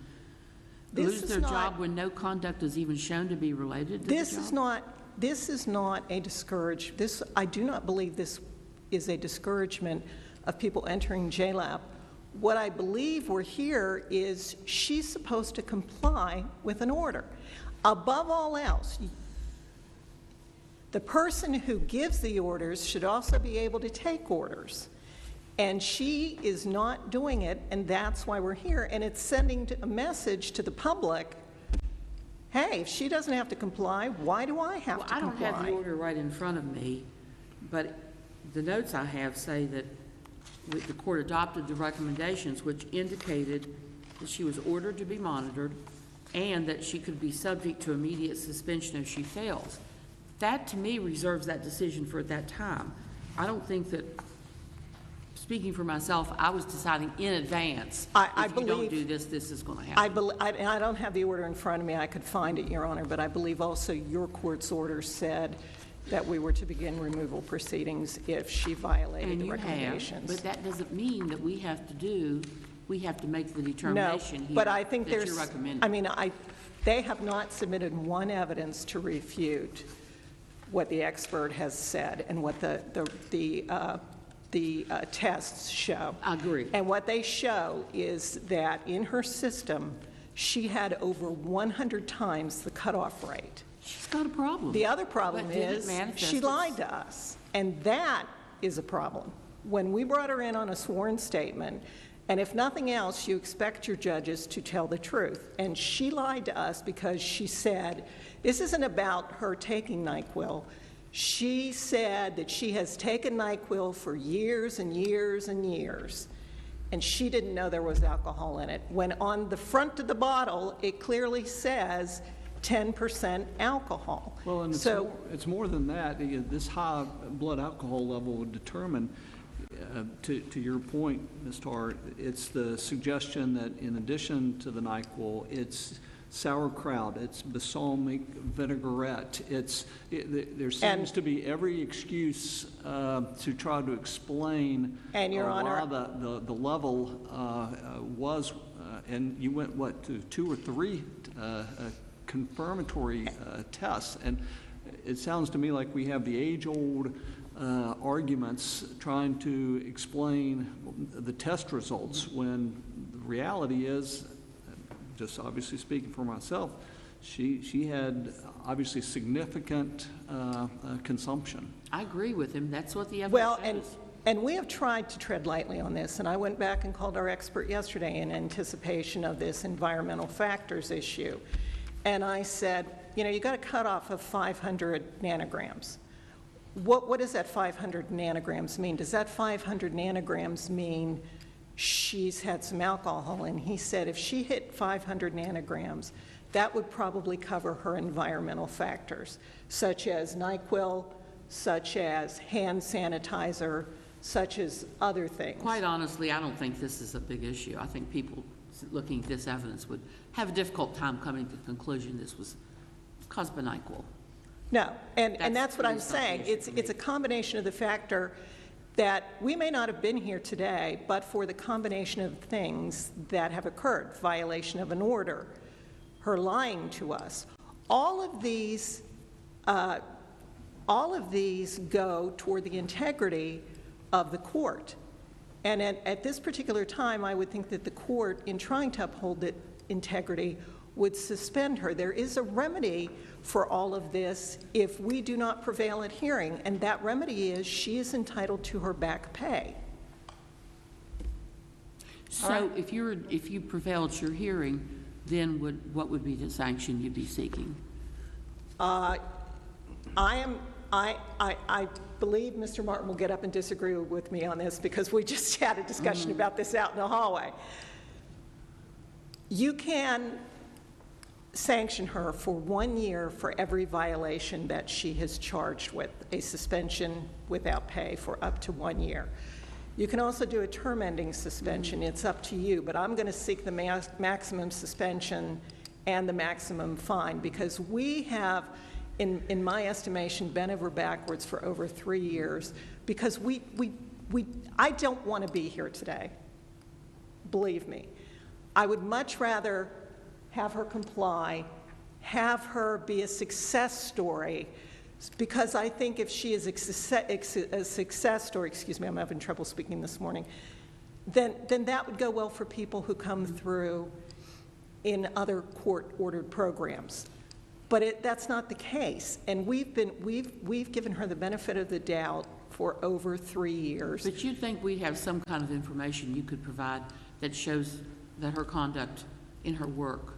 lose their job when no conduct is even shown to be related to the job? This is not a discourage. I do not believe this is a discouragement of people entering JLAP. What I believe we're here is she's supposed to comply with an order. Above all else, the person who gives the orders should also be able to take orders. And she is not doing it, and that's why we're here. And it's sending a message to the public, hey, if she doesn't have to comply, why do I have to comply? I don't have the order right in front of me, but the notes I have say that the court adopted the recommendations, which indicated that she was ordered to be monitored and that she could be subject to immediate suspension if she fails. That, to me, reserves that decision for at that time. I don't think that, speaking for myself, I was deciding in advance, if you don't do this, this is going to happen. I don't have the order in front of me. I could find it, Your Honor, but I believe also your court's order said that we were to begin removal proceedings if she violated the recommendations. But that doesn't mean that we have to make the determination here but I think that you're recommending. I mean, they have not submitted one evidence to refute what the expert has said and what the tests show. I agree. And what they show is that in her system, she had over 100 times the cutoff rate. She's got a problem. The other problem is she lied to us, and that is a problem. When we brought her in on a sworn statement, and if nothing else, you expect your judges to tell the truth. And she lied to us because she said, this isn't about her taking NyQuil. She said that she has taken NyQuil for years and years and years, and she didn't know there was alcohol in it. When on the front of the bottle, it clearly says 10% alcohol. Well, and it's more than that. This high blood alcohol level would determine, to your point, Ms. Tarr, it's the suggestion that in addition to the NyQuil, it's sauerkraut, it's balsamic vinaigrette, there seems to be every excuse to try to explain Your Honor, why the level was, and you went, what, to 2 or 3 confirmatory tests, and it sounds to me like we have the age-old arguments trying to explain the test results when the reality is, just obviously speaking for myself, she had obviously significant consumption. I agree with him. That's what the evidence says. And we have tried to tread lightly on this, and I went back and called our expert yesterday in anticipation of this environmental factors issue. And I said, you know, you got a cutoff of 500 nanograms. what does that 500 nanograms mean? Does that 500 nanograms mean she's had some alcohol? And he said if she hit 500 nanograms, that would probably cover her environmental factors, such as NyQuil, such as hand sanitizer, such as other things. Quite honestly, I don't think this is a big issue. I think people looking at this evidence would have a difficult time coming to the conclusion this was caused by NyQuil. No, and that's what I'm saying. It's a combination of the factor that we may not have been here today, but for the combination of things that have occurred, violation of an order, her lying to us, all of these go toward the integrity of the court. And at this particular time, I would think that the court, in trying to uphold the integrity, would suspend her. There is a remedy for all of this if we do not prevail at hearing, and that remedy is she is entitled to her back pay. So if you prevailed at your hearing, then what would be the sanction you'd be seeking? I believe Mr. Martin will get up and disagree with me on this because we just had a discussion about this out in the hallway. You can sanction her for 1 year for every violation that she has charged with, a suspension without pay for up to 1 year. You can also do a term-ending suspension. It's up to you, but I'm going to seek the maximum suspension and the maximum fine because we have, in my estimation, bent over backwards for over 3 years because I don't want to be here today. Believe me. I would much rather have her comply, have her be a success story, because I think if she is a success story, excuse me, I'm having trouble speaking this morning, then that would go well for people who come through in other court-ordered programs. But that's not the case, and we've given her the benefit of the doubt for over 3 years. But you think we have some kind of information you could provide that shows that her conduct in her work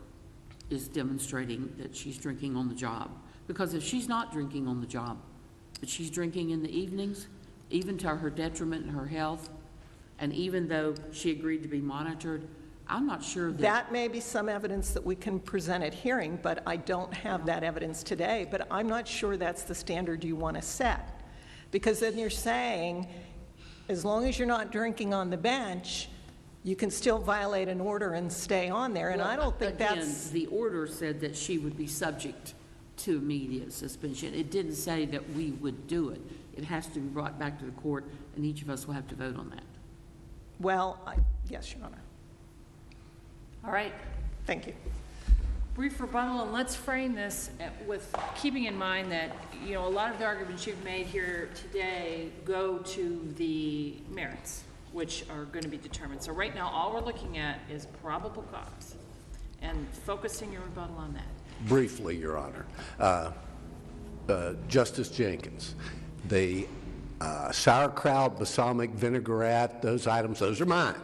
is demonstrating that she's drinking on the job? Because if she's not drinking on the job, but she's drinking in the evenings, even to her detriment in her health, and even though she agreed to be monitored, I'm not sure that may be some evidence that we can present at hearing, but I don't have that evidence today. But I'm not sure that's the standard you want to set. Because then you're saying, as long as you're not drinking on the bench, you can still violate an order and stay on there, and I don't think that's... the order said that she would be subject to immediate suspension. It didn't say that we would do it. It has to be brought back to the court, and each of us will have to vote on that. Well, yes, Your Honor. All right. Thank you. Brief rebuttal, and let's frame this with keeping in mind that, you know, a lot of the arguments you've made here today go to the merits, which are going to be determined. So right now, all we're looking at is probable cause, and focusing your rebuttal on that. Briefly, Your Honor. Justice Jenkins, the sauerkraut, balsamic vinaigrette, those items, those are mine.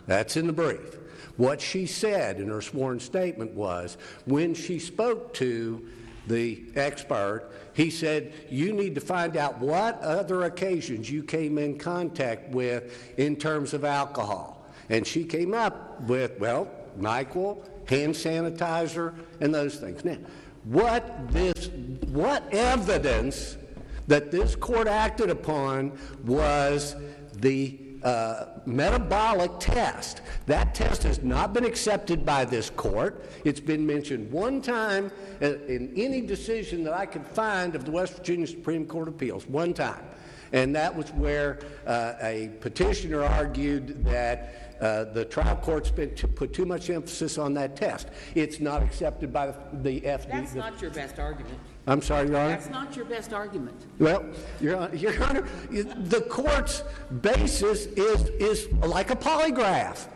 That's in the brief. What she said in her sworn statement was, when she spoke to the expert, he said, you need to find out what other occasions you came in contact with in terms of alcohol. And she came up with, well, NyQuil, hand sanitizer, and those things. Now, what evidence that this court acted upon was the metabolic test. That test has not been accepted by this court. It's been mentioned one time in any decision that I could find of the West Virginia Supreme Court of Appeals, one time. And that was where a petitioner argued that the trial court put too much emphasis on that test. It's not accepted by the FD. That's not your best argument. I'm sorry, Your Honor? That's not your best argument. Well, Your Honor, the court's basis is like a polygraph.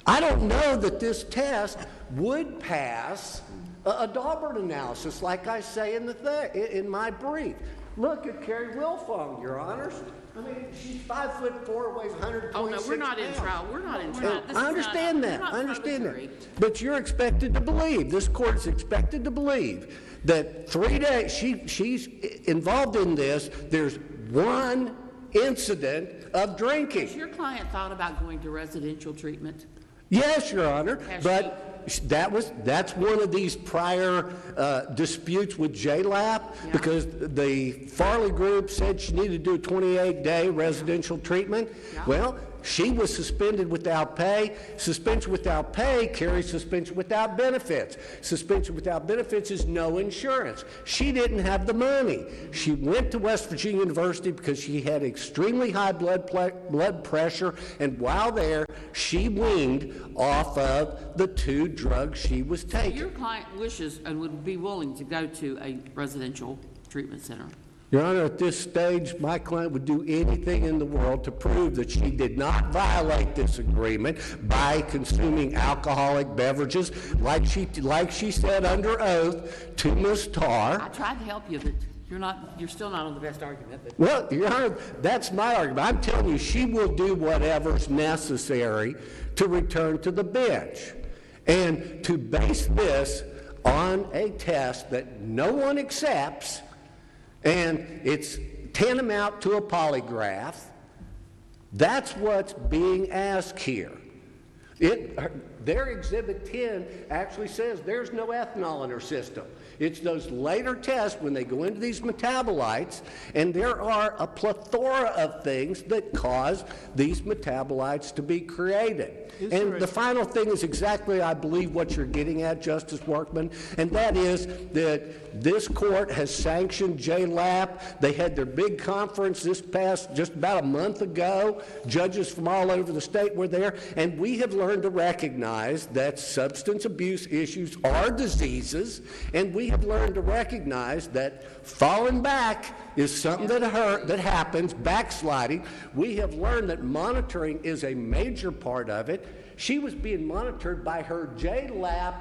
I don't know that this test would pass a Daubert analysis, like I say in my brief. Look at Carrie Wilfong, Your Honors. I mean, she's 5'4", weighs 126 Oh, no, we're not in trial. We're not in trial. I understand that. I understand that. But you're expected to believe, this court is expected to believe that 3 days, she's involved in this. There's one incident of drinking. Has your client thought about going to residential treatment? Yes, Your Honor, Has but that's one of these prior disputes with JLAP, because the Farley group said she needed to do a 28-day residential treatment. Well, she was suspended without pay. Suspension without pay carries suspension without benefits. Suspension without benefits is no insurance. She didn't have the money. She went to West Virginia University because she had extremely high blood pressure, and while there, she weaned off of the 2 drugs she was taking. Your client wishes and would be willing to go to a residential treatment center. Your Honor, at this stage, my client would do anything in the world to prove that she did not violate this agreement by consuming alcoholic beverages, like she said under oath to Ms. Tarr. I tried to help you, but you're still not on the best argument. But. Well, Your Honor, that's my argument. I'm telling you, she will do whatever's necessary to return to the bench. And to base this on a test that no one accepts, and it's tantamount to a polygraph, that's what's being asked here. Their Exhibit 10 actually says there's no ethanol in her system. It's those later tests when they go into these metabolites, and there are a plethora of things that cause these metabolites to be created. And the final thing is exactly, I believe, what you're getting at, Justice Workman, and that is that this court has sanctioned JLAP. They had their big conference just about a month ago. Judges from all over the state were there, and we have learned to recognize that substance abuse issues are diseases, and we have learned to recognize that falling back is something that happens, backsliding. We have learned that monitoring is a major part of it. She was being monitored by her JLAP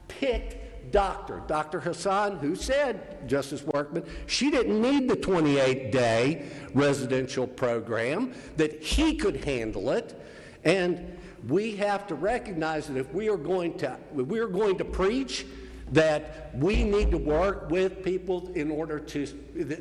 picked doctor, Dr. Hassan, who said, Justice Workman, she didn't need the 28-day residential program, that he could handle it. And we have to recognize that if we are going to preach that we need to work with people in order to,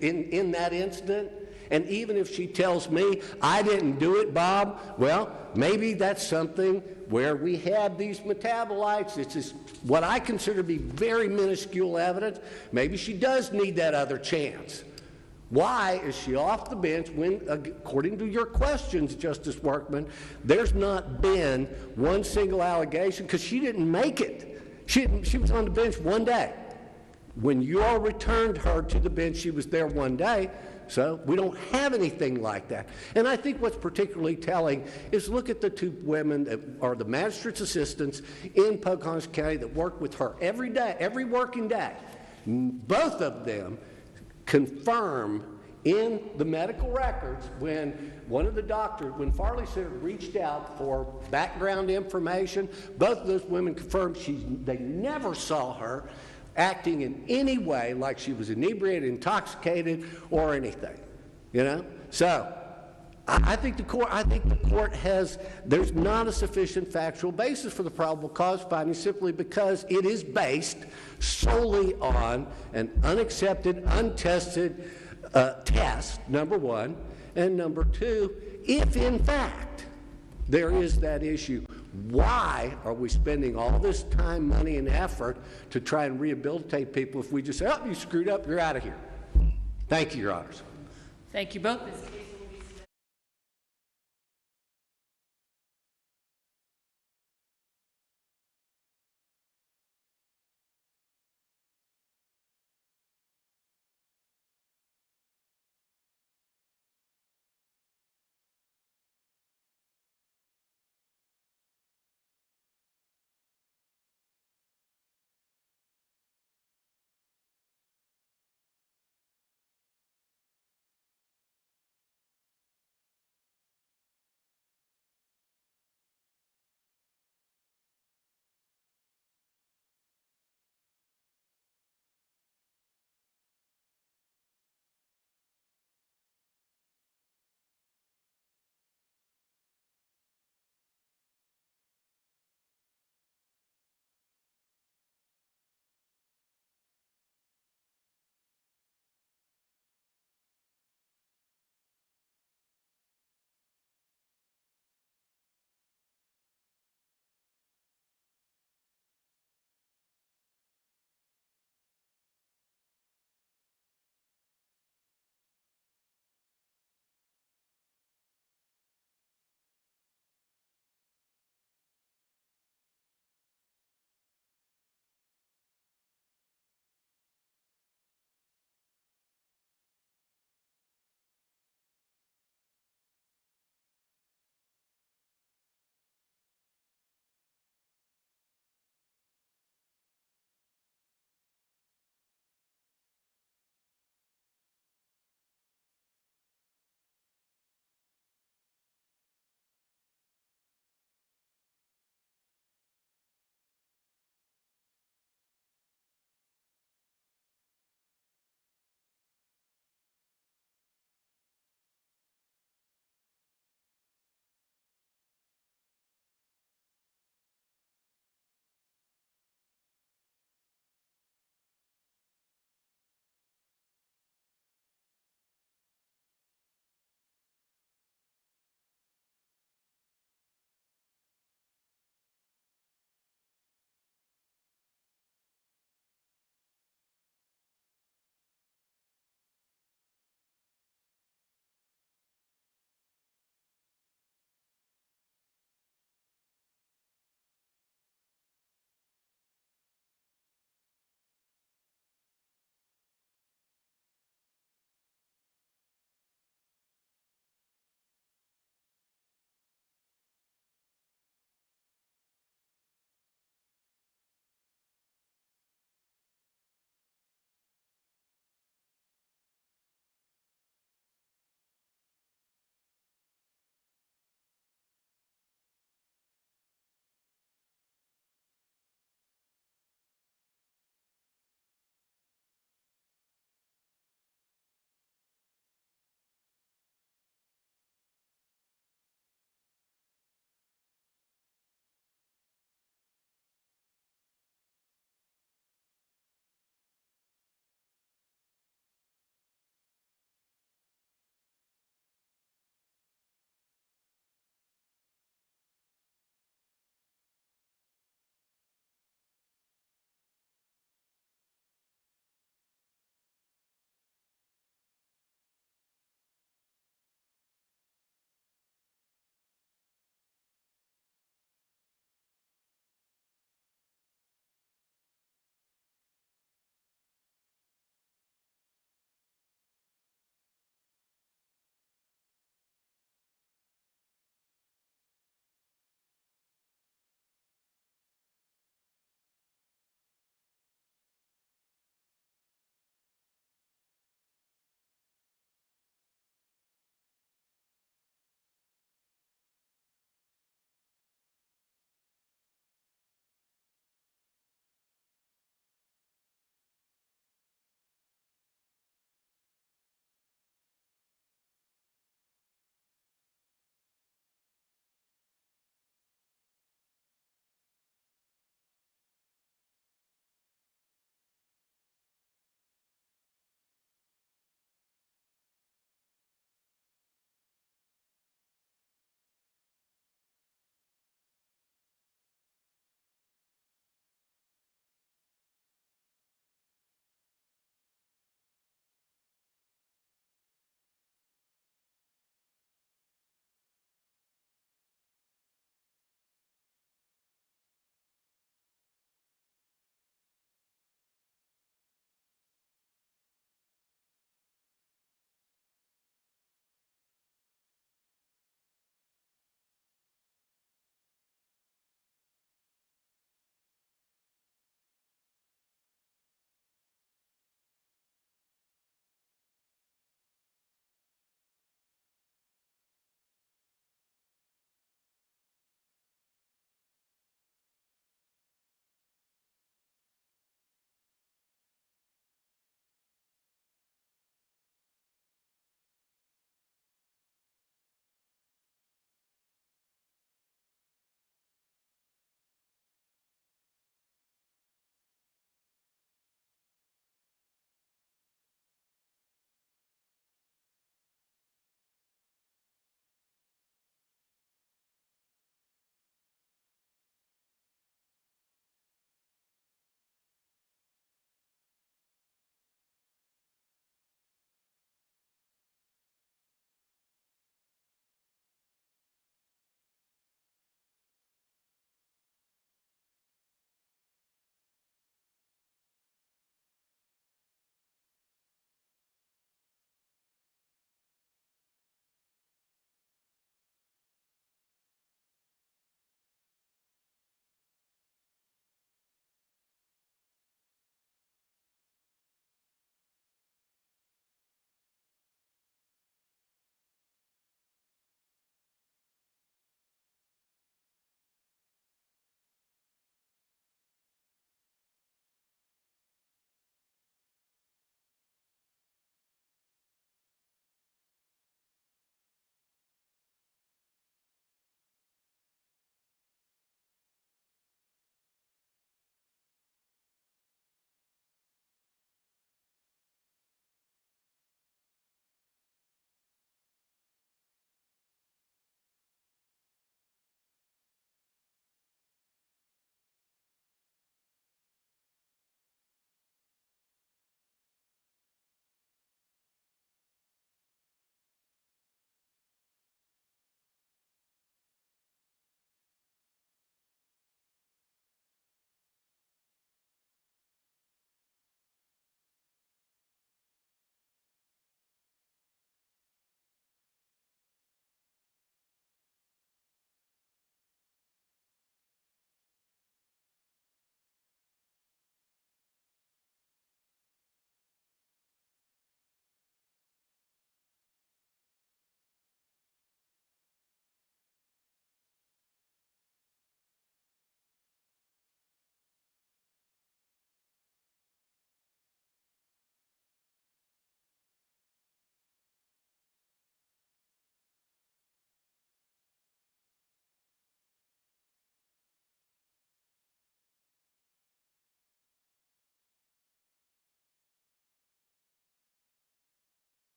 in that incident, and even if she tells me, I didn't do it, Bob, well, maybe that's something where we have these metabolites. It's just what I consider to be very minuscule evidence. Maybe she does need that other chance. Why is she off the bench when, according to your questions, Justice Workman, there's not been one single allegation, because she didn't make it. She was on the bench one day. When you all returned her to the bench, she was there one day, so we don't have anything like that. And I think what's particularly telling is look at the 2 women that are the magistrate's assistants in Pocahontas County that work with her every day, every working day. Both of them confirm in the medical records when one of the doctors, when Farley Center reached out for background information, both of those women confirmed they never saw her acting in any way like she was inebriated, intoxicated, or anything, you know? So I think the court has, there's not a sufficient factual basis for the probable cause finding simply because it is based solely on an unaccepted, untested test, number one, and number two, if in fact there is that issue, why are we spending all this time, money, and effort to try and rehabilitate people if we just say, oh, you screwed up, you're out of here? Thank you, Your Honors. Thank you both.